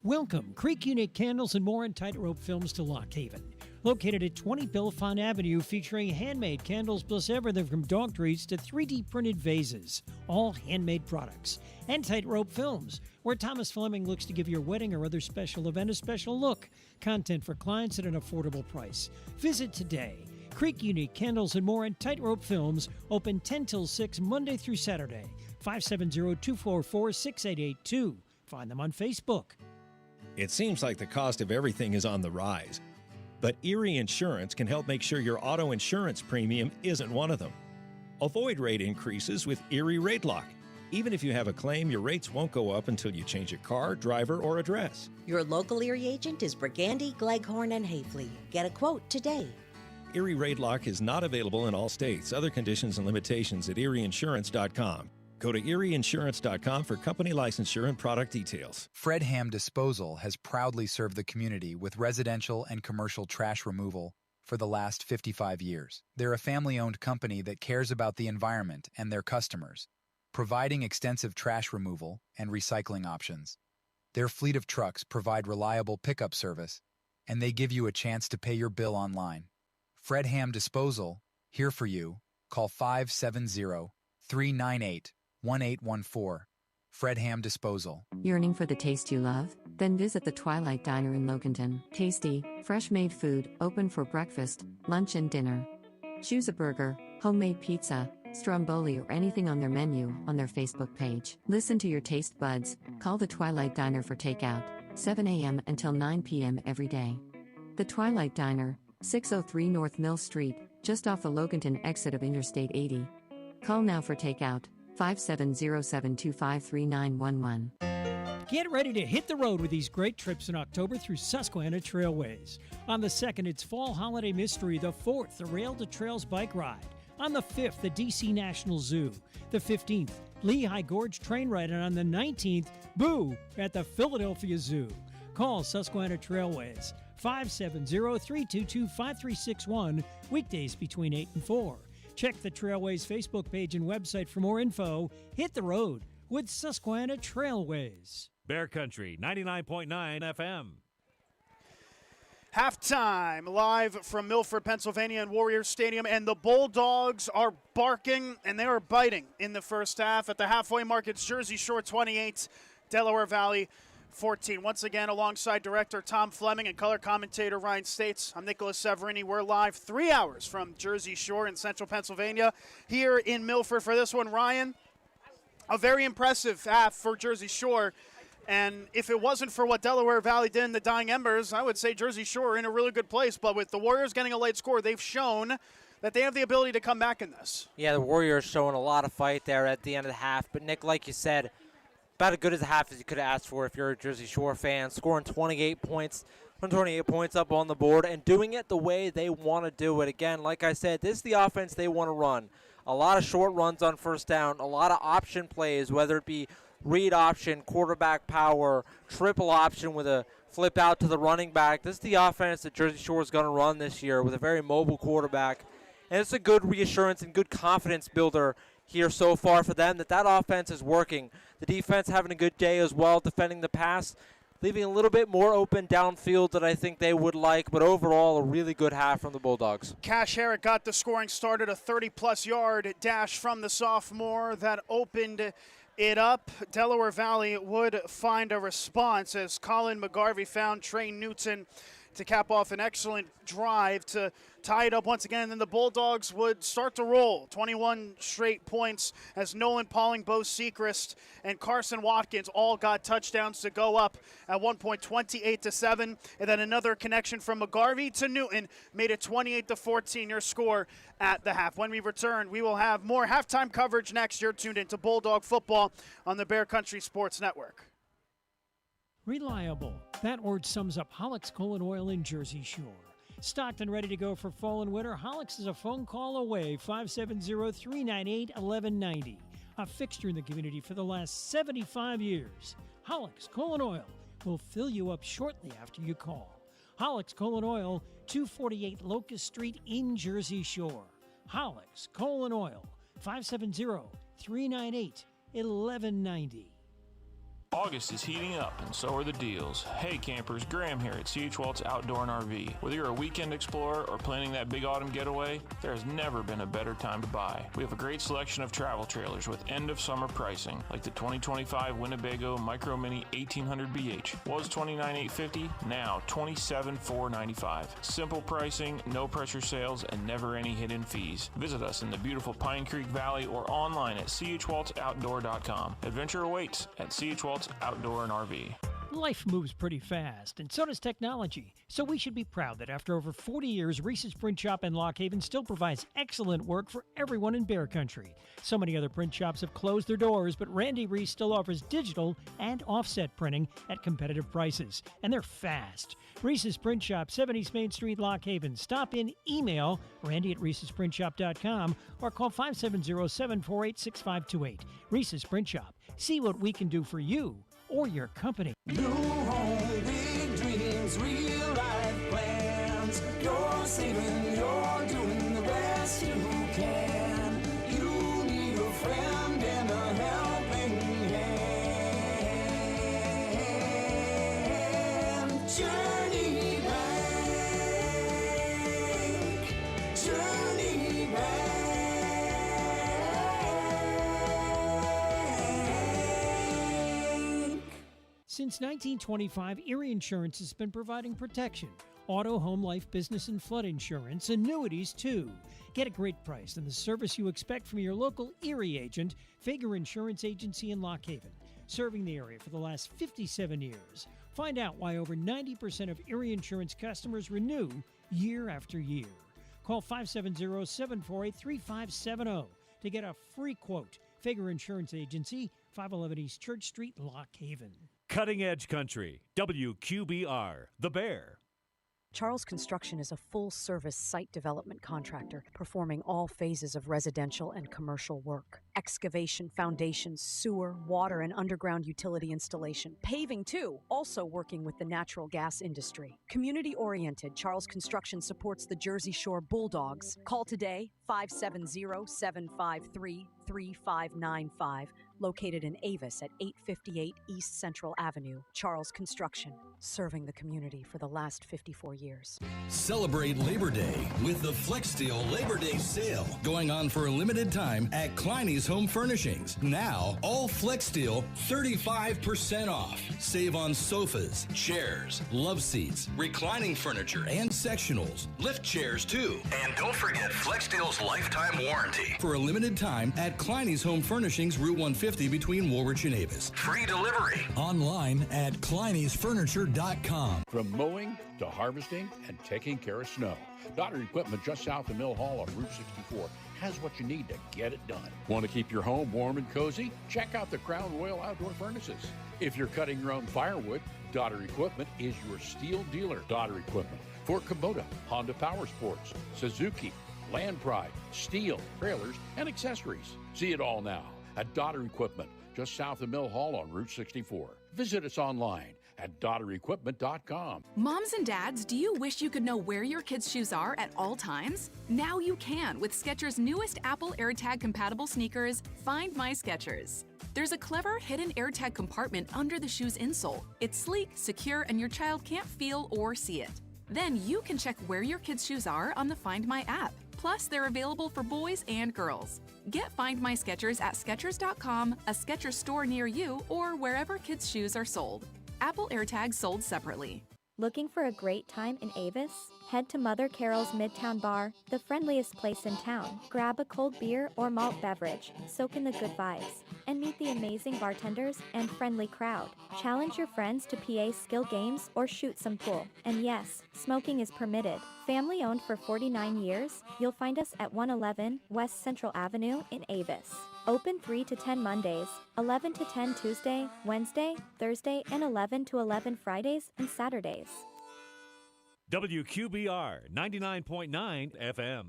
Welcome, Creek Unit Candles and more and Tightrope Films to Lock Haven. Located at 20 Bellefonte Avenue, featuring handmade candles plus everything from dog treats to 3D printed vases. All handmade products. And Tightrope Films, where Thomas Fleming looks to give your wedding or other special event a special look. Content for clients at an affordable price. Visit today. Creek Unique Candles and more, and Tightrope Films, open 10 till 6 Monday through Saturday. 570-244-6882. Find them on Facebook. It seems like the cost of everything is on the rise, but Erie Insurance can help make sure your auto insurance premium isn't one of them. Avoid rate increases with Erie Rate Lock. Even if you have a claim, your rates won't go up until you change a car, driver, or address. Your local Erie agent is Brigandy, Gleghorn, and Hafley. Get a quote today. Erie Rate Lock is not available in all states. Other conditions and limitations at erieinsurance.com. Go to erieinsurance.com for company licensure and product details. Fred Ham Disposal has proudly served the community with residential and commercial trash removal for the last 55 years. They're a family-owned company that cares about the environment and their customers, providing extensive trash removal and recycling options. Their fleet of trucks provide reliable pickup service, and they give you a chance to pay your bill online. Fred Ham Disposal, here for you. Call 570-398-1814. Fred Ham Disposal. Yearning for the taste you love? Then visit the Twilight Diner in Loganton. Tasty, fresh-made food, open for breakfast, lunch, and dinner. Choose a burger, homemade pizza, stromboli, or anything on their menu on their Facebook page. Listen to your taste buds. Call the Twilight Diner for takeout, 7 a.m. until 9 p.m. every day. The Twilight Diner, 603 North Mill Street, just off the Loganton exit of Interstate 80. Call now for takeout, 570-725-3911. Get ready to hit the road with these great trips in October through Susquehanna Trailways. On the 2nd, it's Fall Holiday Mystery. The 4th, the Rail to Trails Bike Ride. On the 5th, the DC National Zoo. The 15th, Lehigh Gorge Train Ride. And on the 19th, Boo at the Philadelphia Zoo. Call Susquehanna Trailways, 570-322-5361, weekdays between 8 and 4. Check the Trailways Facebook page and website for more info. Hit the road with Susquehanna Trailways. Bear Country 99.9 FM. Halftime live from Milford, Pennsylvania and Warriors Stadium, and the Bulldogs are barking and they are biting in the first half. At the halfway mark, it's Jersey Shore 28, Delaware Valley 14. Once again, alongside director Tom Fleming and color commentator Ryan States, I'm Nicolas Severini. We're live 3 hours from Jersey Shore in central Pennsylvania here in Milford for this one. Ryan, a very impressive half for Jersey Shore. And if it wasn't for what Delaware Valley did in the dying embers, I would say Jersey Shore are in a really good place. But with the Warriors getting a late score, they've shown that they have the ability to come back in this. Yeah, the Warriors showing a lot of fight there at the end of the half. But, Nick, like you said, about as good as a half as you could have asked for if you're a Jersey Shore fan, scoring 28 points up on the board and doing it the way they want to do it. Again, like I said, this is the offense they want to run. A lot of short runs on first down, a lot of option plays, whether it be read option, quarterback power, triple option with a flip out to the running back. This is the offense that Jersey Shore is going to run this year with a very mobile quarterback. And it's a good reassurance and good confidence builder here so far for them that offense is working. The defense having a good day as well, defending the pass, leaving a little bit more open downfield than I think they would like, but overall a really good half from the Bulldogs. Cash Herrick got the scoring started, a 30-plus yard dash from the sophomore that opened it up. Delaware Valley would find a response as Colin McGarvey found Trey Newton to cap off an excellent drive to tie it up once again. And then the Bulldogs would start to roll. 21 straight points as Nolan Pauling, Bo Sechrist, and Carson Watkins all got touchdowns to go up at one point 28-7. And then another connection from McGarvey to Newton made it 28-14, your score at the half. When we return, we will have more halftime coverage next. You're tuned into Bulldog football on the Bear Country Sports Network. Reliable. That word sums up Hollick's Colon Oil in Jersey Shore. Stocked and ready to go for fall and winter, Hollick's is a phone call away, 570-398-1190. A fixture in the community for the last 75 years. Hollick's Colon Oil will fill you up shortly after you call. Hollick's Colon Oil, 248 Locust Street in Jersey Shore. Hollick's Colon Oil, 570-398-1190. August is heating up, and so are the deals. Hey campers, Graham here at C.H. Waltz Outdoor and RV. Whether you're a weekend explorer or planning that big autumn getaway, there has never been a better time to buy. We have a great selection of travel trailers with end-of-summer pricing, like the 2025 Winnebago Micro Mini 1800 BH. Was $29,850, now $27,495. Simple pricing, no pressure sales, and never any hidden fees. Visit us in the beautiful Pine Creek Valley or online at chwaltzoutdoor.com. Adventure awaits at C.H. Waltz Outdoor and RV. Life moves pretty fast, and so does technology. So we should be proud that after over 40 years, Reese's Print Shop in Lock Haven still provides excellent work for everyone in Bear Country. So many other print shops have closed their doors, but Randy Reese still offers digital and offset printing at competitive prices, and they're fast. Reese's Print Shop, 7 East Main Street, Lock Haven. Stop in, email randy@reesesprintshop.com or call 570-748-6528. Reese's Print Shop. See what we can do for you or your company. New home, big dreams, real life plans. You're saving, you're doing the best you can. You need a friend and a helping hand. Journey Bank, Journey Bank. Since 1925, Erie Insurance has been providing protection. Auto, home, life, business, and flood insurance. Annuities, too. Get a great price and the service you expect from your local Erie agent, Fager Insurance Agency in Lock Haven, serving the area for the last 57 years. Find out why over 90% of Erie Insurance customers renew year after year. Call 570-748-3570 to get a free quote. Fager Insurance Agency, 511 East Church Street, Lock Haven. Cutting Edge Country, WQBR, The Bear. Charles Construction is a full-service site development contractor performing all phases of residential and commercial work. Excavation, foundations, sewer, water, and underground utility installation. Paving, too, also working with the natural gas industry. Community-oriented, Charles Construction supports the Jersey Shore Bulldogs. Call today, 570-753-3595, located in Avis at 858 East Central Avenue. Charles Construction, serving the community for the last 54 years. Celebrate Labor Day with the Flex Steel Labor Day sale going on for a limited time at Kleiny's Home Furnishings. Now, all Flex Steel 35% off. Save on sofas, chairs, love seats, reclining furniture, and sectionals. Lift chairs, too. And don't forget Flex Steel's lifetime warranty. For a limited time at Kleiny's Home Furnishings, Route 150 between Woolwich and Avis. Free delivery. Online at Kleiny'sFurniture.com. From mowing to harvesting and taking care of snow, Daughter Equipment just south of Mill Hall on Route 64 has what you need to get it done. Want to keep your home warm and cozy? Check out the Crown Royal Outdoor Furnaces. If you're cutting your own firewood, Daughter Equipment is your steel dealer. Daughter Equipment for Kubota, Honda Power Sports, Suzuki, Land Pride, steel, trailers, and accessories. See it all now at Daughter Equipment, just south of Mill Hall on Route 64. Visit us online at DaughterEquipment.com. Moms and dads, do you wish you could know where your kids' shoes are at all times? Now you can with Skechers' newest Apple AirTag compatible sneakers, Find My Skechers. There's a clever hidden AirTag compartment under the shoe's insole. It's sleek, secure, and your child can't feel or see it. Then you can check where your kids' shoes are on the Find My app. Plus, they're available for boys and girls. Get Find My Skechers at Skechers.com, a Skechers store near you, or wherever kids' shoes are sold. Apple AirTags sold separately. Looking for a great time in Avis? Head to Mother Carol's Midtown Bar, the friendliest place in town. Grab a cold beer or malt beverage, soak in the good vibes, and meet the amazing bartenders and friendly crowd. Challenge your friends to PA skill games or shoot some pool. And yes, smoking is permitted. Family owned for 49 years, you'll find us at 111 West Central Avenue in Avis. Open 3 to 10 Mondays, 11 to 10 Tuesday, Wednesday, Thursday, and 11 to 11 Fridays and Saturdays. WQBR 99.9 FM.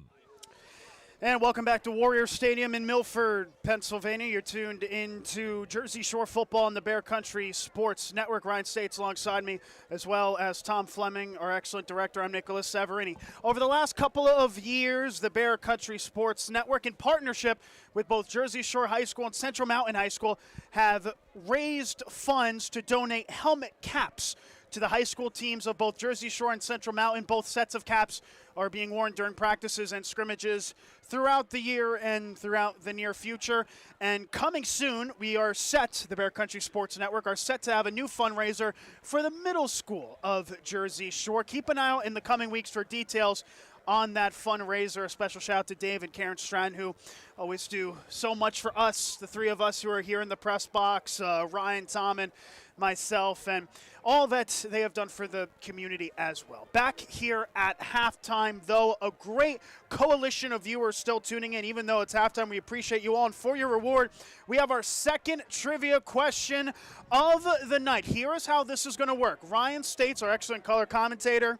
And welcome back to Warrior Stadium in Milford, Pennsylvania. You're tuned into Jersey Shore football on the Bear Country Sports Network. Ryan States alongside me, as well as Tom Fleming, our excellent director. I'm Nicolas Severini. Over the last couple of years, the Bear Country Sports Network, in partnership with both Jersey Shore High School and Central Mountain High School, have raised funds to donate helmet caps to the high school teams of both Jersey Shore and Central Mountain. Both sets of caps are being worn during practices and scrimmages throughout the year and throughout the near future. And coming soon, we are set, the Bear Country Sports Network, are set to have a new fundraiser for the middle school of Jersey Shore. Keep an eye out in the coming weeks for details on that fundraiser. A special shout out to Dave and Karen Stratton, who always do so much for us, the three of us who are here in the press box, Ryan, Tom, and myself, and all that they have done for the community as well. Back here at halftime, though, a great coalition of viewers still tuning in. Even though it's halftime, we appreciate you all. And for your reward, we have our second trivia question of the night. Here is how this is going to work. Ryan States, our excellent color commentator,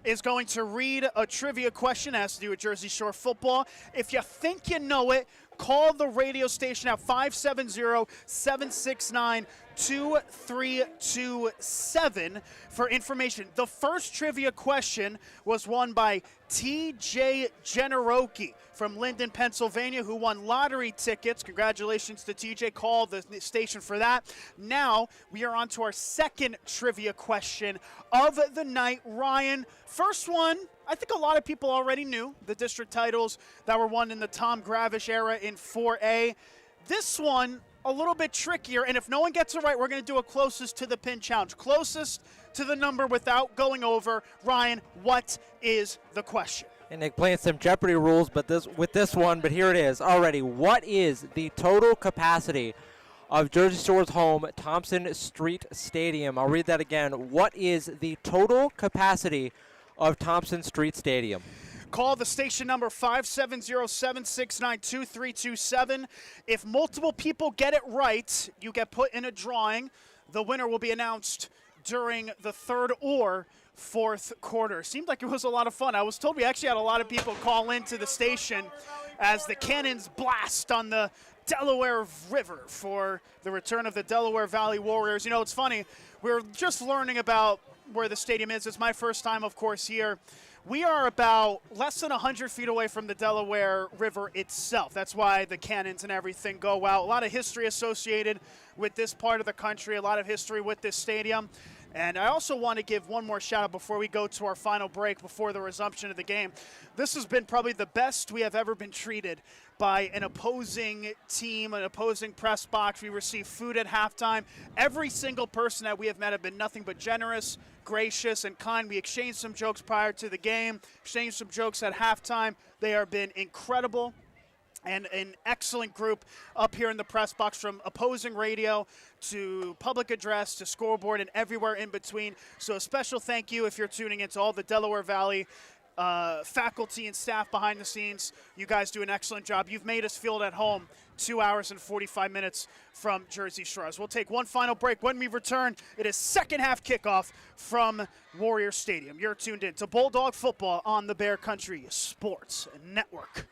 is going to read a trivia question that has to do with Jersey Shore football. If you think you know it, call the radio station at 570-769-2327 for information. The first trivia question was won by TJ Generoki from Linden, Pennsylvania, who won lottery tickets. Congratulations to TJ. Call the station for that. Now we are on to our second trivia question of the night. Ryan, first one, I think a lot of people already knew the district titles that were won in the Tom Gravish era in 4A. This one, a little bit trickier, and if no one gets it right, we're going to do a closest to the pin challenge. Closest to the number without going over. Ryan, what is the question? And Nick playing some Jeopardy rules, but with this one, but here it is already. What is the total capacity of Jersey Shore's home Thompson Street Stadium? I'll read that again. What is the total capacity of Thompson Street Stadium? Call the station number 570-769-2327. If multiple people get it right, you get put in a drawing. The winner will be announced during the third or fourth quarter. Seemed like it was a lot of fun. I was told we actually had a lot of people call into the station as the cannons blast on the Delaware River for the return of the Delaware Valley Warriors. You know, it's funny. We're just learning about where the stadium is. It's my first time, of course, here. We are about less than 100 feet away from the Delaware River itself. That's why the cannons and everything go out. A lot of history associated with this part of the country, a lot of history with this stadium. And I also want to give one more shout out before we go to our final break, before the resumption of the game. This has been probably the best we have ever been treated by an opposing team, an opposing press box. We receive food at halftime. Every single person that we have met have been nothing but generous, gracious, and kind. We exchanged some jokes prior to the game, exchanged some jokes at halftime. They have been incredible. And an excellent group up here in the press box, from opposing radio to public address to scoreboard and everywhere in between. So a special thank you if you're tuning in to all the Delaware Valley faculty and staff behind the scenes. You guys do an excellent job. You've made us feel at home 2 hours and 45 minutes from Jersey Shore. We'll take one final break. When we return, it is second half kickoff from Warrior Stadium. You're tuned in to Bulldog football on the Bear Country Sports Network.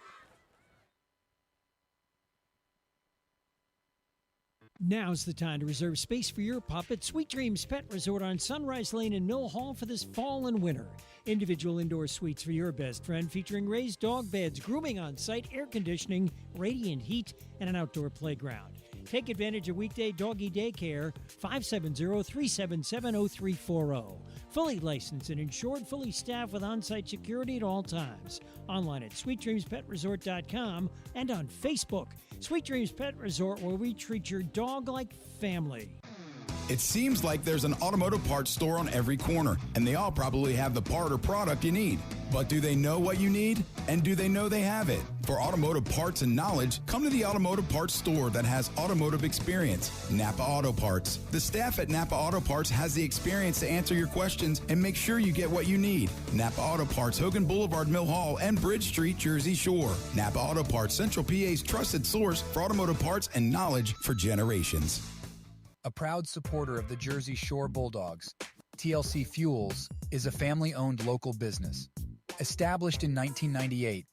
Now's the time to reserve space for your pup at Sweet Dreams Pet Resort on Sunrise Lane in Mill Hall for this fall and winter. Individual indoor suites for your best friend, featuring raised dog beds, grooming on site, air conditioning, radiant heat, and an outdoor playground. Take advantage of weekday doggy daycare, 570-377-0340. Fully licensed and insured, fully staffed with on-site security at all times. Online at sweetdreamspetresort.com and on Facebook. Sweet Dreams Pet Resort, where we treat your dog like family. It seems like there's an automotive parts store on every corner, and they all probably have the part or product you need. But do they know what you need? And do they know they have it? For automotive parts and knowledge, come to the automotive parts store that has automotive experience, Napa Auto Parts. The staff at Napa Auto Parts has the experience to answer your questions and make sure you get what you need. Napa Auto Parts, Hogan Boulevard, Mill Hall, and Bridge Street, Jersey Shore. Napa Auto Parts, Central PA's trusted source for automotive parts and knowledge for generations. A proud supporter of the Jersey Shore Bulldogs, TLC Fuels is a family-owned local business. Established in 1998,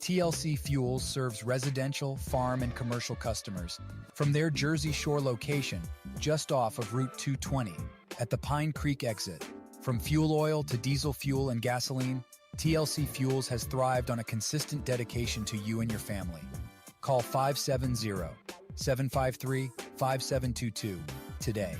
TLC Fuels serves residential, farm, and commercial customers from their Jersey Shore location just off of Route 220 at the Pine Creek exit. From fuel oil to diesel fuel and gasoline, TLC Fuels has thrived on a consistent dedication to you and your family. Call 570-753-5722 today.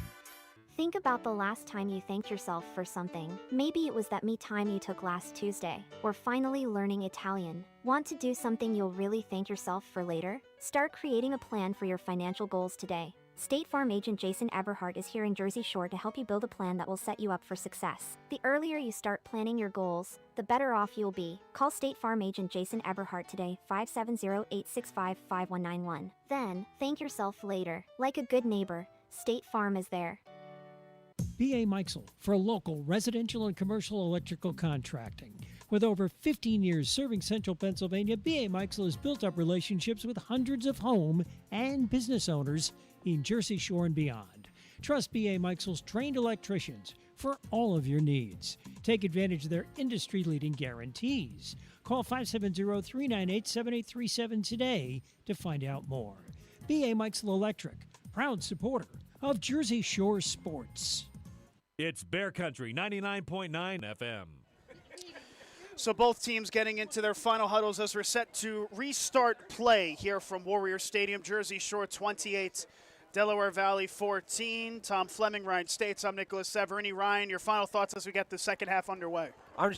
Think about the last time you thanked yourself for something. Maybe it was that me time you took last Tuesday, or finally learning Italian. Want to do something you'll really thank yourself for later? Start creating a plan for your financial goals today. State Farm agent Jason Eberhardt is here in Jersey Shore to help you build a plan that will set you up for success. The earlier you start planning your goals, the better off you'll be. Call State Farm agent Jason Eberhardt today, 570-865-5191. Then, thank yourself later. Like a good neighbor, State Farm is there. B.A. Mikesell for local residential and commercial electrical contracting. With over 15 years serving central Pennsylvania, B.A. Mikesell has built up relationships with hundreds of home and business owners in Jersey Shore and beyond. Trust B.A. Mikesell's trained electricians for all of your needs. Take advantage of their industry-leading guarantees. Call 570-398-7837 today to find out more. B.A. Mikesell Electric, proud supporter of Jersey Shore sports. It's Bear Country 99.9 FM. So both teams getting into their final huddles as we're set to restart play here from Warrior Stadium. Jersey Shore 28, Delaware Valley 14. Tom Fleming, Ryan States. I'm Nicolas Severini. Ryan, your final thoughts as we get the second half underway. I'm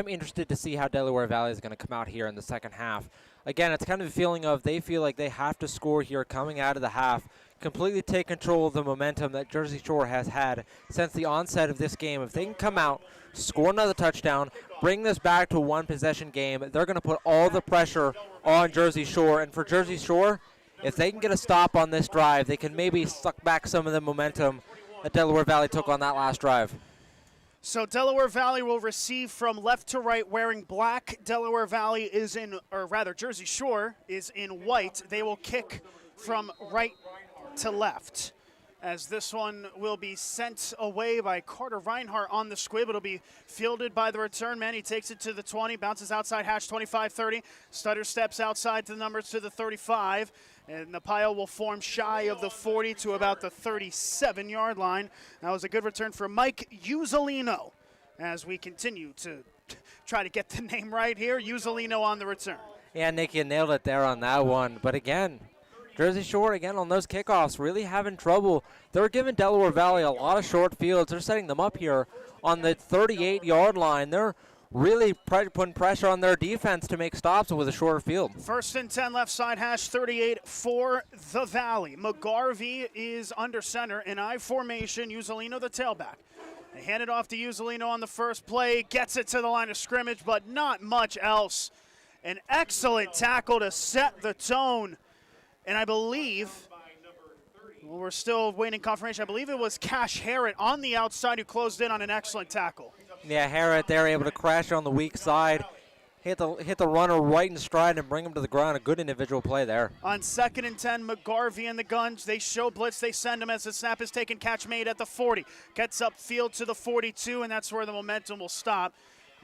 interested to see how Delaware Valley is going to come out here in the second half. Again, it's kind of a feeling of they feel like they have to score here coming out of the half, completely take control of the momentum that Jersey Shore has had since the onset of this game. If they can come out, score another touchdown, bring this back to a one-possession game, they're going to put all the pressure on Jersey Shore. And for Jersey Shore, if they can get a stop on this drive, they can maybe suck back some of the momentum that Delaware Valley took on that last drive. So Delaware Valley will receive from left to right wearing black. Delaware Valley is in, or rather Jersey Shore is in white. They will kick from right to left, as this one will be sent away by Carter Reinhart on the squib. It'll be fielded by the return man. He takes it to the 20, bounces outside hash 25-30. Stutter steps outside to the numbers to the 35, and the pile will form shy of the 40 to about the 37-yard line. That was a good return for Mike Uzzolino as we continue to try to get the name right here. Uzzolino on the return. Yeah, Nick, you nailed it there on that one. But again, Jersey Shore, again, on those kickoffs, really having trouble. They're giving Delaware Valley a lot of short fields. They're setting them up here on the 38-yard line. They're really putting pressure on their defense to make stops with a shorter field. 1st and 10 left side, hash 38 for the Valley. McGarvey is under center in I formation. Uzzolino the tailback. They hand it off to Uzzolino on the first play. Gets it to the line of scrimmage, but not much else. An excellent tackle to set the tone. And I believe, well, we're still waiting confirmation, I believe it was Cash Harrett on the outside who closed in on an excellent tackle. Yeah, Harrett there able to crash on the weak side, hit the runner right in stride and bring him to the ground. A good individual play there. On 2nd and 10, McGarvey and the guns. They show blitz. They send him as the snap is taken. Catch made at the 40. Gets upfield to the 42, and that's where the momentum will stop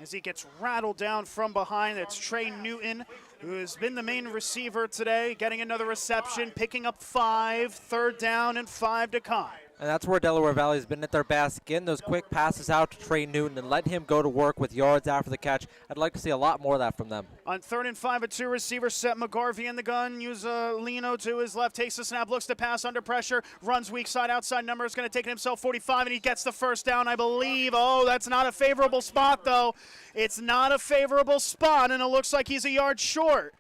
as he gets rattled down from behind. That's Trey Newton, who has been the main receiver today, getting another reception, picking up 5, 3rd down and 5 to come. And that's where Delaware Valley's been at their best, getting those quick passes out to Trey Newton and letting him go to work with yards after the catch. I'd like to see a lot more of that from them. On 3rd and 5, a 2 receiver set. McGarvey in the gun. Uzzolino to his left, takes the snap, looks to pass under pressure, runs weak side, outside number, is going to take it himself 45, and he gets the 1st down, I believe. Oh, that's not a favorable spot, though. It's not a favorable spot, and it looks like he's a yard short.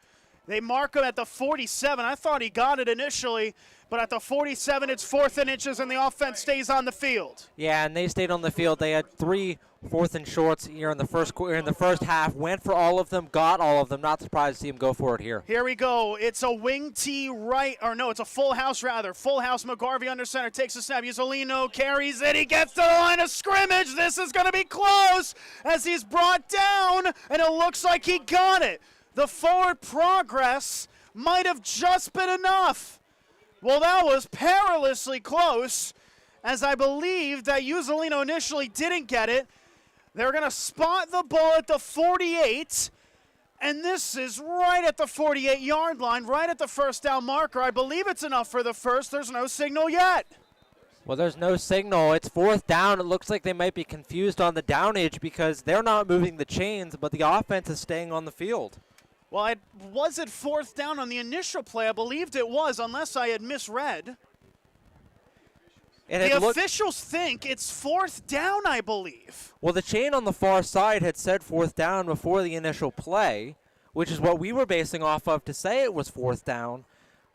They mark him at the 47. I thought he got it initially, but at the 47, it's 4th and inches, and the offense stays on the field. Yeah, and they stayed on the field. They had 3 4th and shorts here in the first half. Went for all of them, got all of them. Not surprised to see him go for it here. Here we go. It's a wing T right, or no, it's a full house rather. Full house. McGarvey under center takes the snap. Uzzolino carries it. He gets to the line of scrimmage. This is going to be close as he's brought down, and it looks like he got it. The forward progress might have just been enough. Well, that was perilously close, as I believe that Uzzolino initially didn't get it. They're going to spot the ball at the 48, And this is right at the 48-yard line, right at the first down marker. I believe it's enough for the first. There's no signal yet. Well, there's no signal. It's fourth down. It looks like they might be confused on the downage because they're not moving the chains, but the offense is staying on the field. Well, was it fourth down on the initial play? I believed it was, unless I had misread. And the officials think it's fourth down, I believe. Well, the chain on the far side had said fourth down before the initial play, which is what we were basing off of to say it was fourth down.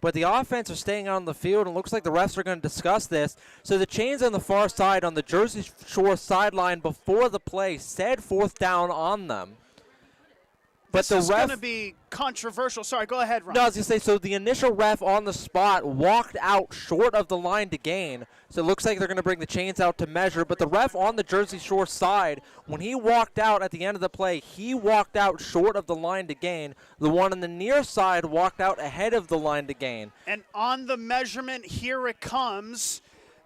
But the offense are staying on the field, and it looks like the refs are going to discuss this. So the chains on the far side on the Jersey Shore sideline before the play said fourth down on them. But this is going to be controversial. Sorry, go ahead, Ron. No, I was going to say, so the initial ref on the spot walked out short of the line to gain. So it looks like they're going to bring the chains out to measure. But the ref on the Jersey Shore side, when he walked out at the end of the play, he walked out short of the line to gain. The one on the near side walked out ahead of the line to gain. And on the measurement, here it comes.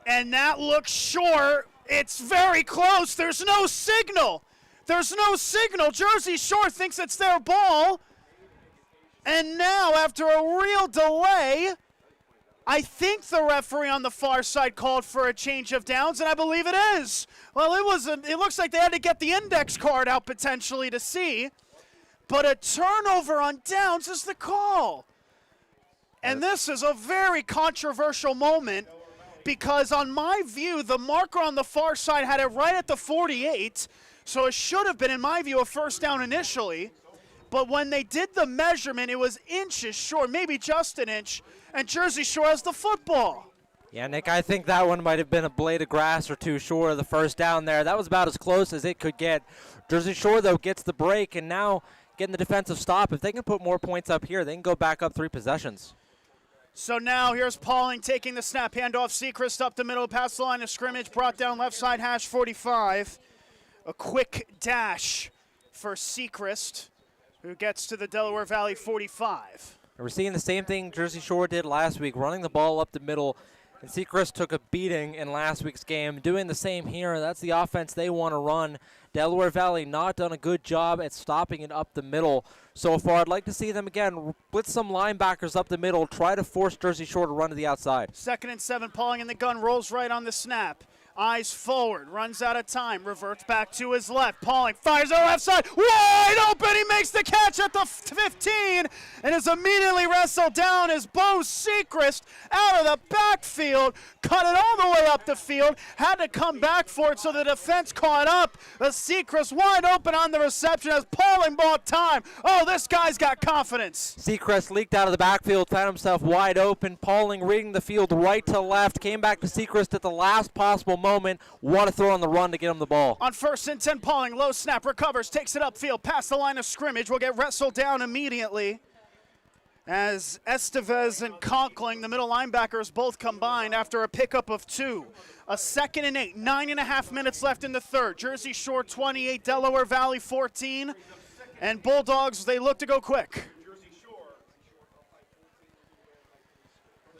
And that looks short. It's very close. There's no signal. There's no signal. Jersey Shore thinks it's their ball. And now, after a real delay, I think the referee on the far side called for a change of downs, and I believe it is. Well, it looks like they had to get the index card out potentially to see. But a turnover on downs is the call. And this is a very controversial moment because, on my view, the marker on the far side had it right at the 48. So it should have been, in my view, a first down initially. But when they did the measurement, it was inches short, maybe just an inch, and Jersey Shore has the football. Yeah, Nick, I think that one might have been a blade of grass or two short of the first down there. That was about as close as it could get. Jersey Shore, though, gets the break, and now getting the defensive stop. If they can put more points up here, they can go back up 3 possessions. So now here's Pauling taking the snap, handoff Seacrest up the middle, past the line of scrimmage, brought down left side hash 45. A quick dash for Seacrest, who gets to the Delaware Valley 45. We're seeing the same thing Jersey Shore did last week, running the ball up the middle. And Seacrest took a beating in last week's game, doing the same here. That's the offense they want to run. Delaware Valley not done a good job at stopping it up the middle so far. I'd like to see them again blitz some linebackers up the middle, try to force Jersey Shore to run to the outside. 2nd and 7, Pauling in the gun, rolls right on the snap. Eyes forward, runs out of time, reverts back to his left. Pauling fires on the left side, wide open. He makes the catch at the 15 and is immediately wrestled down as Bo Seacrest out of the backfield, cut it all the way up the field, had to come back for it so the defense caught up. The Seacrest wide open on the reception as Pauling bought time. Oh, this guy's got confidence. Seacrest leaked out of the backfield, found himself wide open. Pauling reading the field right to left, came back to Seacrest at the last possible moment. Want to throw on the run to get him the ball. On 1st and 10, Pauling, low snap, recovers, takes it upfield, past the line of scrimmage, will get wrestled down immediately as Estevez and Conkling, the middle linebackers, both combined after a pickup of 2. A 2nd and 8, 9.5 minutes left in the third. Jersey Shore 28, Delaware Valley 14, and Bulldogs, they look to go quick.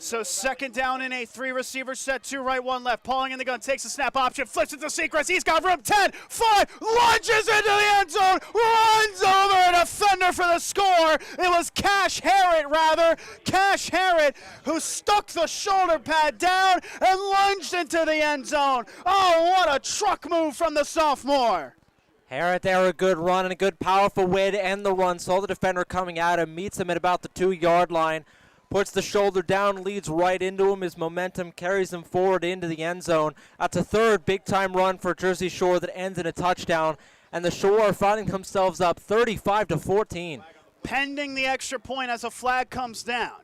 So 2nd down and 8, 3 receivers set, 2 right, 1 left. Pauling in the gun, takes a snap option, flips it to Seacrest. He's got room, 10, 5, lunges into the end zone, runs over a defender for the score. It was Cash Harrod, who stuck the shoulder pad down and lunged into the end zone. Oh, what a truck move from the sophomore. Harrod there, a good run and a good powerful way to end the run. Saw the defender coming at him, meets him at about the 2-yard line. Puts the shoulder down, leads right into him. His momentum carries him forward into the end zone. That's a third big-time run for Jersey Shore that ends in a touchdown. And the Shore are finding themselves up 35-14. Pending the extra point as a flag comes down.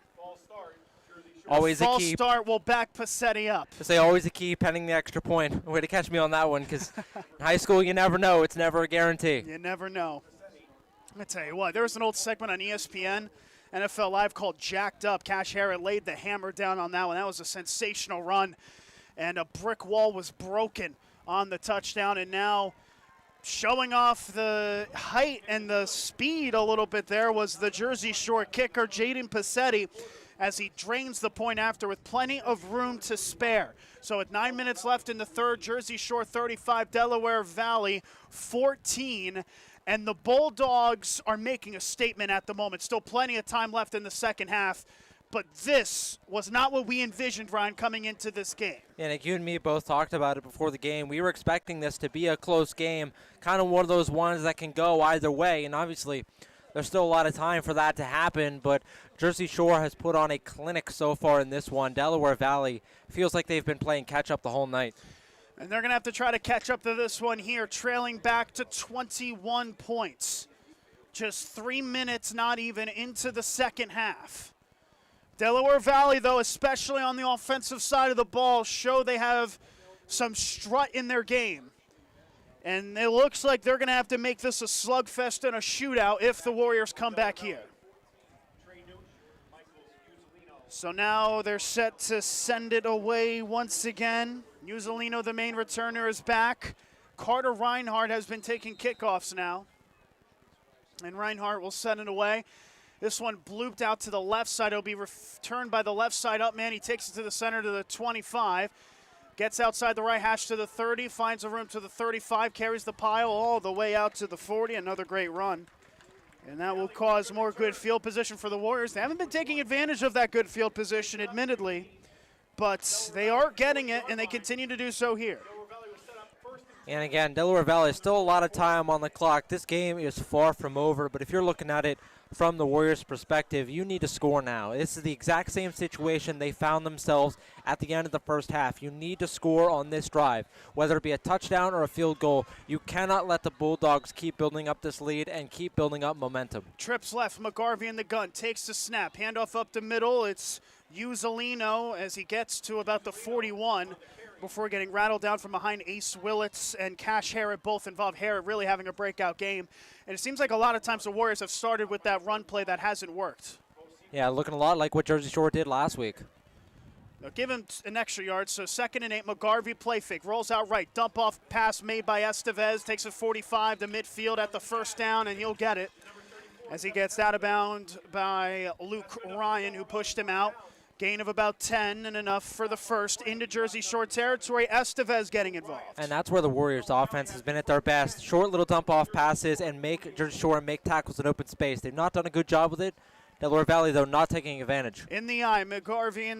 Always a key. False start will back Passetti up. I say always a key, pending the extra point. Way to catch me on that one, because in high school you never know. It's never a guarantee. You never know. I'm going to tell you what, there was an old segment on ESPN, NFL Live, called Jacked Up. Cash Harrod laid the hammer down on that one. That was a sensational run, and a brick wall was broken on the touchdown. And now showing off the height and the speed a little bit there was the Jersey Shore kicker, Jaden Passetti, as he drains the point after with plenty of room to spare. So with 9 minutes left in the third, Jersey Shore 35, Delaware Valley 14. And the Bulldogs are making a statement at the moment. Still plenty of time left in the second half. But this was not what we envisioned, Ryan, coming into this game. Yeah, Nick, you and me both talked about it before the game. We were expecting this to be a close game, kind of one of those ones that can go either way. And obviously, there's still a lot of time for that to happen. But Jersey Shore has put on a clinic so far in this one. Delaware Valley feels like they've been playing catch-up the whole night. And they're going to have to try to catch up to this one here, trailing back to 21 points. Just 3 minutes, not even, into the second half. Delaware Valley, though, especially on the offensive side of the ball, show they have some strut in their game. And it looks like they're going to have to make this a slugfest and a shootout if the Warriors come back here. So now they're set to send it away once again. Uzzolino, the main returner, is back. Carter Reinhardt has been taking kickoffs now. And Reinhardt will send it away. This one blooped out to the left side. It'll be returned by the left side up man. He takes it to the center to the 25. Gets outside the right hash to the 30. Finds a room to the 35. Carries the pile all the way out to the 40. Another great run. And that will cause more good field position for the Warriors. They haven't been taking advantage of that good field position, admittedly. But they are getting it, and they continue to do so here. And again, Delaware Valley, still a lot of time on the clock. This game is far from over, but if you're looking at it from the Warriors' perspective, you need to score now. This is the exact same situation they found themselves at the end of the first half. You need to score on this drive, whether it be a touchdown or a field goal. You cannot let the Bulldogs keep building up this lead and keep building up momentum. Trips left, McGarvey in the gun, takes the snap, handoff up the middle. It's Uzzolino as he gets to about the 41 before getting rattled down from behind. Ace Willits and Cash Harrod both involved. Harrod really having a breakout game. And it seems like a lot of times the Warriors have started with that run play that hasn't worked. Yeah, looking a lot like what Jersey Shore did last week. They'll give him an extra yard, so 2nd and 8. McGarvey play fake, rolls out right. Dump off pass made by Estevez, takes it 45 to midfield at the first down, and he'll get it as he gets out of bounds by Luke Ryan, who pushed him out. Gain of about 10 and enough for the first into Jersey Shore territory. Estevez getting involved. And that's where the Warriors' offense has been at their best. Short little dump-off passes and make Jersey Shore make tackles in open space. They've not done a good job with it. Delaware Valley, though, not taking advantage. In the eye, McGarvey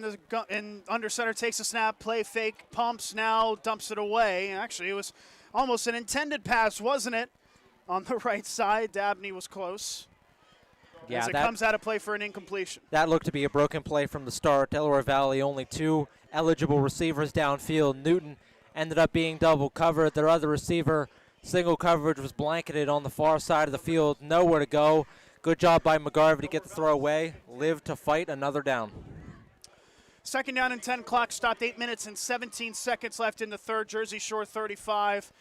in under center takes a snap, play fake, pumps now, dumps it away. Actually, it was almost an intended pass, wasn't it? On the right side, Dabney was close. Yeah, as it comes out of play for an incompletion. That looked to be a broken play from the start. Delaware Valley only 2 eligible receivers downfield. Newton ended up being double covered. Their other receiver, single coverage, was blanketed on the far side of the field. Nowhere to go. Good job by McGarvey to get the throw away. Live to fight another down. 2nd down and 10, clock stopped. 8 minutes and 17 seconds left in the third. Jersey Shore 35,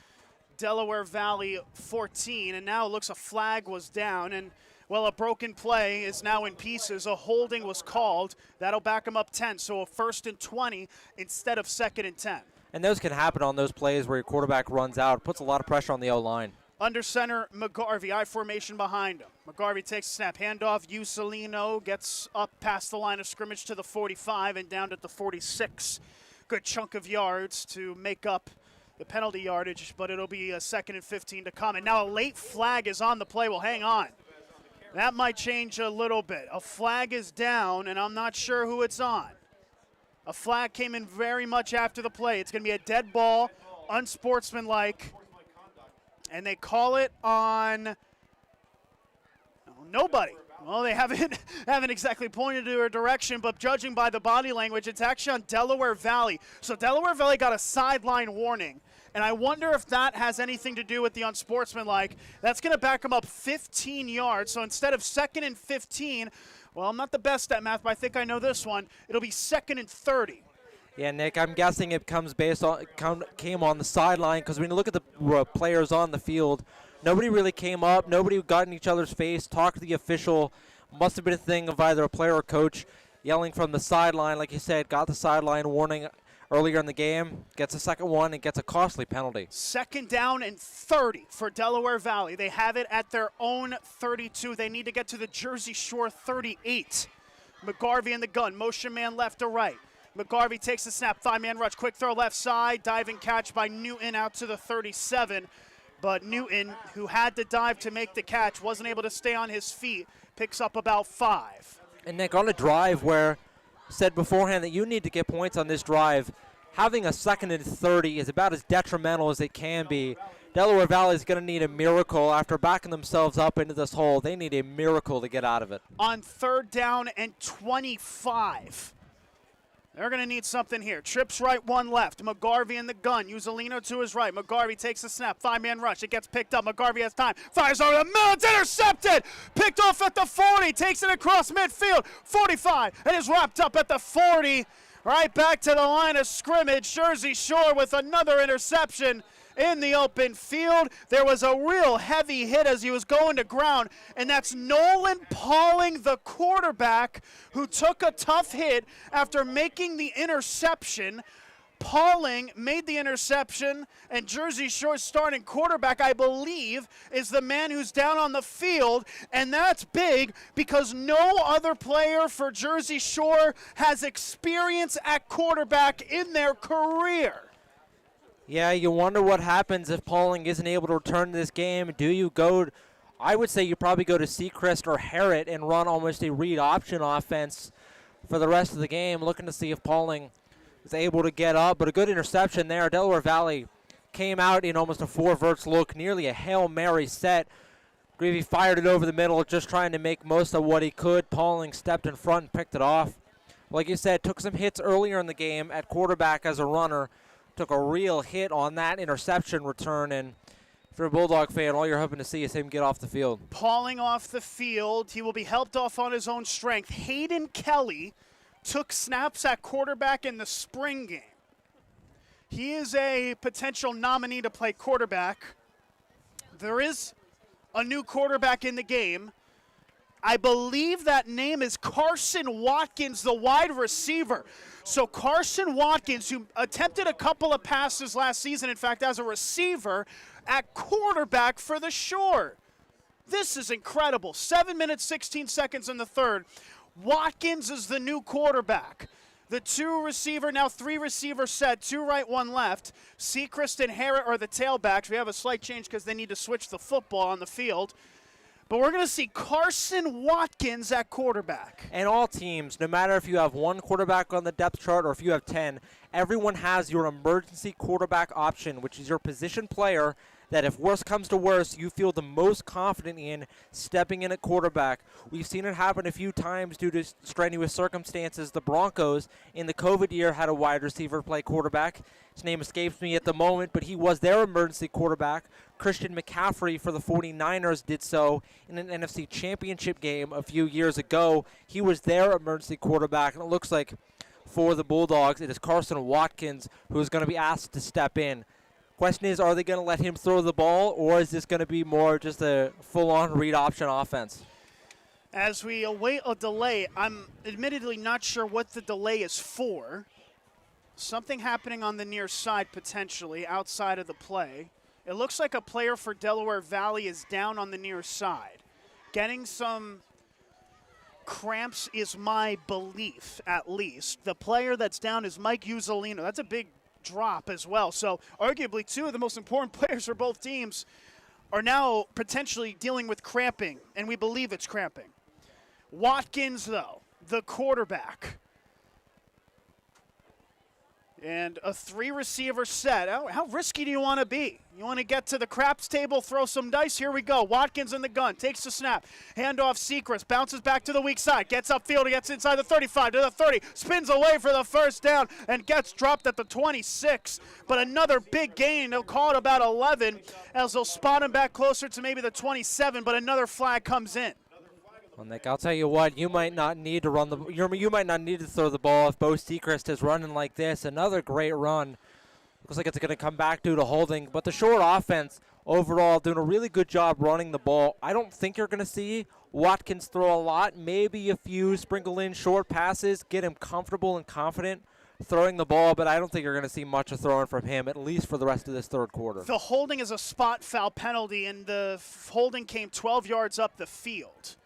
Delaware Valley 14. And now it looks a flag was down. And well, a broken play is now in pieces. A holding was called. That'll back them up 10. So a 1st and 20 instead of 2nd and 10. And those can happen on those plays where your quarterback runs out. It puts a lot of pressure on the O-line. Under center, McGarvey, I formation behind him. McGarvey takes a snap, handoff. Uzzolino gets up past the line of scrimmage to the 45 and down at the 46. Good chunk of yards to make up the penalty yardage, but it'll be a 2nd and 15 to come. And now a late flag is on the play. Well, hang on. That might change a little bit. A flag is down, and I'm not sure who it's on. A flag came in very much after the play. It's going to be a dead ball, unsportsmanlike, and they call it on nobody. Well, they haven't exactly pointed to a direction, but judging by the body language, it's actually on Delaware Valley. So Delaware Valley got a sideline warning. And I wonder if that has anything to do with the unsportsmanlike. That's going to back them up 15 yards. So instead of 2nd and 15, well, I'm not the best at math, but I think I know this one. It'll be 2nd and 30. Yeah, Nick, I'm guessing it came on the sideline because when you look at the players on the field, nobody really came up. Nobody got in each other's face, talked to the official. Must have been a thing of either a player or coach yelling from the sideline. Like you said, got the sideline warning earlier in the game, gets a second one, and gets a costly penalty. 2nd down and 30 for Delaware Valley. They have it at their own 32. They need to get to the Jersey Shore 38. McGarvey in the gun, motion man left to right. McGarvey takes the snap, 5-man rush, quick throw left side, diving catch by Newton out to the 37. But Newton, who had to dive to make the catch, wasn't able to stay on his feet, picks up about 5. And Nick, on a drive where said beforehand that you need to get points on this drive, having a 2nd and 30 is about as detrimental as it can be. Delaware Valley is going to need a miracle after backing themselves up into this hole. They need a miracle to get out of it. On 3rd down and 25. They're going to need something here. Trips right, 1 left. McGarvey in the gun. Usolino to his right. McGarvey takes the snap. 5-man rush. It gets picked up. McGarvey has time. Fires over the middle. It's intercepted. Picked off at the 40. Takes it across midfield. 45. And is wrapped up at the 40. Right back to the line of scrimmage. Jersey Shore with another interception in the open field. There was a real heavy hit as he was going to ground, and that's Nolan Pauling, the quarterback, who took a tough hit after making the interception. Pauling made the interception, and Jersey Shore's starting quarterback, I believe, is the man who's down on the field, and that's big because no other player for Jersey Shore has experience at quarterback in their career. Yeah, you wonder what happens if Pauling isn't able to return to this game. Do you go, I would say you probably go to Sechrist or Harrod and run almost a read option offense for the rest of the game, looking to see if Pauling is able to get up. But a good interception there. Delaware Valley came out in almost a 4-verts look, nearly a Hail Mary set. Greavy fired it over the middle, just trying to make most of what he could. Pauling stepped in front and picked it off. Like you said, took some hits earlier in the game at quarterback as a runner. Took a real hit on that interception return, and if you're a Bulldog fan, all you're hoping to see is him get off the field. Pauling off the field. He will be helped off on his own strength. Hayden Kelly took snaps at quarterback in the spring game. He is a potential nominee to play quarterback. There is a new quarterback in the game. I believe that name is Carson Watkins, the wide receiver. So Carson Watkins, who attempted a couple of passes last season, in fact, as a receiver, at quarterback for the Shore. This is incredible. 7 minutes, 16 seconds in the third. Watkins is the new quarterback. The 2-receiver, now 3-receiver set, 2 right, 1 left. Sechrist and Harrod are the tailbacks. We have a slight change because they need to switch the football on the field. But we're going to see Carson Watkins at quarterback. And all teams, no matter if you have 1 quarterback on the depth chart or if you have 10, everyone has your emergency quarterback option, which is your position player that if worse comes to worse, you feel the most confident in stepping in at quarterback. We've seen it happen a few times due to strenuous circumstances. The Broncos in the COVID year had a wide receiver play quarterback. His name escapes me at the moment, but he was their emergency quarterback. Christian McCaffrey for the 49ers did so in an NFC Championship game a few years ago. He was their emergency quarterback, and it looks like for the Bulldogs, it is Carson Watkins who is going to be asked to step in. Question is, are they going to let him throw the ball, or is this going to be more just a full-on read option offense? As we await a delay, I'm admittedly not sure what the delay is for. Something happening on the near side potentially outside of the play. It looks like a player for Delaware Valley is down on the near side. Getting some cramps is my belief, at least. The player that's down is Mike Usolino. That's a big drop as well. So arguably 2 of the most important players for both teams are now potentially dealing with cramping, and we believe it's cramping. Watkins, though, the quarterback. And a 3-receiver set. How risky do you want to be? You want to get to the craps table, throw some dice? Here we go. Watkins in the gun, takes the snap. Handoff Sechrist, bounces back to the weak side, gets upfield, gets inside the 35 to the 30, spins away for the first down, and gets dropped at the 26. But another big gain. They'll call it about 11 as they'll spot him back closer to maybe the 27, but another flag comes in. Well, Nick, I'll tell you what, you might not need to run the. You might not need to throw the ball if Bo Sechrist is running like this. Another great run. Looks like it's going to come back due to holding. But the Shore offense overall doing a really good job running the ball. I don't think you're going to see Watkins throw a lot. Maybe a few sprinkle in short passes, get him comfortable and confident throwing the ball. But I don't think you're going to see much of throwing from him, at least for the rest of this third quarter. The holding is a spot foul penalty, and the holding came 12 yards up the field.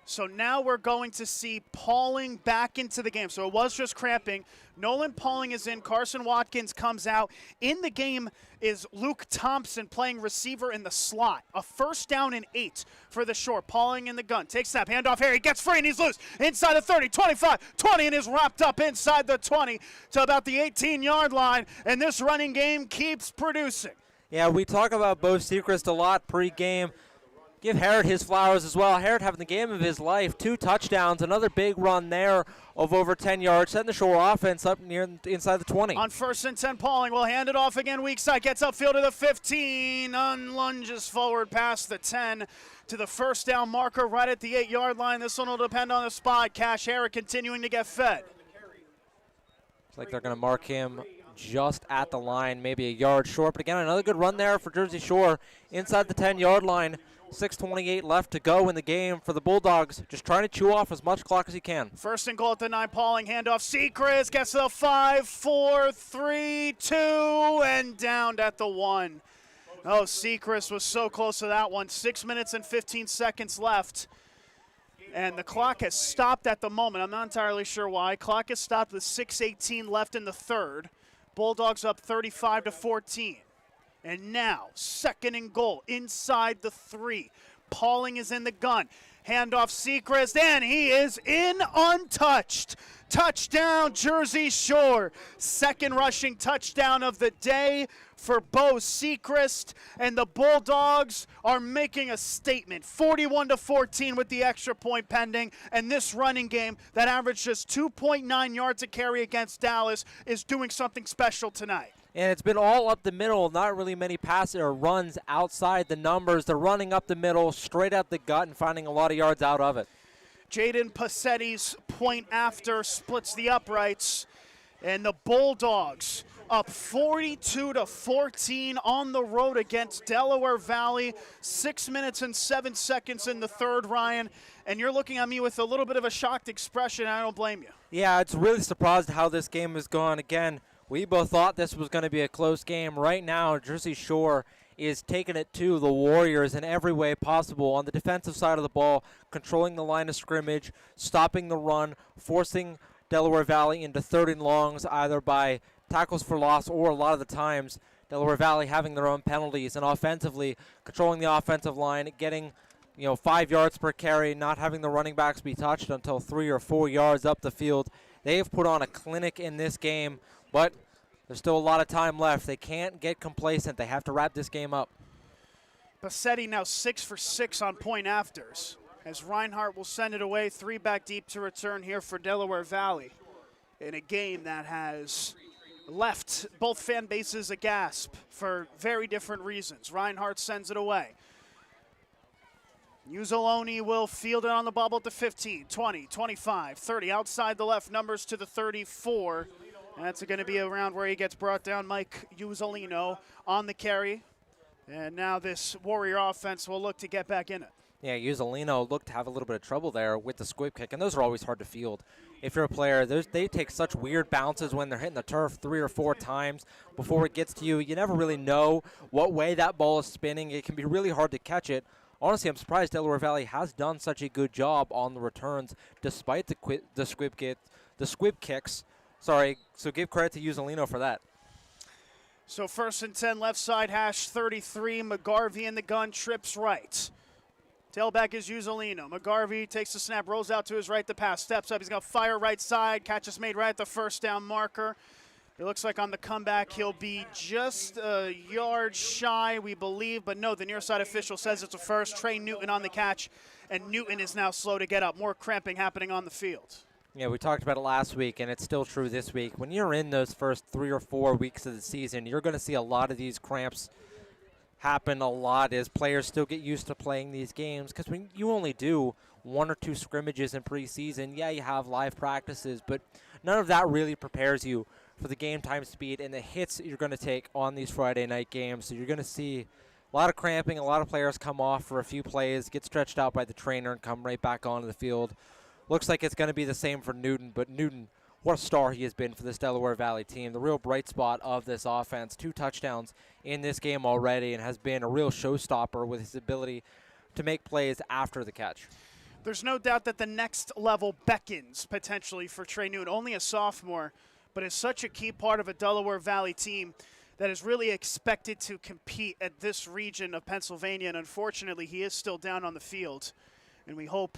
So now we're going to see Pauling back into the game. So it was just cramping. Nolan Pauling is in. Carson Watkins comes out. In the game is Luke Thompson playing receiver in the slot. A first down and 8 for the Shore. Pauling in the gun. Takes snap. Handoff here. He gets free and he's loose. Inside the 30, 25, 20 and is wrapped up inside the 20 to about the 18-yard line. And this running game keeps producing. Yeah, we talk about Bo Sechrist a lot pre-game. Give Harrod his flowers as well. Harrod having the game of his life. 2 touchdowns, another big run there of over 10 yards, setting the Shore offense up near inside the 20. On 1st and 10, Pauling will hand it off again. Weak side, gets upfield to the 15, lunges forward past the 10 to the first down marker right at the 8-yard line. This one will depend on the spot. Cash Harrod continuing to get fed. Looks like they're going to mark him just at the line, maybe a yard short. But again, another good run there for Jersey Shore inside the 10-yard line. 6:28 left to go in the game for the Bulldogs. Just trying to chew off as much clock as he can. 1st and goal at the 9. Pauling handoff. Sechrist gets to the 5, 4, 3, 2, and down at the 1. Oh, Sechrist was so close to that one. 6 minutes and 15 seconds left. And the clock has stopped at the moment. I'm not entirely sure why. Clock has stopped with 6:18 left in the 3rd. Bulldogs up 35-14. And now, 2nd and goal inside the 3. Pauling is in the gun. Handoff Sechrist, and he is in untouched. Touchdown, Jersey Shore. 2nd rushing touchdown of the day for Bo Sechrist. And the Bulldogs are making a statement. 41-14 with the extra point pending. And this running game that averaged just 2.9 yards a carry against Dallas is doing something special tonight. And it's been all up the middle, not really many passes or runs outside the numbers. They're running up the middle, straight up the gut, and finding a lot of yards out of it. Jaden Passetti's point after splits the uprights. And the Bulldogs up 42-14 on the road against Delaware Valley. 6 minutes and 7 seconds in the 3rd, Ryan. And you're looking at me with a little bit of a shocked expression. I don't blame you. Yeah, it's really surprised how this game has gone. Again, we both thought this was going to be a close game. Right now, Jersey Shore is taking it to the Warriors in every way possible. On the defensive side of the ball, controlling the line of scrimmage, stopping the run, forcing Delaware Valley into 3rd and longs, either by tackles for loss or a lot of the times Delaware Valley having their own penalties, and offensively controlling the offensive line, getting 5 yards per carry, not having the running backs be touched until 3 or 4 yards up the field. They have put on a clinic in this game, but there's still a lot of time left. They can't get complacent. They have to wrap this game up. Passetti now 6 for 6 on point afters, as Reinhardt will send it away 3 back deep to return here for Delaware Valley in a game that has left both fan bases aghast for very different reasons. Reinhardt sends it away. Uzzoloni will field it on the bubble at the 15, 20, 25, 30. Outside the left, numbers to the 34. And that's going to be around where he gets brought down. Mike Uzzolino on the carry. And now this Warrior offense will look to get back in it. Yeah, Uzzolino looked to have a little bit of trouble there with the squib kick, and those are always hard to field. If you're a player, they take such weird bounces when they're hitting the turf 3 or 4 times before it gets to you. You never really know what way that ball is spinning. It can be really hard to catch it. Honestly, I'm surprised Delaware Valley has done such a good job on the returns despite the squib kicks. Sorry, so give credit to Uzzolino for that. So 1st and 10, left side, hash 33. McGarvey in the gun, trips right. Tailback is Uzzolino. McGarvey takes the snap, rolls out to his right, the pass, steps up. He's going to fire right side. Catch is made right at the first down marker. It looks like on the comeback he'll be just a yard shy, we believe. But no, the near side official says it's a first. Trey Newton on the catch, and Newton is now slow to get up. More cramping happening on the field. Yeah, we talked about it last week, and it's still true this week. When you're in those first 3 or 4 weeks of the season, you're going to see a lot of these cramps happen a lot as players still get used to playing these games. Because when you only do 1 or 2 scrimmages in preseason, yeah, you have live practices, but none of that really prepares you for the game time speed and the hits that you're going to take on these Friday night games. So you're going to see a lot of cramping, a lot of players come off for a few plays, get stretched out by the trainer, and come right back onto the field. Looks like it's going to be the same for Newton, but Newton, what a star he has been for this Delaware Valley team. The real bright spot of this offense. 2 touchdowns in this game already, and has been a real showstopper with his ability to make plays after the catch. There's no doubt that the next level beckons potentially for Trey Noon, only a sophomore, but is such a key part of a Delaware Valley team that is really expected to compete at this region of Pennsylvania, and unfortunately he is still down on the field. And we hope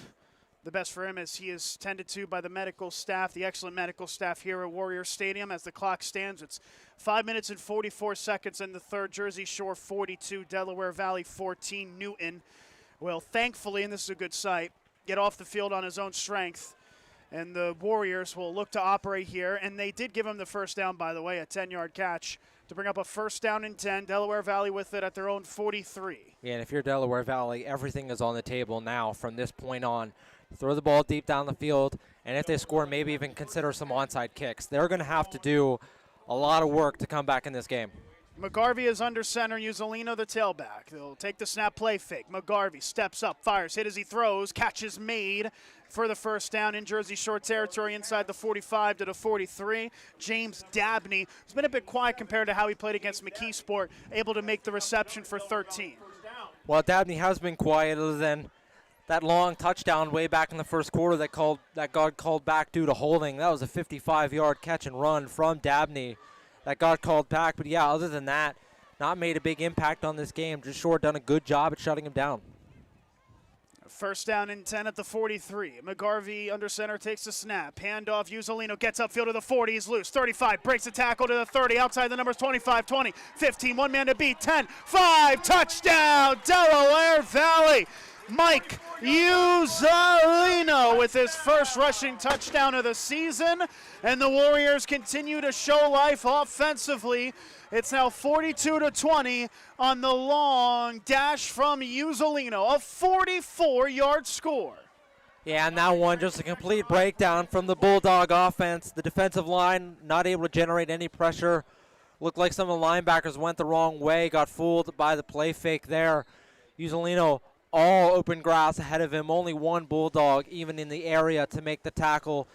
the best for him as he is tended to by the medical staff, the excellent medical staff here at Warrior Stadium. As the clock stands, it's 5 minutes and 44 seconds in the third. Jersey Shore 42, Delaware Valley 14. Newton will thankfully, and this is a good sight, get off the field on his own strength. And the Warriors will look to operate here. And they did give him the first down, by the way, a 10-yard catch to bring up a first down and 10. Delaware Valley with it at their own 43. Yeah, and if you're Delaware Valley, everything is on the table now from this point on. Throw the ball deep down the field, and if they score, maybe even consider some onside kicks. They're going to have to do a lot of work to come back in this game. McGarvey is under center. Usolino the tailback. They'll take the snap, play fake. McGarvey steps up, fires, hit as he throws. Catch is made for the first down in Jersey Shore territory inside the 45 to the 43. James Dabney has been a bit quiet compared to how he played against McKeesport, able to make the reception for 13. Well, Dabney has been quiet other than that long touchdown way back in the first quarter that got called back due to holding. That was a 55-yard catch and run from Dabney that got called back. But, yeah, other than that, not made a big impact on this game. Just Shore done a good job at shutting him down. First down and 10 at the 43. McGarvey under center takes the snap. Handoff. Usolino gets upfield to the 40. He's loose. 35. Breaks the tackle to the 30. Outside the numbers 25, 20, 15. One man to beat. 10, 5. Touchdown, Delaware Valley. Mike Usolino with his first rushing touchdown of the season. And the Warriors continue to show life offensively. It's now 42-20 on the long dash from Usolino, a 44-yard score. Yeah, and that one just a complete breakdown from the Bulldog offense. The defensive line not able to generate any pressure. Looked like some of the linebackers went the wrong way, got fooled by the play fake there. Usolino all open grass ahead of him. Only one Bulldog even in the area to make the tackle.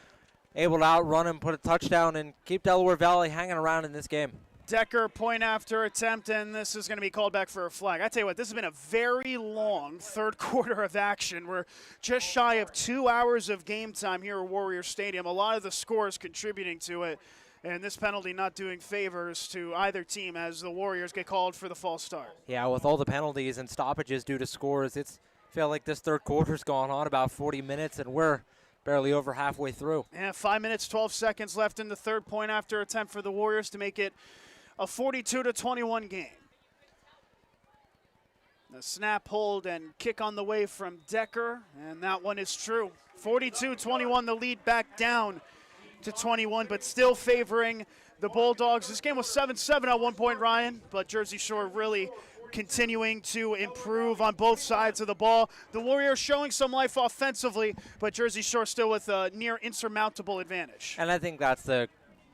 Able to outrun him, put a touchdown, and keep Delaware Valley hanging around in this game. Decker point after attempt, and this is going to be called back for a flag. I tell you what, this has been a very long third quarter of action. We're just shy of 2 hours of game time here at Warrior Stadium. A lot of the scores contributing to it, and this penalty not doing favors to either team as the Warriors get called for the false start. Yeah, with all the penalties and stoppages due to scores, it's feel like this third quarter's gone on about 40 minutes, and we're barely over halfway through. Yeah, 5 minutes, 12 seconds left in the third point after attempt for the Warriors to make it a 42-21 game. The snap, hold, and kick on the way from Decker, and that one is true. 42-21, the lead back down to 21, but still favoring the Bulldogs. This game was 7-7 at one point, Ryan, but Jersey Shore really continuing to improve on both sides of the ball. The Warriors showing some life offensively, but Jersey Shore still with a near insurmountable advantage. And I think that's the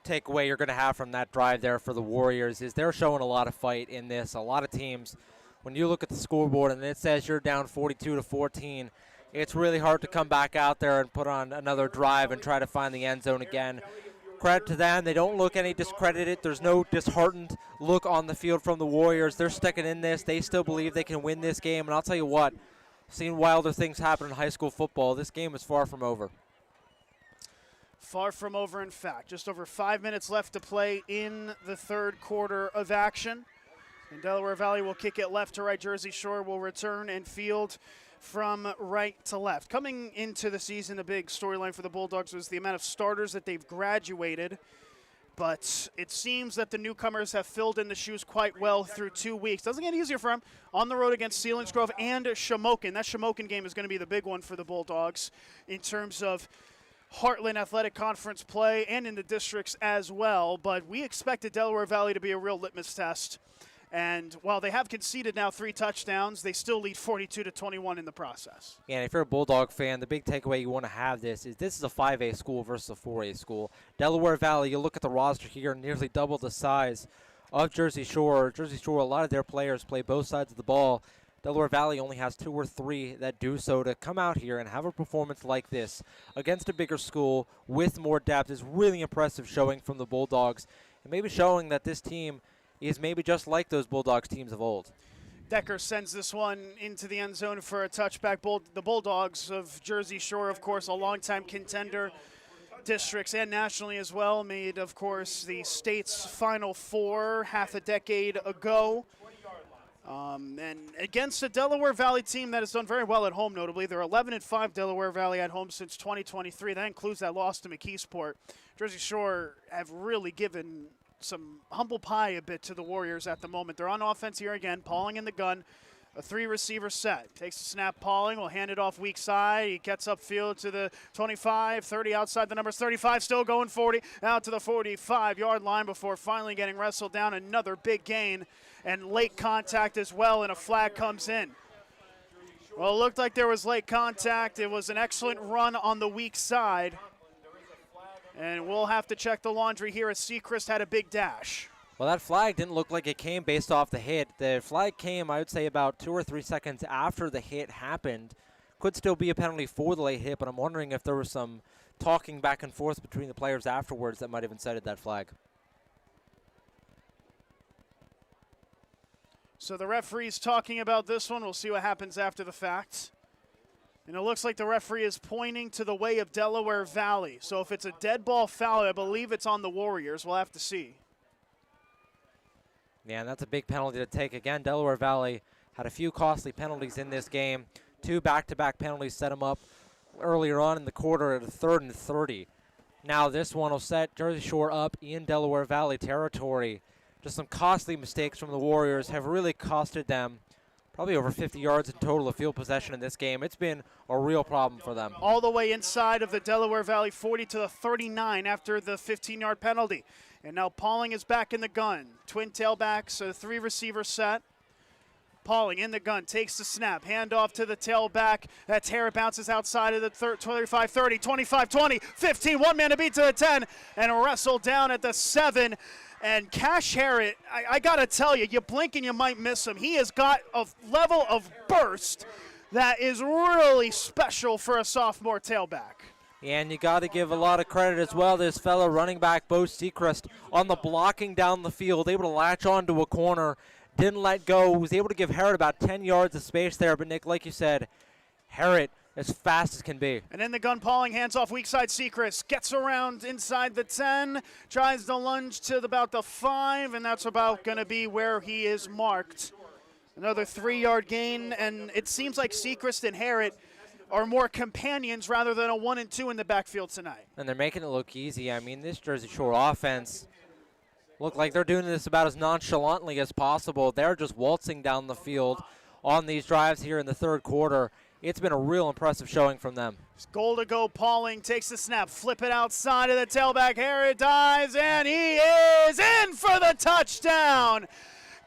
takeaway you're going to have from that drive there for the Warriors is they're showing a lot of fight in this. A lot of teams, when you look at the scoreboard and it says you're down 42-14, it's really hard to come back out there and put on another drive and try to find the end zone again. Credit to them. They don't look any discredited. There's no disheartened look on the field from the Warriors. They're sticking in this. They still believe they can win this game. And I'll tell you what, seen wilder things happen in high school football. This game is far from over. Far from over, in fact. Just over 5 minutes left to play in the third quarter of action. And Delaware Valley will kick it left to right. Jersey Shore will return and field from right to left. Coming into the season, a big storyline for the Bulldogs was the amount of starters that they've graduated. But it seems that the newcomers have filled in the shoes quite well through 2 weeks. Doesn't get easier for them. On the road against Selinsgrove and Shamokin. That Shamokin game is going to be the big one for the Bulldogs in terms of Heartland Athletic Conference play and in the districts as well. But we expected Delaware Valley to be a real litmus test. And while they have conceded now 3 touchdowns, they still lead 42-21 in the process. Yeah, and if you're a Bulldog fan, the big takeaway you want to have this is a 5A school versus a 4A school. Delaware Valley, you look at the roster here, nearly double the size of Jersey Shore. Jersey Shore, a lot of their players play both sides of the ball. Delaware Valley only has 2 or 3 that do so. To come out here and have a performance like this against a bigger school with more depth is really impressive showing from the Bulldogs, and maybe showing that this team is maybe just like those Bulldogs teams of old. Decker sends this one into the end zone for a touchback. The Bulldogs of Jersey Shore, of course, a longtime contender, districts and nationally as well, made, of course, the state's Final Four half a decade ago. And against a Delaware Valley team that has done very well at home, notably. They're 11-5 Delaware Valley at home since 2023. That includes that loss to McKeesport. Jersey Shore have really given some humble pie a bit to the Warriors at the moment. They're on offense here again. Pauling in the gun. A 3-receiver set. Takes the snap. Pauling will hand it off weak side. He gets upfield to the 25, 30 outside the numbers. 35 still going 40. Out to the 45-yard line before finally getting wrestled down. Another big gain and late contact as well, and a flag comes in. Well, it looked like there was late contact. It was an excellent run on the weak side. And we'll have to check the laundry here as Sechrist had a big dash. Well, that flag didn't look like it came based off the hit. The flag came, I would say, about 2 or 3 seconds after the hit happened. Could still be a penalty for the late hit, but I'm wondering if there was some talking back and forth between the players afterwards that might have incited that flag. So the referee's talking about this one. We'll see what happens after the fact. And it looks like the referee is pointing to the way of Delaware Valley. So if it's a dead ball foul, I believe it's on the Warriors. We'll have to see. Yeah, and that's a big penalty to take. Again, Delaware Valley had a few costly penalties in this game. 2 back-to-back penalties set them up earlier on in the quarter at a 3rd and 30. Now this one will set Jersey Shore up in Delaware Valley territory. Just some costly mistakes from the Warriors have really costed them probably over 50 yards in total of field possession in this game. It's been a real problem for them. All the way inside of the Delaware Valley 40 to the 39 after the 15-yard penalty. And now Pauling is back in the gun. Twin tailbacks, a 3-receiver set. Pauling in the gun, takes the snap, handoff to the tailback. That Harrett bounces outside of the 25, 30, 25, 20, 15, one man to beat to the 10, and wrestled down at the 7. And Cash Harrett, I got to tell you, you blink and you might miss him. He has got a level of burst that is really special for a sophomore tailback. And you got to give a lot of credit as well. This fellow running back, Bo Sechrist, on the blocking down the field, able to latch onto a corner, didn't let go, was able to give Harrett about 10 yards of space there. But, Nick, like you said, Harrett as fast as can be. And in the gun, Pauling hands off weak side. Sechrist gets around inside the 10, tries to lunge to about the 5, and that's about going to be where he is marked. Another 3-yard gain, and it seems like Sechrist and Harrett are more companions rather than a 1 and 2 in the backfield tonight. And they're making it look easy. I mean, this Jersey Shore offense look like they're doing this about as nonchalantly as possible. They're just waltzing down the field on these drives here in the 3rd quarter. It's been a real impressive showing from them. Goal to go. Pauling takes the snap, flip it outside of the tailback. Harrett dives, and he is in for the touchdown.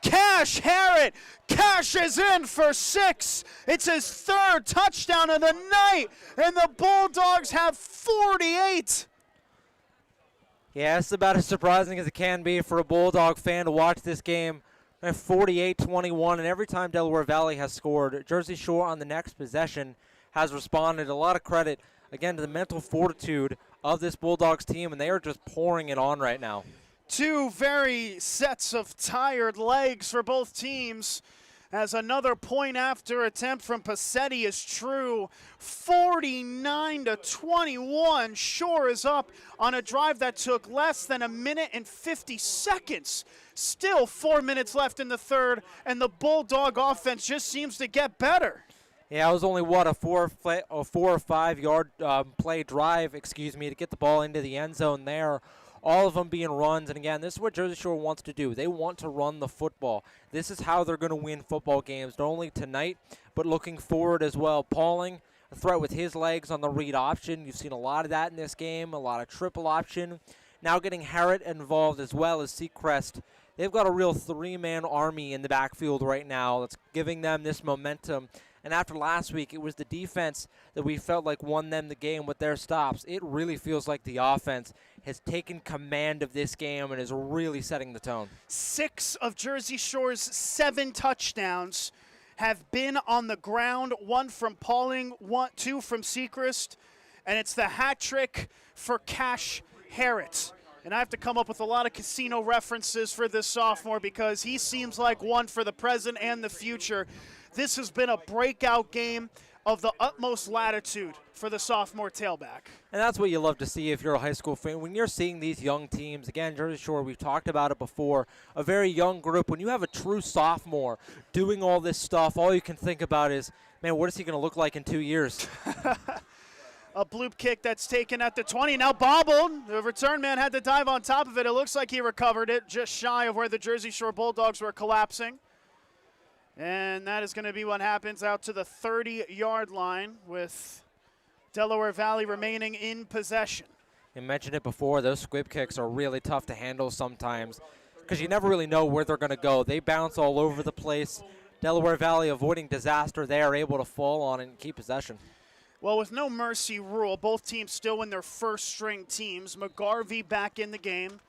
Cash Harrett cashes in for 6. It's his 3rd touchdown of the night, and the Bulldogs have 48. Yeah, it's about as surprising as it can be for a Bulldog fan to watch this game. 48-21, and every time Delaware Valley has scored, Jersey Shore on the next possession has responded. A lot of credit, again, to the mental fortitude of this Bulldogs team, and they are just pouring it on right now. 2 very sets of tired legs for both teams as another point after attempt from Passetti is true. 49-21. Shore is up on a drive that took less than 1 minute and 50 seconds. Still 4 minutes left in the 3rd, and the Bulldog offense just seems to get better. Yeah, it was only, a 4 or 5 yard play drive, to get the ball into the end zone there. All of them being runs, and again, this is what Jersey Shore wants to do. They want to run the football. This is how they're going to win football games, not only tonight, but looking forward as well. Pauling, a threat with his legs on the read option. You've seen a lot of that in this game, a lot of triple option. Now getting Harrett involved as well as Sechrist. They've got a real 3-man army in the backfield right now that's giving them this momentum. And after last week, it was the defense that we felt like won them the game with their stops. It really feels like the offense has taken command of this game and is really setting the tone. 6 of Jersey Shore's 7 touchdowns have been on the ground. 1 from Pauling, 2 from Sechrist, and it's the hat trick for Cash Harrett. And I have to come up with a lot of casino references for this sophomore because he seems like one for the present and the future. This has been a breakout game of the utmost latitude for the sophomore tailback. And that's what you love to see if you're a high school fan. When you're seeing these young teams, again, Jersey Shore, we've talked about it before, a very young group. When you have a true sophomore doing all this stuff, all you can think about is, man, what is he going to look like in 2 years? A bloop kick that's taken at the 20, now bobbled. The return man had to dive on top of it. It looks like he recovered it just shy of where the Jersey Shore Bulldogs were collapsing. And that is going to be what happens out to the 30-yard line with Delaware Valley remaining in possession. You mentioned it before, those squib kicks are really tough to handle sometimes because you never really know where they're going to go. They bounce all over the place. Delaware Valley avoiding disaster. They are able to fall on it and keep possession. Well, with no mercy rule, both teams still in their first-string teams. McGarvey back in the game.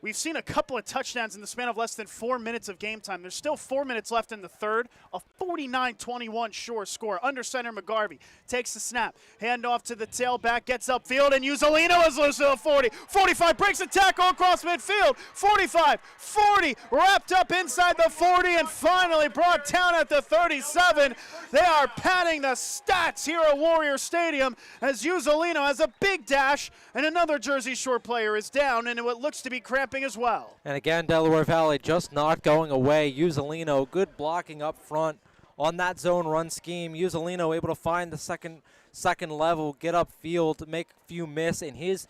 We've seen a couple of touchdowns in the span of less than 4 minutes of game time. There's still 4 minutes left in the third. A 49-21 Shore score. Under center, McGarvey takes the snap. Hand off to the tailback, gets upfield, and Usolino is loose to the 40. 45, breaks a tackle across midfield. 45, 40, wrapped up inside the 40, and finally brought down at the 37. They are padding the stats here at Warrior Stadium as Usolino has a big dash, and another Jersey Shore player is down, and what looks to be cramping as well. And again, Delaware Valley just not going away. Usolino, good blocking up front on that zone run scheme. Usolino able to find the second level, get upfield, make a few miss, and his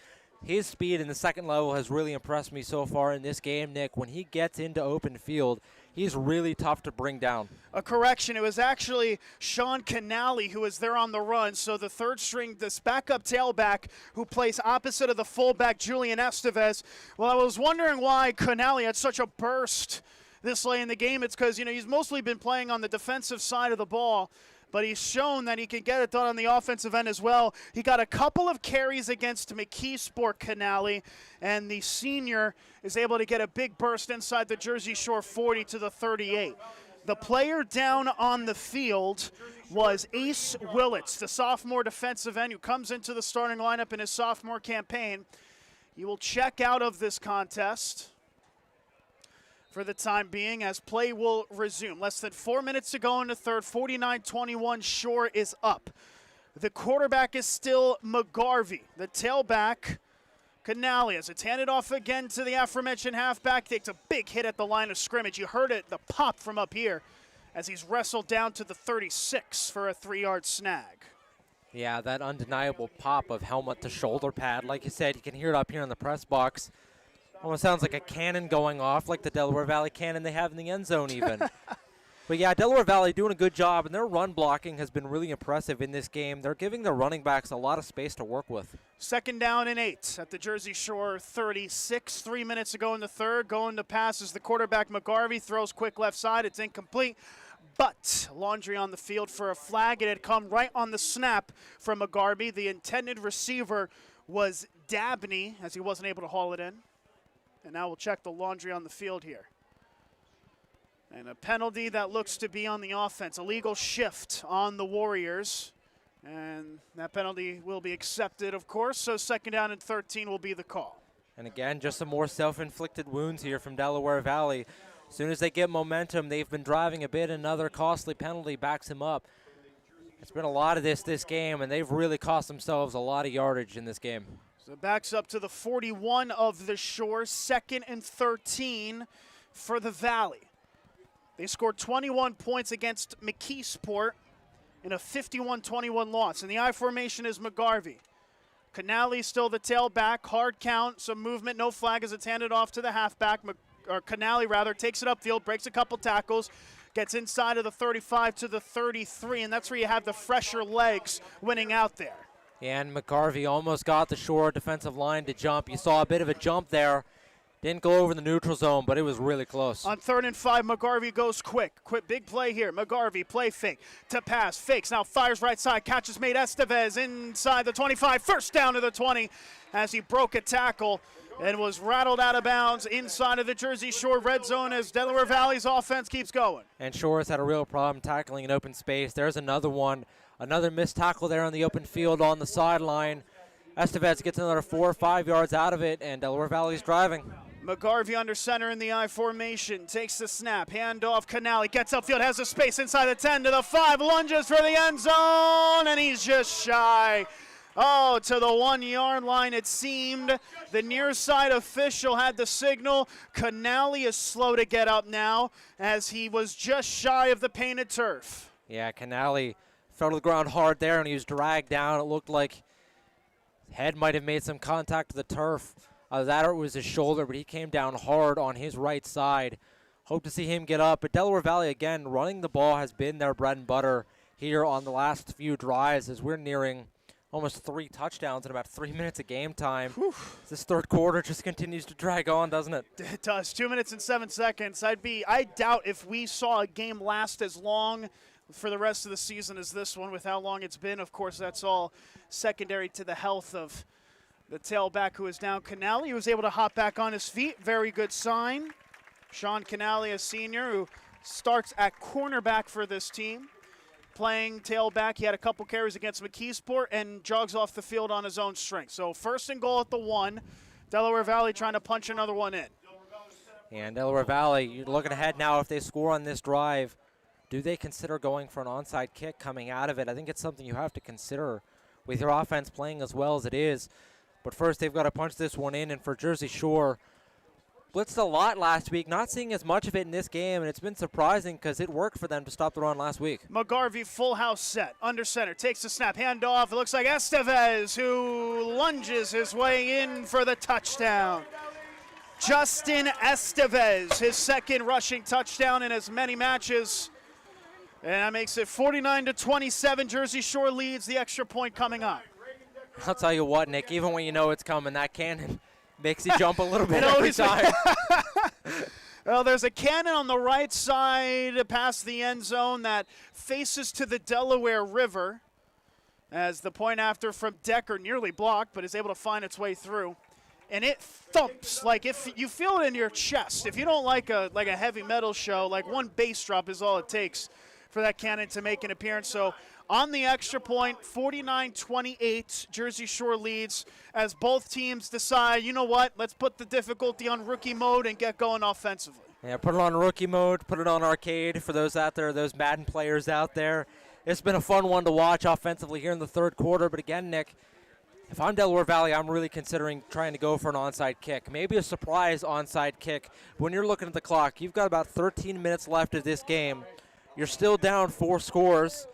speed in the second level has really impressed me so far in this game, Nick. When he gets into open field, he's really tough to bring down. A correction, it was actually Sean Canali who was there on the run, so the third string, this backup tailback who plays opposite of the fullback, Julian Estevez. Well, I was wondering why Canali had such a burst this late in the game. It's because, he's mostly been playing on the defensive side of the ball, but he's shown that he can get it done on the offensive end as well. He got a couple of carries against McKeesport Canali, and the senior is able to get a big burst inside the Jersey Shore 40 to the 38. The player down on the field was Ace Willits, the sophomore defensive end who comes into the starting lineup in his sophomore campaign. He will check out of this contest for the time being as play will resume. Less than 4 minutes to go in the third. 49-21, Shore is up. The quarterback is still McGarvey. The tailback, Canali, as it's handed off again to the aforementioned halfback, takes a big hit at the line of scrimmage. You heard it, the pop from up here, as he's wrestled down to the 36 for a 3-yard snag. Yeah, that undeniable pop of helmet to shoulder pad. Like you said, you can hear it up here in the press box. Almost sounds like a cannon going off, like the Delaware Valley cannon they have in the end zone even. But yeah, Delaware Valley doing a good job, and their run blocking has been really impressive in this game. They're giving their running backs a lot of space to work with. 2nd down and 8 at the Jersey Shore 36. 3 minutes to go in the third. Going to pass is the quarterback McGarvey. Throws quick left side. It's incomplete. But Laundry on the field for a flag. It had come right on the snap from McGarvey. The intended receiver was Dabney, as he wasn't able to haul it in. And now we'll check the Laundry on the field here. And a penalty that looks to be on the offense. Illegal shift on the Warriors. And that penalty will be accepted, of course. So 2nd down and 13 will be the call. And again, just some more self-inflicted wounds here from Delaware Valley. As soon as they get momentum, they've been driving a bit. Another costly penalty backs him up. It's been a lot of this game, and they've really cost themselves a lot of yardage in this game. So it backs up to the 41 of the Shore. 2nd and 13 for the Valley. They scored 21 points against McKeesport in a 51-21 loss. And the I formation is McGarvey. Canali still the tailback. Hard count, some movement, no flag as it's handed off to the halfback. Canali rather takes it upfield, breaks a couple tackles, gets inside of the 35 to the 33, and that's where you have the fresher legs winning out there. And McGarvey almost got the Shore defensive line to jump. You saw a bit of a jump there. Didn't go over the neutral zone, but it was really close. On 3rd and 5, McGarvey goes quick. Big play here. McGarvey, play fake to pass. Fakes, now fires right side. Catches made Estevez inside the 25. 1st down to the 20 as he broke a tackle and was rattled out of bounds inside of the Jersey Shore red zone as Delaware Valley's offense keeps going. And Shore's had a real problem tackling in open space. There's another one. Another missed tackle there on the open field on the sideline. Estevez gets another 4 or 5 yards out of it, and Delaware Valley's driving. McGarvey under center in the I formation, takes the snap, handoff, Canale gets upfield, has a space inside the 10 to the 5, lunges for the end zone, and he's just shy. Oh, to the 1 yard line it seemed. The near side official had the signal. Canale is slow to get up now as he was just shy of the painted turf. Yeah, Canale fell to the ground hard there, and he was dragged down. It looked like his head might have made some contact with the turf. That or it was his shoulder, but he came down hard on his right side. Hope to see him get up. But Delaware Valley, again, running the ball has been their bread and butter here on the last few drives as we're nearing almost 3 touchdowns in about 3 minutes of game time. Whew. This third quarter just continues to drag on, doesn't it? It does. 2 minutes and 7 seconds. I doubt if we saw a game last as long for the rest of the season as this one with how long it's been. Of course, that's all secondary to the health of the tailback who is now Canale. He was able to hop back on his feet. Very good sign. Sean Canale, a senior who starts at cornerback for this team. Playing tailback, he had a couple carries against McKeesport and jogs off the field on his own strength. So 1st and goal at the 1. Delaware Valley trying to punch another one in. And Delaware Valley, you're looking ahead now. If they score on this drive, do they consider going for an onside kick coming out of it? I think it's something you have to consider with your offense playing as well as it is. But first, they've got to punch this one in. And for Jersey Shore, blitzed a lot last week, not seeing as much of it in this game, and it's been surprising because it worked for them to stop the run last week. McGarvey, full house set, under center, takes the snap, handoff. It looks like Estevez, who lunges his way in for the touchdown. Justin Estevez, his 2nd rushing touchdown in as many matches. And that makes it 49-27. Jersey Shore leads, the extra point coming up. I'll tell you what, Nick, even when you know it's coming, that cannon makes you jump a little bit every time. Well, there's a cannon on the right side past the end zone that faces to the Delaware River as the point after from Decker nearly blocked but is able to find its way through. And it thumps like if you feel it in your chest. If you don't like a heavy metal show, like one bass drop is all it takes for that cannon to make an appearance. So on the extra point, 49-28, Jersey Shore leads as both teams decide, you know what, let's put the difficulty on rookie mode and get going offensively. Yeah, put it on rookie mode, put it on arcade for those out there, those Madden players out there. It's been a fun one to watch offensively here in the third quarter. But again, Nick, if I'm Delaware Valley, I'm really considering trying to go for an onside kick. Maybe a surprise onside kick. When you're looking at the clock, you've got about 13 minutes left of this game. You're still down 4 scores.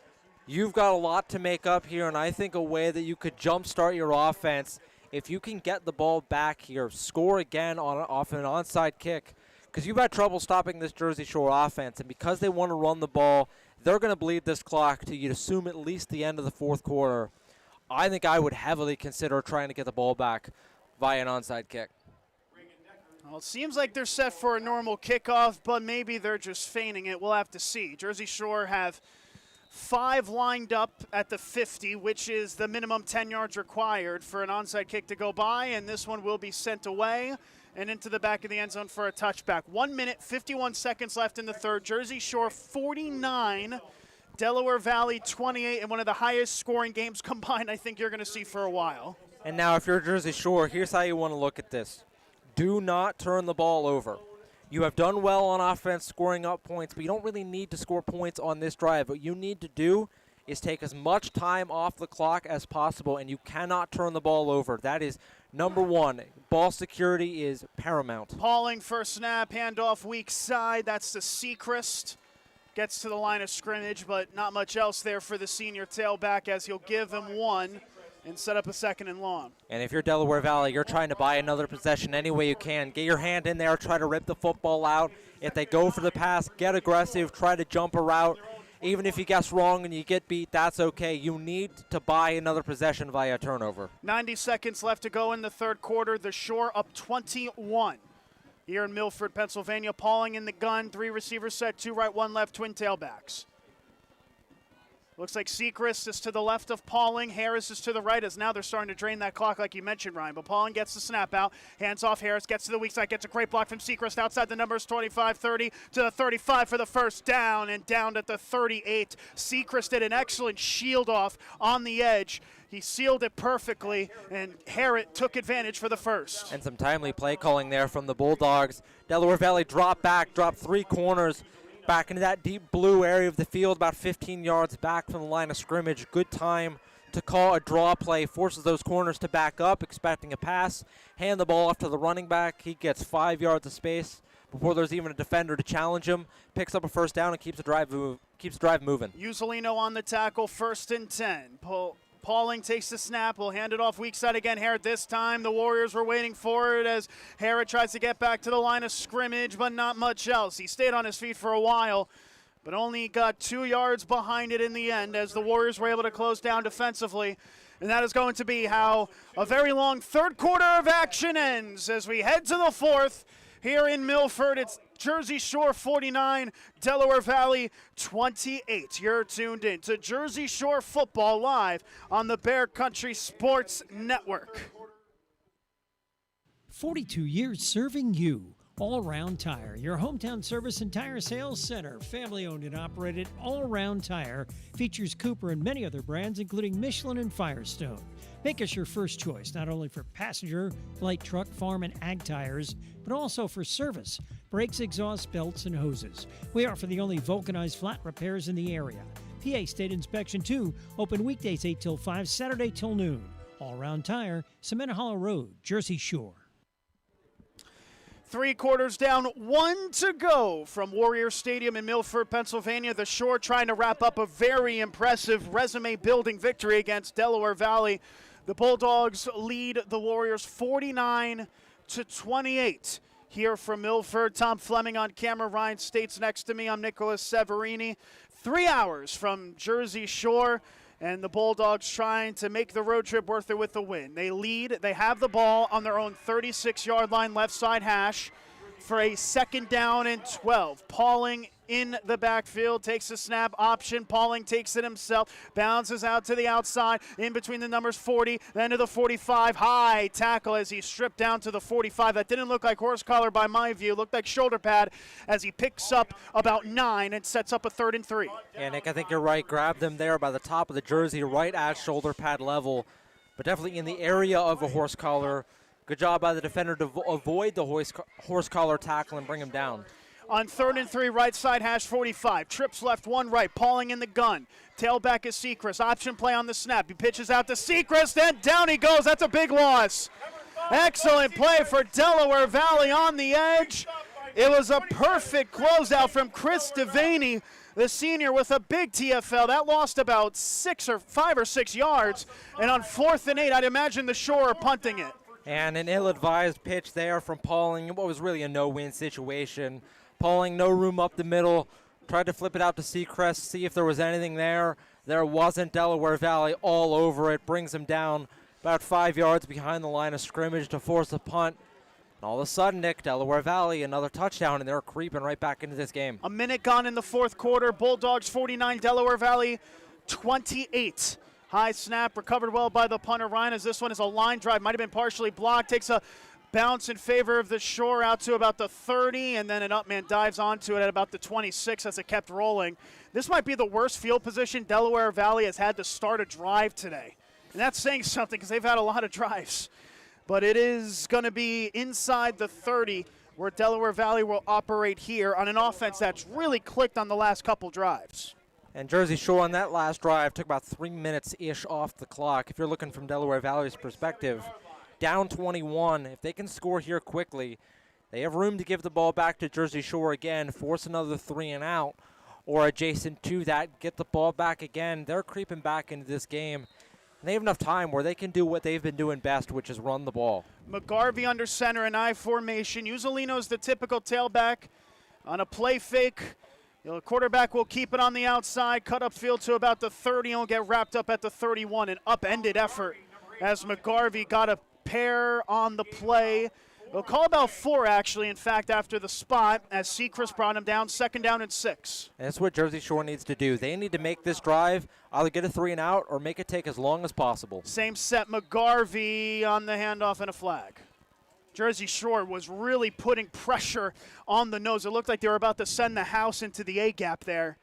You've got a lot to make up here, and I think a way that you could jumpstart your offense, if you can get the ball back here, score again off an onside kick, because you've had trouble stopping this Jersey Shore offense, and because they want to run the ball, they're going to bleed this clock to, you'd assume, at least the end of the fourth quarter. I think I would heavily consider trying to get the ball back via an onside kick. Well, it seems like they're set for a normal kickoff, but maybe they're just feigning it. We'll have to see. Jersey Shore have 5 lined up at the 50, which is the minimum 10 yards required for an onside kick to go by, and this one will be sent away and into the back of the end zone for a touchback. 1 minute, 51 seconds left in the third. Jersey Shore 49, Delaware Valley 28, and one of the highest scoring games combined I think you're going to see for a while. And now if you're Jersey Shore, here's how you want to look at this. Do not turn the ball over. You have done well on offense scoring up points, but you don't really need to score points on this drive. What you need to do is take as much time off the clock as possible, and you cannot turn the ball over. That is number one. Ball security is paramount. Pauling first snap, handoff weak side. That's the Sechrist. Gets to the line of scrimmage, but not much else there for the senior tailback as he'll give him one and set up a 2nd and long. And if you're Delaware Valley, you're trying to buy another possession any way you can. Get your hand in there, try to rip the football out. If they go for the pass, get aggressive, try to jump a route. Even if you guess wrong and you get beat, that's okay. You need to buy another possession via turnover. 90 seconds left to go in the third quarter. The Shore up 21. Here in Milford, Pennsylvania, Pauling in the gun. 3 receivers set, 2 right, 1 left, twin tailbacks. Looks like Sechrist is to the left of Pauling. Harris is to the right, as now they're starting to drain that clock like you mentioned, Ryan. But Pauling gets the snap out. Hands off Harris. Gets to the weak side. Gets a great block from Sechrist outside the numbers 25-30 to the 35 for the first down. And down at the 38. Sechrist did an excellent shield off on the edge. He sealed it perfectly, and Harrod took advantage for the first. And some timely play calling there from the Bulldogs. Delaware Valley dropped back, dropped 3 corners. Back into that deep blue area of the field, about 15 yards back from the line of scrimmage. Good time to call a draw play, forces those corners to back up, expecting a pass. Hand the ball off to the running back. He gets 5 yards of space before there's even a defender to challenge him. Picks up a first down and keeps the drive moving. Usolino on the tackle, 1st and 10. Pauling takes the snap. Will hand it off weak side again. Harrod this time. The Warriors were waiting for it as Harrod tries to get back to the line of scrimmage, but not much else. He stayed on his feet for a while, but only got 2 yards behind it in the end as the Warriors were able to close down defensively. And that is going to be how a very long third quarter of action ends as we head to the fourth here in Milford. It's Jersey Shore 49, Delaware Valley 28. You're tuned in to Jersey Shore Football live on the Bear Country Sports Network. 42 years serving you. All Round Tire, your hometown service and tire sales center. Family owned and operated, All Round Tire features Cooper and many other brands, including Michelin and Firestone. Make us your first choice, not only for passenger, light truck, farm, and ag tires, but also for service, brakes, exhaust, belts, and hoses. We offer the only vulcanized flat repairs in the area. PA State Inspection 2, open weekdays 8 till 5, Saturday till noon. All Round Tire, Cement Hollow Road, Jersey Shore. 3 quarters down, 1 to go from Warrior Stadium in Milford, Pennsylvania. The Shore trying to wrap up a very impressive resume-building victory against Delaware Valley. The Bulldogs lead the Warriors 49-28 here from Milford. Tom Fleming on camera. Ryan States next to me. I'm Nicolas Severini. 3 hours from Jersey Shore. And the Bulldogs trying to make the road trip worth it with the win. They lead. They have the ball on their own 36-yard line, left side hash, for a 2nd down and 12. Pauling in the backfield, takes a snap, option. Pauling takes it himself, bounces out to the outside, in between the numbers 40, then to the 45. High tackle as he stripped down to the 45. That didn't look like horse collar by my view. Looked like shoulder pad as he picks up about 9 and sets up a 3rd and 3. Yeah, Nick, I think you're right. Grabbed him there by the top of the jersey, right at shoulder pad level, but definitely in the area of a horse collar. Good job by the defender to avoid the horse collar tackle and bring him down. On 3rd and 3, right side hash 45. Trips left, 1 right. Pauling in the gun. Tailback is Sechrist. Option play on the snap. He pitches out to Sechrist, and down he goes. That's a big loss. Excellent play for Delaware Valley on the edge. It was a perfect closeout from Chris Devaney, the senior, with a big TFL. That lost about 5 or 6 yards. And on 4th and 8, I'd imagine the Shore are punting it. And an ill-advised pitch there from Pauling. What was really a no-win situation. Pauling, no room up the middle. Tried to flip it out to Sechrist, see if there was anything there. There wasn't. Delaware Valley all over it. Brings him down about 5 yards behind the line of scrimmage to force a punt. And all of a sudden, Nick, Delaware Valley, another touchdown, and they're creeping right back into this game. A minute gone in the 4th quarter. Bulldogs 49, Delaware Valley 28. High snap, recovered well by the punter Ryan, as this one is a line drive. Might have been partially blocked. Takes a bounce in favor of the Shore out to about the 30, and then an up man dives onto it at about the 26 as it kept rolling. This might be the worst field position Delaware Valley has had to start a drive today. And that's saying something because they've had a lot of drives. But it is going to be inside the 30 where Delaware Valley will operate here on an offense that's really clicked on the last couple drives. And Jersey Shore on that last drive took about 3 minutes-ish off the clock. If you're looking from Delaware Valley's perspective, down 21. If they can score here quickly, they have room to give the ball back to Jersey Shore again, force another 3 and out, or adjacent to that, get the ball back again. They're creeping back into this game. And they have enough time where they can do what they've been doing best, which is run the ball. McGarvey under center in I formation. Usolino's the typical tailback on a play fake. The quarterback will keep it on the outside, cut upfield to about the 30, and will get wrapped up at the 31. An upended effort as McGarvey got a pair on the play They'll call about 4, actually, in fact, after the spot, as Sechrist brought him down, 2nd down and 6. And that's what Jersey Shore needs to do. They need to make this drive, either get a 3 and out or make it take as long as possible. Same set, McGarvey on the handoff and a flag. Jersey Shore was really putting pressure on the nose. It looked like they were about to send the house into the A-gap there.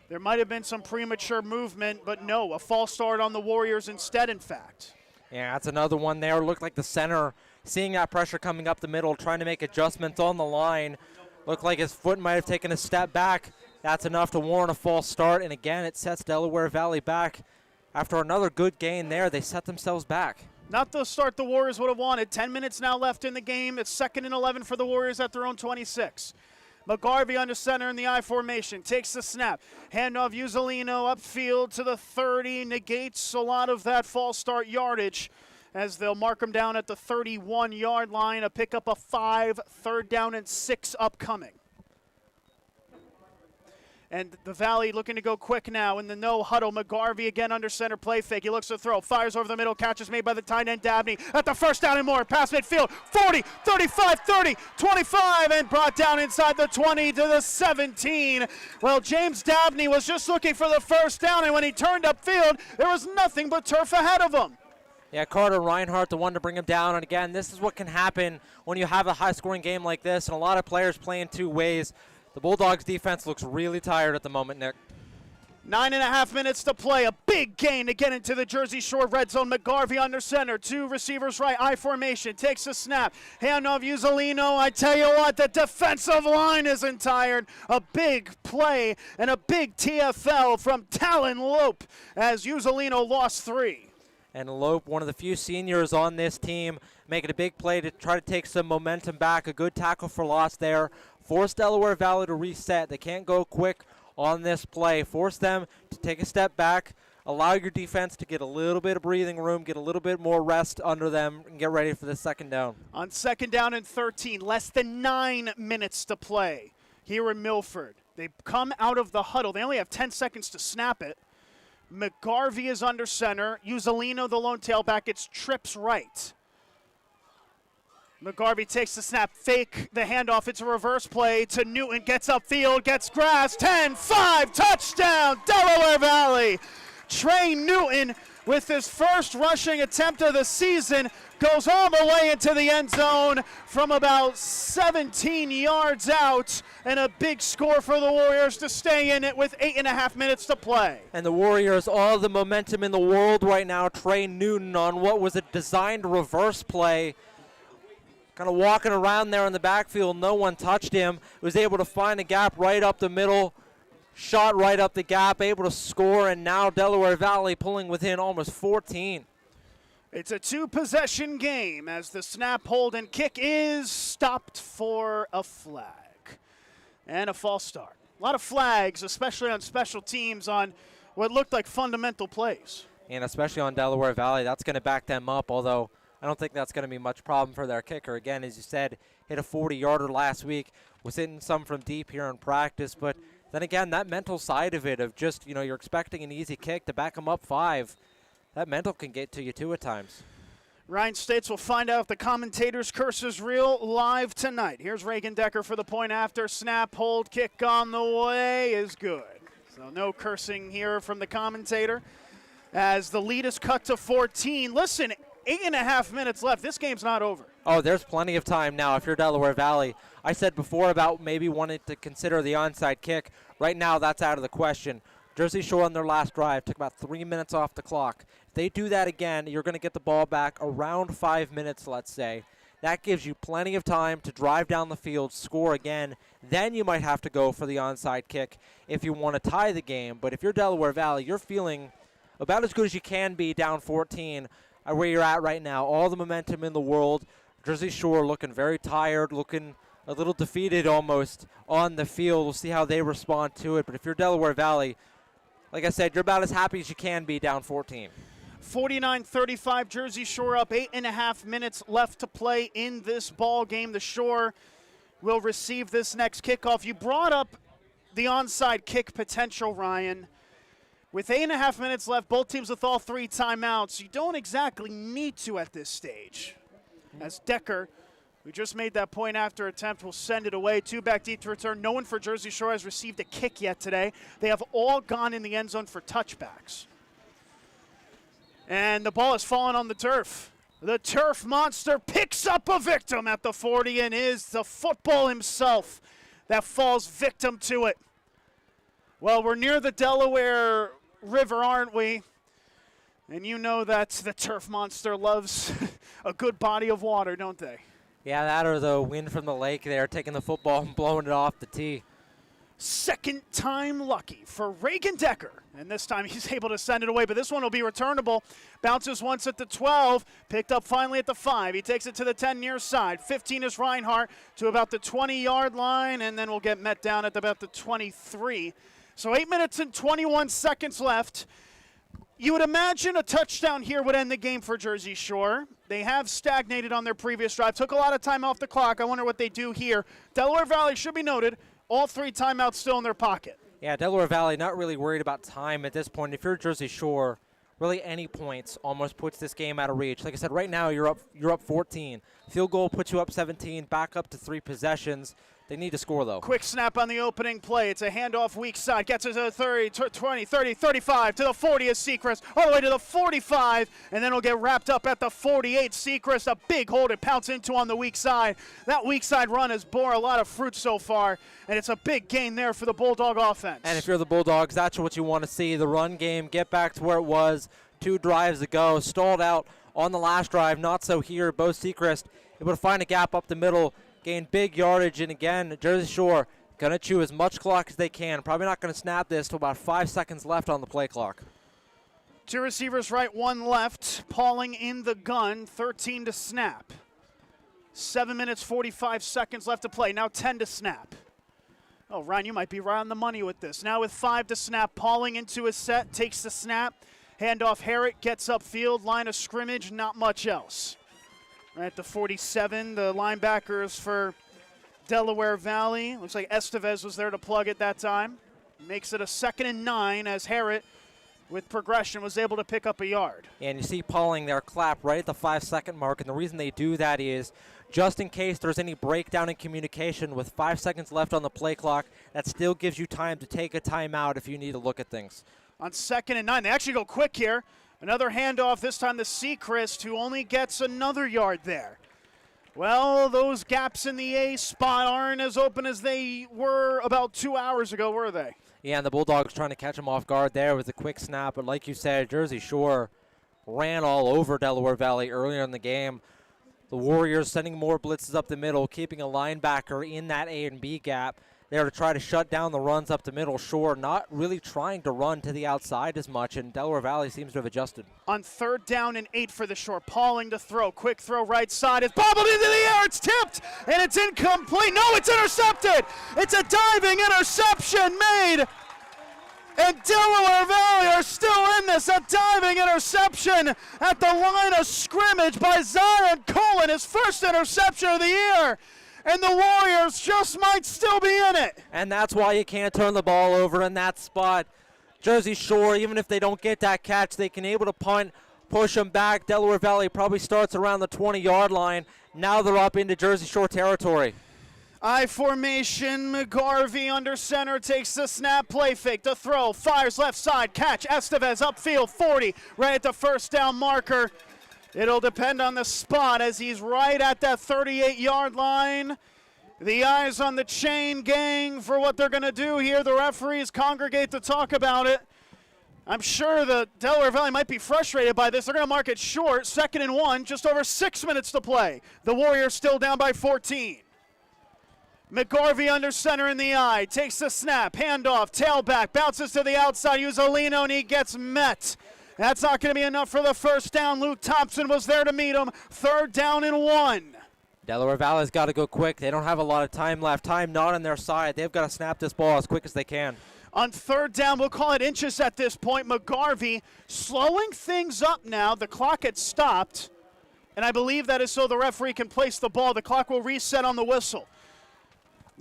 There might have been some premature movement, but no, a false start on the Warriors instead, in fact. Yeah, that's another one there. Looked like the center, seeing that pressure coming up the middle, trying to make adjustments on the line. Looked like his foot might have taken a step back. That's enough to warrant a false start, and again, it sets Delaware Valley back. After another good gain there, they set themselves back. Not the start the Warriors would have wanted. 10 minutes now left in the game. It's 2nd and 11 for the Warriors at their own 26. McGarvey under center in the I formation. Takes the snap. Handoff Uzzolino upfield to the 30. Negates a lot of that false start yardage as they'll mark him down at the 31-yard line. A pickup of 5, 3rd down and 6 upcoming. And the Valley looking to go quick now in the no huddle. McGarvey again under center, play fake. He looks to throw, fires over the middle, catch is made by the tight end Dabney at the 1st down and more. Pass midfield, 40, 35, 30, 25, and brought down inside the 20 to the 17. Well, James Dabney was just looking for the 1st down, and when he turned upfield, there was nothing but turf ahead of him. Yeah, Carter Reinhardt, the one to bring him down. And again, this is what can happen when you have a high-scoring game like this, and a lot of players playing 2 ways. The Bulldogs defense looks really tired at the moment, Nick. 9.5 minutes to play. A big gain to get into the Jersey Shore red zone. McGarvey under center. 2 receivers right. I formation. Takes a snap. Handoff Uzzolino. I tell you what, the defensive line isn't tired. A big play and a big TFL from Talon Lope as Uzzolino lost 3. And Lope, one of the few seniors on this team, making a big play to try to take some momentum back. A good tackle for loss there. Force Delaware Valley to reset. They can't go quick on this play. Force them to take a step back. Allow your defense to get a little bit of breathing room, get a little bit more rest under them, and get ready for the 2nd down. On 2nd down and 13, less than 9 minutes to play here in Milford. They come out of the huddle. They only have 10 seconds to snap it. McGarvey is under center. Uzzolino, the lone tailback, it's trips right. McGarvey takes the snap, fake the handoff. It's a reverse play to Newton. Gets upfield, gets grass. 10-5, touchdown, Delaware Valley. Trey Newton with his first rushing attempt of the season goes all the way into the end zone from about 17 yards out, and a big score for the Warriors to stay in it with 8.5 minutes to play. And the Warriors, all the momentum in the world right now. Trey Newton on what was a designed reverse play, kind of walking around there in the backfield. No one touched him. Was able to find a gap right up the middle. Shot right up the gap, able to score, and now Delaware Valley pulling within almost 14. It's a 2-possession game as the snap, hold, and kick is stopped for a flag and a false start. A lot of flags, especially on special teams, on what looked like fundamental plays. And especially on Delaware Valley, that's going to back them up, although I don't think that's going to be much problem for their kicker. Again, as you said, hit a 40-yarder last week, was hitting some from deep here in practice, but then again, that mental side of it of just, you're expecting an easy kick to back them up 5, that mental can get to you too at times. Ryan States will find out if the commentator's curse is real live tonight. Here's Reagan Decker for the point after. Snap, hold, kick on the way is good. So no cursing here from the commentator as the lead is cut to 14. Listen, 8.5 minutes left. This game's not over. Oh, there's plenty of time now if you're Delaware Valley. I said before about maybe wanting to consider the onside kick. Right now, that's out of the question. Jersey Shore on their last drive took about 3 minutes off the clock. If they do that again, you're going to get the ball back around 5 minutes, let's say. That gives you plenty of time to drive down the field, score again. Then you might have to go for the onside kick if you want to tie the game. But if you're Delaware Valley, you're feeling about as good as you can be down 14 where you're at right now. All the momentum in the world. Jersey Shore looking very tired, looking a little defeated almost on the field. We'll see how they respond to it. But if you're Delaware Valley, like I said, you're about as happy as you can be down 14. 49-35, Jersey Shore up, 8.5 minutes left to play in this ball game. The Shore will receive this next kickoff. You brought up the onside kick potential, Ryan. With 8.5 minutes left, both teams with all 3 timeouts. You don't exactly need to at this stage. As Decker We just made that point after attempt. We'll send it away. 2 back deep to return. No one for Jersey Shore has received a kick yet today. They have all gone in the end zone for touchbacks. And the ball has fallen on the turf. The turf monster picks up a victim at the 40 and is the football himself that falls victim to it. Well, we're near the Delaware River, aren't we? And you know that the turf monster loves a good body of water, don't they? Yeah, that or the wind from the lake there, taking the football and blowing it off the tee. Second time lucky for Reagan Decker. And this time he's able to send it away, but this one will be returnable. Bounces once at the 12, picked up finally at the 5. He takes it to the 10 near side. 15 is Reinhardt to about the 20-yard line, and then we'll get met down at about the 23. So 8 minutes and 21 seconds left. You would imagine a touchdown here would end the game for Jersey Shore. They have stagnated on their previous drive. Took a lot of time off the clock. I wonder what they do here. Delaware Valley should be noted. All 3 timeouts still in their pocket. Yeah, Delaware Valley not really worried about time at this point. If you're Jersey Shore, really any points almost puts this game out of reach. Like I said, right now you're up 14. Field goal puts you up 17, back up to 3 possessions. They need to score, though. Quick snap on the opening play. It's a handoff weak side. Gets it to the 30, 20, 30, 35. To the 40 is Seacrest. All the way to the 45. And then it'll get wrapped up at the 48. Seacrest, a big hole to pounce into on the weak side. That weak side run has bore a lot of fruit so far. And it's a big gain there for the Bulldog offense. And if you're the Bulldogs, that's what you want to see. The run game, get back to where it was 2 drives ago. Stalled out on the last drive. Not so here. Bo Seacrest able to find a gap up the middle. Gain big yardage, and again, Jersey Shore going to chew as much clock as they can. Probably not going to snap this till about 5 seconds left on the play clock. 2 receivers right, 1 left. Pauling in the gun, 13 to snap. 7 minutes, 45 seconds left to play. Now 10 to snap. Oh, Ryan, you might be right on the money with this. Now with 5 to snap, Pauling into his set, takes the snap. Handoff, Herrick gets upfield, line of scrimmage, not much else. Right at the 47, the linebackers for Delaware Valley. Looks like Estevez was there to plug at that time. Makes it a 2nd and 9 as Herrick, with progression, was able to pick up a yard. And you see Pauling there clap right at the 5-second mark, and the reason they do that is just in case there's any breakdown in communication with 5 seconds left on the play clock, that still gives you time to take a timeout if you need to look at things. On 2nd and 9, they actually go quick here. Another handoff, this time to Seacrest, who only gets another yard there. Well, those gaps in the A spot aren't as open as they were about 2 hours ago, were they? Yeah, and the Bulldogs trying to catch him off guard there with a quick snap. But like you said, Jersey Shore ran all over Delaware Valley earlier in the game. The Warriors sending more blitzes up the middle, keeping a linebacker in that A and B gap there to try to shut down the runs up the middle. Shore not really trying to run to the outside as much, and Delaware Valley seems to have adjusted. On 3rd down and 8 for the Shore. Pauling to throw. Quick throw right side. It's bobbled into the air. It's tipped, and it's incomplete. No, it's intercepted. It's a diving interception made. And Delaware Valley are still in this. A diving interception at the line of scrimmage by Zion Colin. His first interception of the year. And the Warriors just might still be in it. And that's why you can't turn the ball over in that spot. Jersey Shore, even if they don't get that catch, they can able to punt, push them back. Delaware Valley probably starts around the 20-yard line. Now they're up into Jersey Shore territory. I formation, McGarvey under center, takes the snap, play fake, the throw, fires left side, catch, Estevez upfield, 40, right at the 1st down marker. It'll depend on the spot as he's right at that 38-yard line. The eyes on the chain gang for what they're going to do here. The referees congregate to talk about it. I'm sure the Delaware Valley might be frustrated by this. They're going to mark it short, 2nd and 1, just over 6 minutes to play. The Warriors still down by 14. McGarvey under center in the eye, takes the snap, handoff, tailback, bounces to the outside, Usolino, and he gets met. That's not going to be enough for the 1st down. Luke Thompson was there to meet him. 3rd down and 1. Delaware Valley's got to go quick. They don't have a lot of time left. Time not on their side. They've got to snap this ball as quick as they can. On 3rd down, we'll call it inches at this point. McGarvey slowing things up now. The clock had stopped, and I believe that is so the referee can place the ball. The clock will reset on the whistle.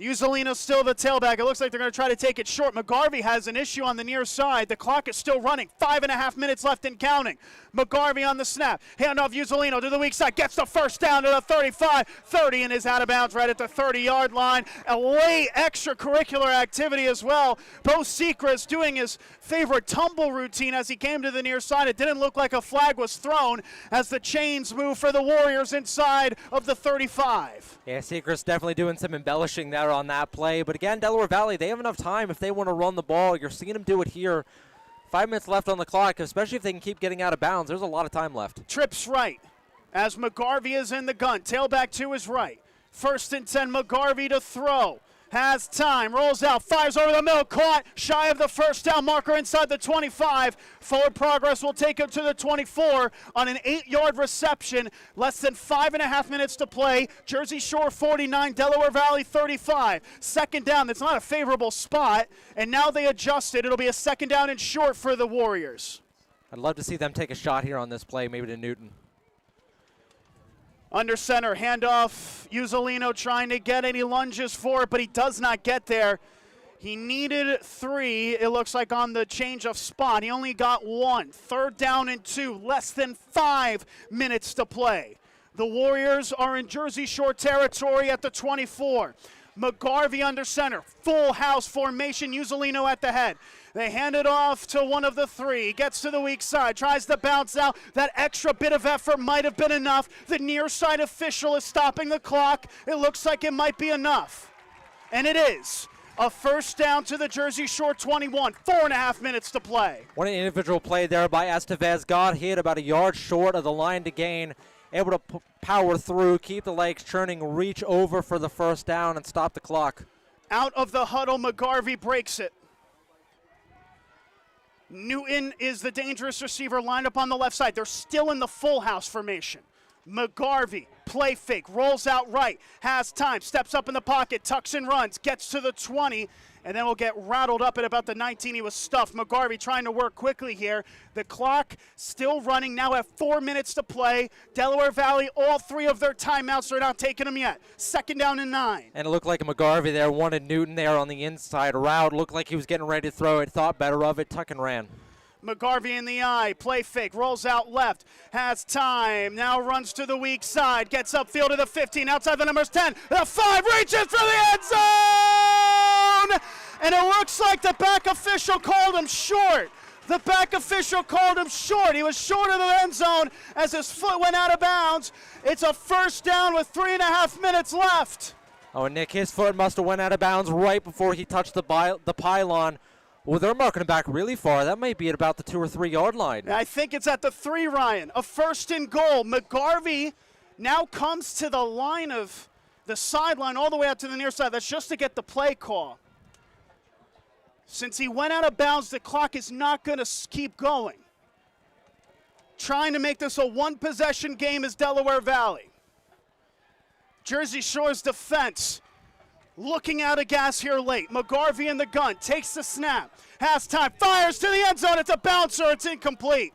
Uzzolino still the tailback. It looks like they're going to try to take it short. McGarvey has an issue on the near side. The clock is still running. 5.5 minutes left and counting. McGarvey on the snap. Handoff Uzzolino to the weak side. Gets the first down to the 35. 30 and is out of bounds right at the 30-yard line. A late extracurricular activity as well. Bo Sechrist doing his favorite tumble routine as he came to the near side. It didn't look like a flag was thrown as the chains move for the Warriors inside of the 35. Yeah, Sechrist definitely doing some embellishing there on that play. But again, Delaware Valley, they have enough time if they want to run the ball. You're seeing them do it here. 5 minutes left on the clock, especially if they can keep getting out of bounds. There's a lot of time left. Trips right as McGarvey is in the gun. Tailback to his right. 1st and 10, McGarvey to throw. Has time, rolls out, fires over the middle, caught, shy of the first down marker inside the 25. Forward progress will take him to the 24 on an 8-yard reception. Less than 5.5 minutes to play. Jersey Shore 49, Delaware Valley 35. Second down, that's not a favorable spot, and now they adjust it. It'll be a second down and short for the Warriors. I'd love to see them take a shot here on this play, maybe to Newton. Under center, handoff, Uzzolino trying to get any lunges for it, but he does not get there. He needed 3, it looks like, on the change of spot. He only got 1. 3rd down and 2, less than 5 minutes to play. The Warriors are in Jersey Shore territory at the 24. McGarvey under center, full house formation, Uzzolino at the head. They hand it off to one of the 3. Gets to the weak side, tries to bounce out. That extra bit of effort might have been enough. The near side official is stopping the clock. It looks like it might be enough. And it is. A first down to the Jersey Shore 21. 4.5 minutes to play. One individual play there by Estevez. Got hit about a yard short of the line to gain. Able to power through, keep the legs churning, reach over for the first down, and stop the clock. Out of the huddle, McGarvey breaks it. Newton is the dangerous receiver lined up on the left side. They're still in the full house formation. McGarvey, play fake, rolls out right, has time, steps up in the pocket, tucks and runs, gets to the 20, and then will get rattled up at about the 19. He was stuffed. McGarvey trying to work quickly here. The clock still running, now at 4 minutes to play. Delaware Valley, all 3 of their timeouts, they're not taking them yet. Second down and 9. And it looked like McGarvey there wanted Newton there on the inside route. Looked like he was getting ready to throw it, thought better of it, tuck and ran. McGarvey in the eye, play fake, rolls out left, has time, now runs to the weak side, gets upfield to the 15, outside the numbers 10, the 5, reaches for the end zone! And it looks like the back official called him short. The back official called him short. He was short of the end zone as his foot went out of bounds. It's a first down with 3.5 minutes left. Oh, and Nick, his foot must have went out of bounds right before he touched the pylon. Well, they're marking him back really far. That might be at about the 2 or 3 yard line. I think it's at the 3, Ryan. A first and goal. McGarvey now comes to the line of the sideline all the way out to the near side. That's just to get the play call. Since he went out of bounds, the clock is not going to keep going. Trying to make this a one-possession game is Delaware Valley. Jersey Shore's defense looking out of gas here late. McGarvey in the gun, takes the snap, has time, fires to the end zone. It's a bouncer, it's incomplete.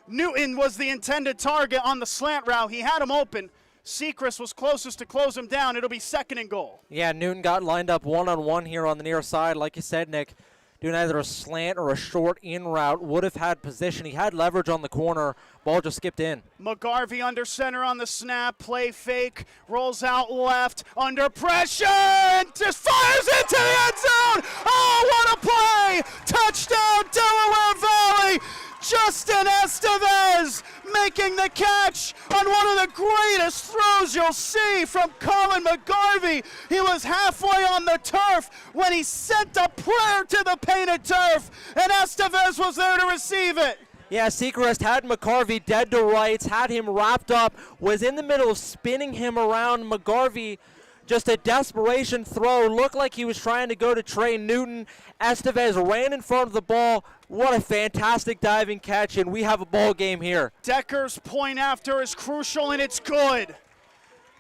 Newton was the intended target on the slant route. He had him open. Sechrist was closest to close him down. It'll be second and goal. Yeah, Newton got lined up one-on-one here on the near side. Like you said, Nick, doing either a slant or a short in route, would have had position. He had leverage on the corner. Ball just skipped in. McGarvey under center on the snap, play fake, rolls out left, under pressure, and just fires into the end zone. Oh, what a play! Touchdown, Delaware Valley! Justin Estevez making the catch on one of the greatest throws you'll see from Colin McGarvey. He was halfway on the turf when he sent a prayer to the painted turf, and Estevez was there to receive it. Yeah, Sechrist had McGarvey dead to rights, had him wrapped up, was in the middle of spinning him around. McGarvey, just a desperation throw, looked like he was trying to go to Trey Newton. Estevez ran in front of the ball. What a fantastic diving catch, and we have a ball game here. Decker's point after is crucial, and it's good.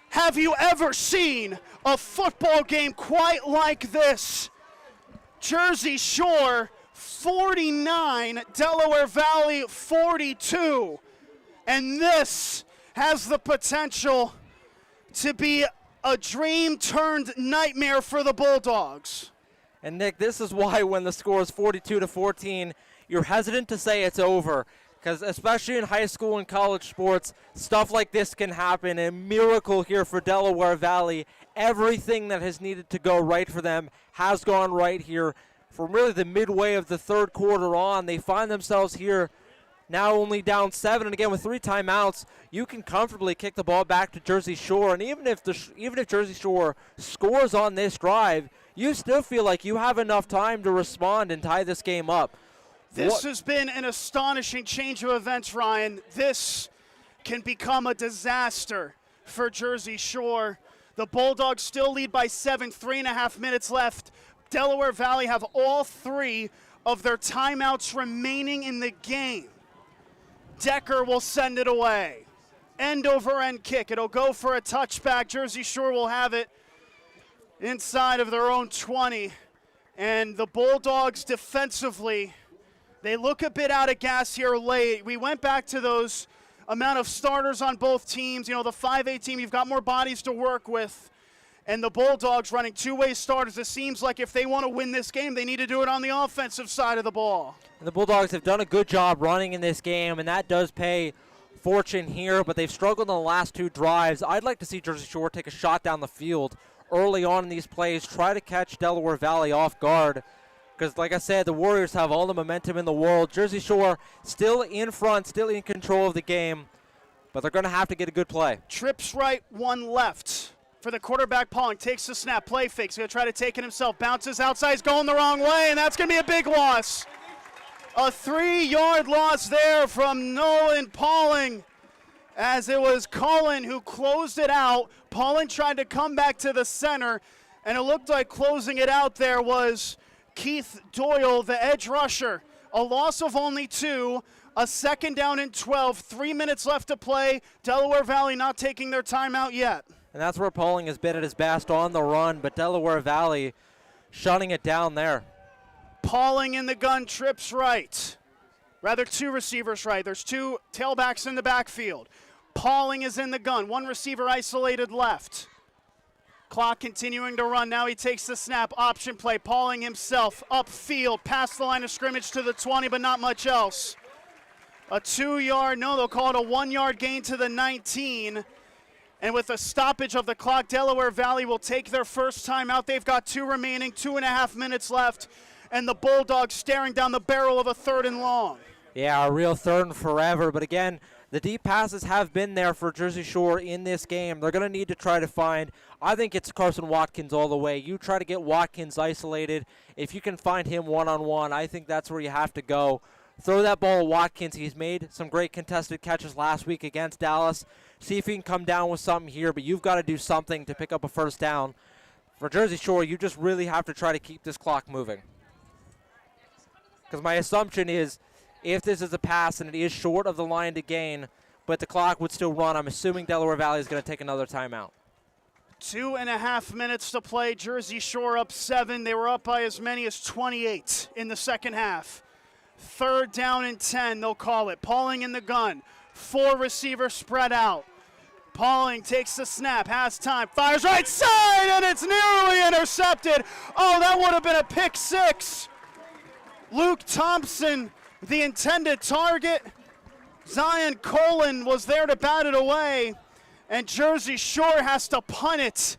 Have you ever seen a football game quite like this? Jersey Shore 49, Delaware Valley 42. And this has the potential to be A dream turned nightmare for the Bulldogs. And Nick, this is why when the score is 42-14, you're hesitant to say it's over. Because especially in high school and college sports, stuff like this can happen. A miracle here for Delaware Valley. Everything that has needed to go right for them has gone right here. From really the midway of the third quarter on, they find themselves here now only down 7. And again, with 3 timeouts, you can comfortably kick the ball back to Jersey Shore. And even if Jersey Shore scores on this drive, you still feel like you have enough time to respond and tie this game up. This has been an astonishing change of events, Ryan. This can become a disaster for Jersey Shore. The Bulldogs still lead by 7, 3.5 minutes left. Delaware Valley have all 3 of their timeouts remaining in the game. Decker will send it away. End over end kick. It'll go for a touchback. Jersey Shore will have it inside of their own 20. And the Bulldogs defensively, they look a bit out of gas here late. We went back to those amount of starters on both teams. You know, the 5A team, you've got more bodies to work with. And the Bulldogs running 2-way starters. It seems like if they want to win this game, they need to do it on the offensive side of the ball. And the Bulldogs have done a good job running in this game, and that does pay fortune here, but they've struggled in the last 2 drives. I'd like to see Jersey Shore take a shot down the field early on in these plays, try to catch Delaware Valley off guard. Because, like I said, the Warriors have all the momentum in the world. Jersey Shore still in front, still in control of the game, but they're going to have to get a good play. Trips right, 1 left. For the quarterback, Pauling takes the snap, play fakes. He's going to try to take it himself. Bounces outside, he's going the wrong way, and that's going to be a big loss. A 3-yard loss there from Nolan Pauling, as it was Cullen who closed it out. Pauling tried to come back to the center, and it looked like closing it out there was Keith Doyle, the edge rusher. A loss of only 2, a 2nd down and 12, 3 minutes left to play. Delaware Valley not taking their timeout yet. And that's where Pauling has been at his best on the run, but Delaware Valley shutting it down there. Pauling in the gun, trips right. Rather, 2 receivers right. There's 2 tailbacks in the backfield. Pauling is in the gun. 1 receiver isolated left. Clock continuing to run. Now he takes the snap. Option play. Pauling himself upfield, past the line of scrimmage to the 20, but not much else. A 2-yard, no, they'll call it a 1-yard gain to the 19. And with a stoppage of the clock, Delaware Valley will take their first time out. They've got 2 remaining, 2.5 minutes left. And the Bulldogs staring down the barrel of a 3rd and long. Yeah, a real 3rd and forever. But again, the deep passes have been there for Jersey Shore in this game. They're going to need to try to find, I think it's Carson Watkins all the way. You try to get Watkins isolated. If you can find him one-on-one, I think that's where you have to go. Throw that ball at Watkins. He's made some great contested catches last week against Dallas. See if he can come down with something here, but you've got to do something to pick up a 1st down. For Jersey Shore, you just really have to try to keep this clock moving. Because my assumption is if this is a pass and it is short of the line to gain, but the clock would still run, I'm assuming Delaware Valley is going to take another timeout. 2.5 minutes to play. Jersey Shore up 7. They were up by as many as 28 in the second half. 3rd down and 10, they'll call it. Pauling in the gun. 4 receivers spread out. Pauling takes the snap, has time, fires right side, and it's nearly intercepted. Oh, that would have been a pick 6. Luke Thompson, the intended target. Zion Colin was there to bat it away, and Jersey Shore has to punt it.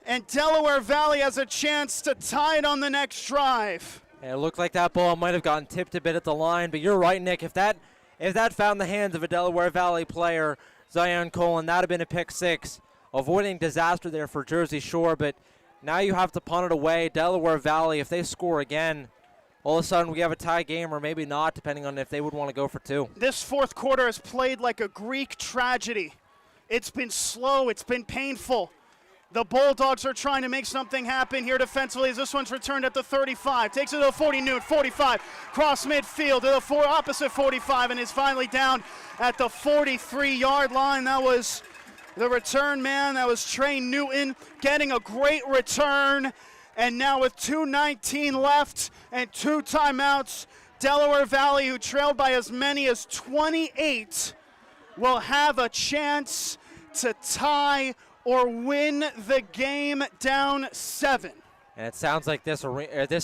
And Delaware Valley has a chance to tie it on the next drive. And it looked like that ball might have gotten tipped a bit at the line, but you're right, Nick. If that found the hands of a Delaware Valley player, Zion Colin, that would have been a pick 6. Avoiding disaster there for Jersey Shore, but now you have to punt it away. Delaware Valley, if they score again, all of a sudden we have a tie game, or maybe not, depending on if they would want to go for 2. This 4th quarter has played like a Greek tragedy. It's been slow. It's been painful. The Bulldogs are trying to make something happen here defensively as this one's returned at the 35. Takes it to the 40, Newt, 45. Cross midfield to the opposite 45 and is finally down at the 43-yard line. That was the return man. That was Trey Newton getting a great return. And now with 2:19 left and 2 timeouts, Delaware Valley, who trailed by as many as 28, will have a chance to tie or win the game down 7. And it sounds like this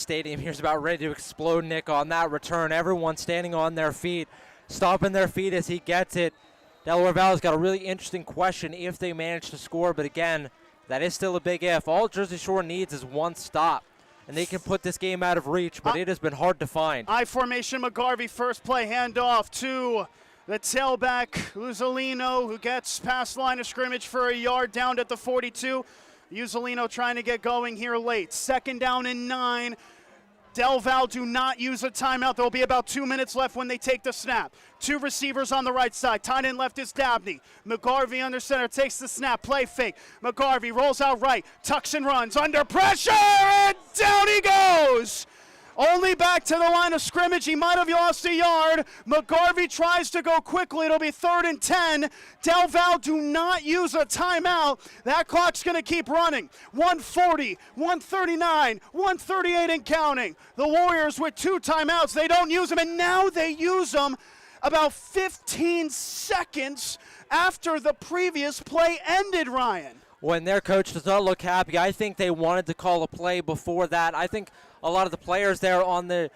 stadium here is about ready to explode, Nick, on that return. Everyone standing on their feet, stomping their feet as he gets it. Delaware Valley's got a really interesting question if they manage to score, but again, that is still a big if. All Jersey Shore needs is one stop, and they can put this game out of reach, but it has been hard to find. I formation, McGarvey, first play, handoff to the tailback, Uzzolino, who gets past line of scrimmage for a yard down at the 42. Uzzolino trying to get going here late. 2nd down and 9. Del Val do not use a timeout. There will be about 2 minutes left when they take the snap. 2 receivers on the right side. Tight end left is Dabney. McGarvey under center takes the snap. Play fake. McGarvey rolls out right. Tucks and runs. Under pressure. And down he goes. Only back to the line of scrimmage. He might have lost a yard. McGarvey tries to go quickly. It'll be 3rd and 10. Del Val do not use a timeout. That clock's going to keep running. 140, 139, 138 and counting. The Warriors with 2 timeouts. They don't use them, and now they use them about 15 seconds after the previous play ended, Ryan. When their coach does not look happy, I think they wanted to call a play before that. I think a lot of the players there on the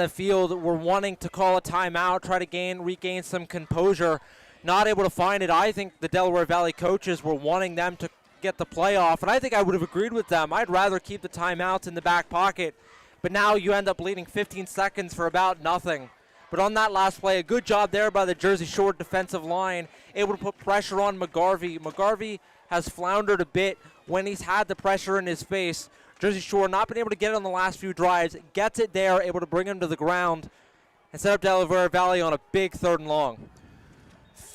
field were wanting to call a timeout, try to regain some composure, not able to find it. I think the Delaware Valley coaches were wanting them to get the play off, and I think I would have agreed with them. I'd rather keep the timeouts in the back pocket, but now you end up bleeding 15 seconds for about nothing. But on that last play, a good job there by the Jersey Shore defensive line, able to put pressure on McGarvey. McGarvey has floundered a bit when he's had the pressure in his face. Jersey Shore not been able to get it on the last few drives, gets it there, able to bring him to the ground and set up Delaware Valley on a big 3rd and long.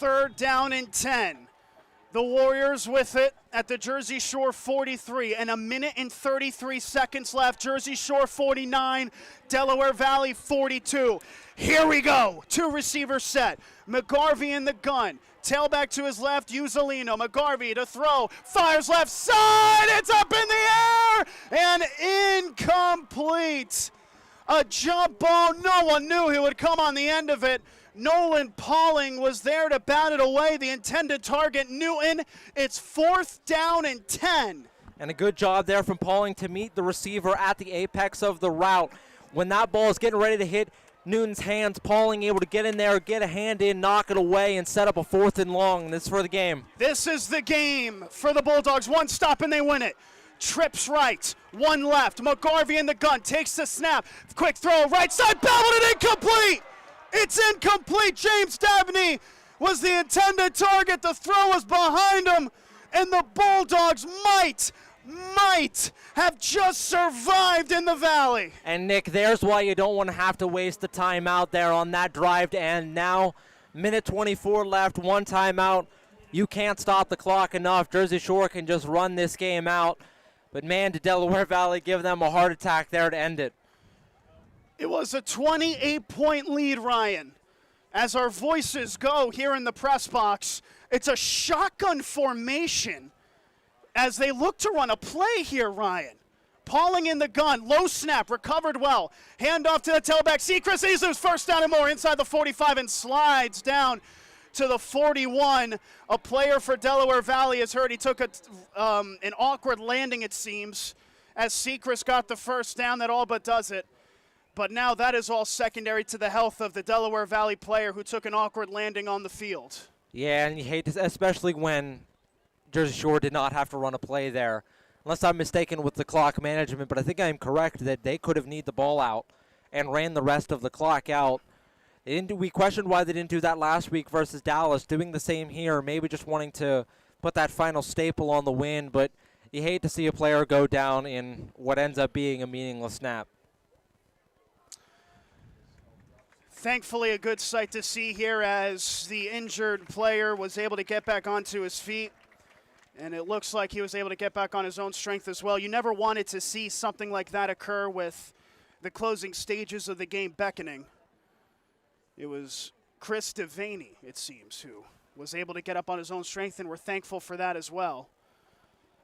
3rd down and 10. The Warriors with it at the Jersey Shore 43, and 1 minute and 33 seconds left. Jersey Shore 49, Delaware Valley 42. Here we go. 2 receivers set. McGarvey in the gun. Tailback to his left, Uzzolino. McGarvey to throw. Fires left side. It's up in the air and incomplete. A jump ball. No one knew he would come on the end of it. Nolan Pauling was there to bat it away. The intended target, Newton. It's 4th down and 10. And a good job there from Pauling to meet the receiver at the apex of the route. When that ball is getting ready to hit Newton's hands, Pauling able to get in there, get a hand in, knock it away, and set up a 4th and long. This is for the game. This is the game for the Bulldogs. 1 stop and they win it. Trips right, 1 left. McGarvey in the gun, takes the snap. Quick throw, right side, babbled it incomplete. It's incomplete. James Dabney was the intended target. The throw was behind him, and the Bulldogs might have just survived in the Valley. And Nick, there's why you don't want to have to waste the timeout there on that drive to end. Now, minute 24 left, 1 timeout. You can't stop the clock enough. Jersey Shore can just run this game out. But man, did Delaware Valley give them a heart attack there to end it. It was a 28-point lead, Ryan. As our voices go here in the press box, it's a shotgun formation as they look to run a play here, Ryan. Pauling in the gun, low snap, recovered well. Handoff to the tailback. Seacrest is his 1st down and more inside the 45 and slides down to the 41. A player for Delaware Valley has heard he took an awkward landing, it seems, as Seacrest got the 1st down. That all but does it. But now that is all secondary to the health of the Delaware Valley player who took an awkward landing on the field. Yeah, and you hate to, especially when Jersey Shore did not have to run a play there. Unless I'm mistaken with the clock management, but I think I'm correct that they could have kneed the ball out and ran the rest of the clock out. We questioned why they didn't do that last week versus Dallas, doing the same here, maybe just wanting to put that final staple on the win, but you hate to see a player go down in what ends up being a meaningless snap. Thankfully, a good sight to see here as the injured player was able to get back onto his feet. And it looks like he was able to get back on his own strength as well. You never wanted to see something like that occur with the closing stages of the game beckoning. It was Chris Devaney, it seems, who was able to get up on his own strength, and we're thankful for that as well.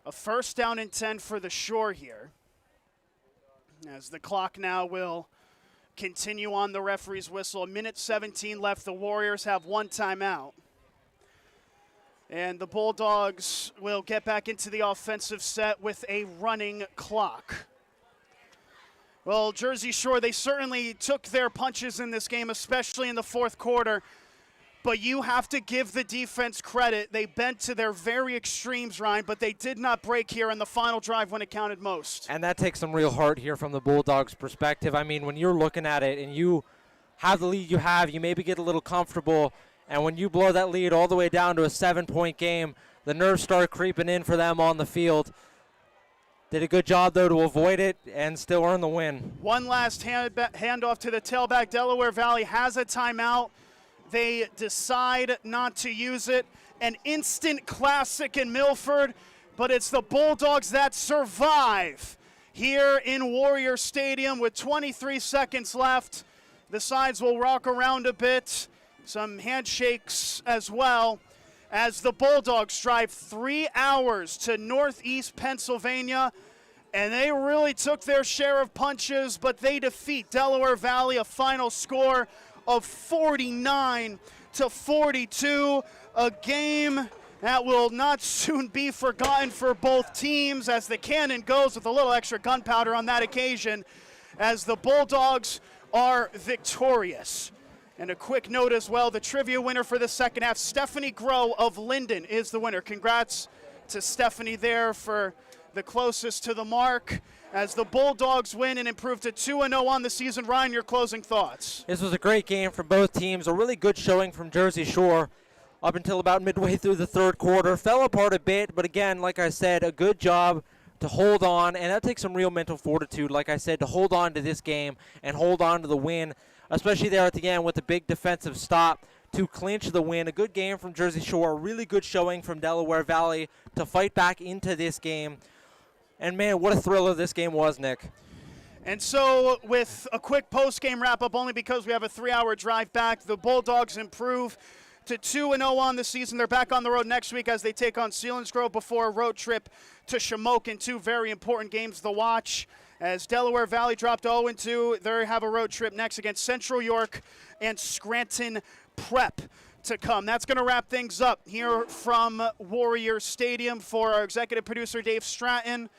A 1st down and 10 for the Shore here, as the clock now will continue on the referee's whistle. 1 minute 17 left. The Warriors have 1 timeout. And the Bulldogs will get back into the offensive set with a running clock. Well, Jersey Shore, they certainly took their punches in this game, especially in the fourth quarter. But you have to give the defense credit. They bent to their very extremes, Ryan, but they did not break here in the final drive when it counted most. And that takes some real heart here from the Bulldogs' perspective. I mean, when you're looking at it and you have the lead you have, you maybe get a little comfortable. And when you blow that lead all the way down to a 7-point game, the nerves start creeping in for them on the field. Did a good job, though, to avoid it and still earn the win. One last handoff to the tailback. Delaware Valley has a timeout. They decide not to use it. An instant classic in Milford, but it's the Bulldogs that survive here in Warrior Stadium with 23 seconds left. The sides will rock around a bit. Some handshakes as well as the Bulldogs drive 3 hours to northeast Pennsylvania. And they really took their share of punches, but they defeat Delaware Valley, a final score of 49-42, a game that will not soon be forgotten for both teams as the cannon goes with a little extra gunpowder on that occasion as the Bulldogs are victorious. And a quick note as well, the trivia winner for the second half, Stephanie Groh of Linden is the winner. Congrats to Stephanie there for the closest to the mark as the Bulldogs win and improve to 2-0 on the season. Ryan, your closing thoughts. This was a great game for both teams, a really good showing from Jersey Shore up until about midway through the third quarter. Fell apart a bit, but again, like I said, a good job to hold on, and that takes some real mental fortitude, like I said, to hold on to this game and hold on to the win, especially there at the end with the big defensive stop to clinch the win. A good game from Jersey Shore, a really good showing from Delaware Valley to fight back into this game. And, man, what a thriller this game was, Nick. And so with a quick post-game wrap-up, only because we have a 3-hour drive back, the Bulldogs improve to 2-0 on the season. They're back on the road next week as they take on Selinsgrove before a road trip to Shamokin. 2 very important games to watch. As Delaware Valley dropped 0-2, they have a road trip next against Central York and Scranton Prep to come. That's going to wrap things up here from Warrior Stadium. For our executive producer, Dave Stratton,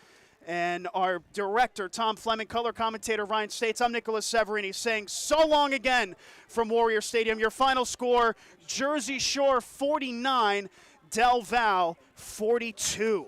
and our director, Tom Fleming, color commentator, Ryan States, I'm Nicolas Severini saying so long again from Warrior Stadium. Your final score, Jersey Shore 49, Del Val 42.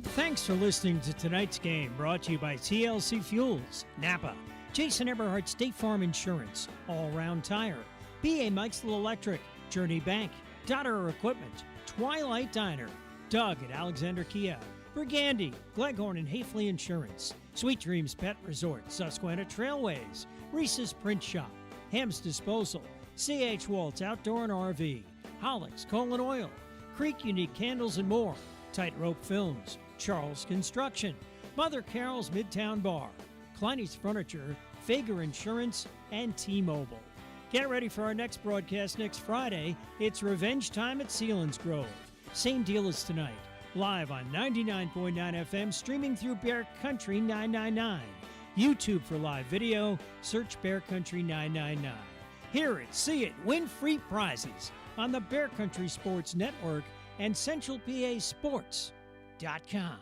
Thanks for listening to tonight's game, brought to you by TLC Fuels, Napa, Jason Eberhardt State Farm Insurance, All Round Tire, B.A. Meichel Electric, Journey Bank, Dotterer Equipment, Twilight Diner, Doug at Alexander Kia, Brigandy, Gleghorn and Hafley Insurance, Sweet Dreams Pet Resort, Susquehanna Trailways, Reese's Print Shop, Ham's Disposal, C.H. Waltz Outdoor and RV, Hollick's Colon Oil, Creek Unique Candles and more, Tightrope Films, Charles Construction, Mother Carol's Midtown Bar, Kleiny's Furniture, Fager Insurance, and T-Mobile. Get ready for our next broadcast next Friday. It's revenge time at Selinsgrove. Same deal as tonight. Live on 99.9 FM, streaming through Bear Country 999. YouTube for live video, search Bear Country 999. Hear it, see it, win free prizes on the Bear Country Sports Network and CentralPASports.com.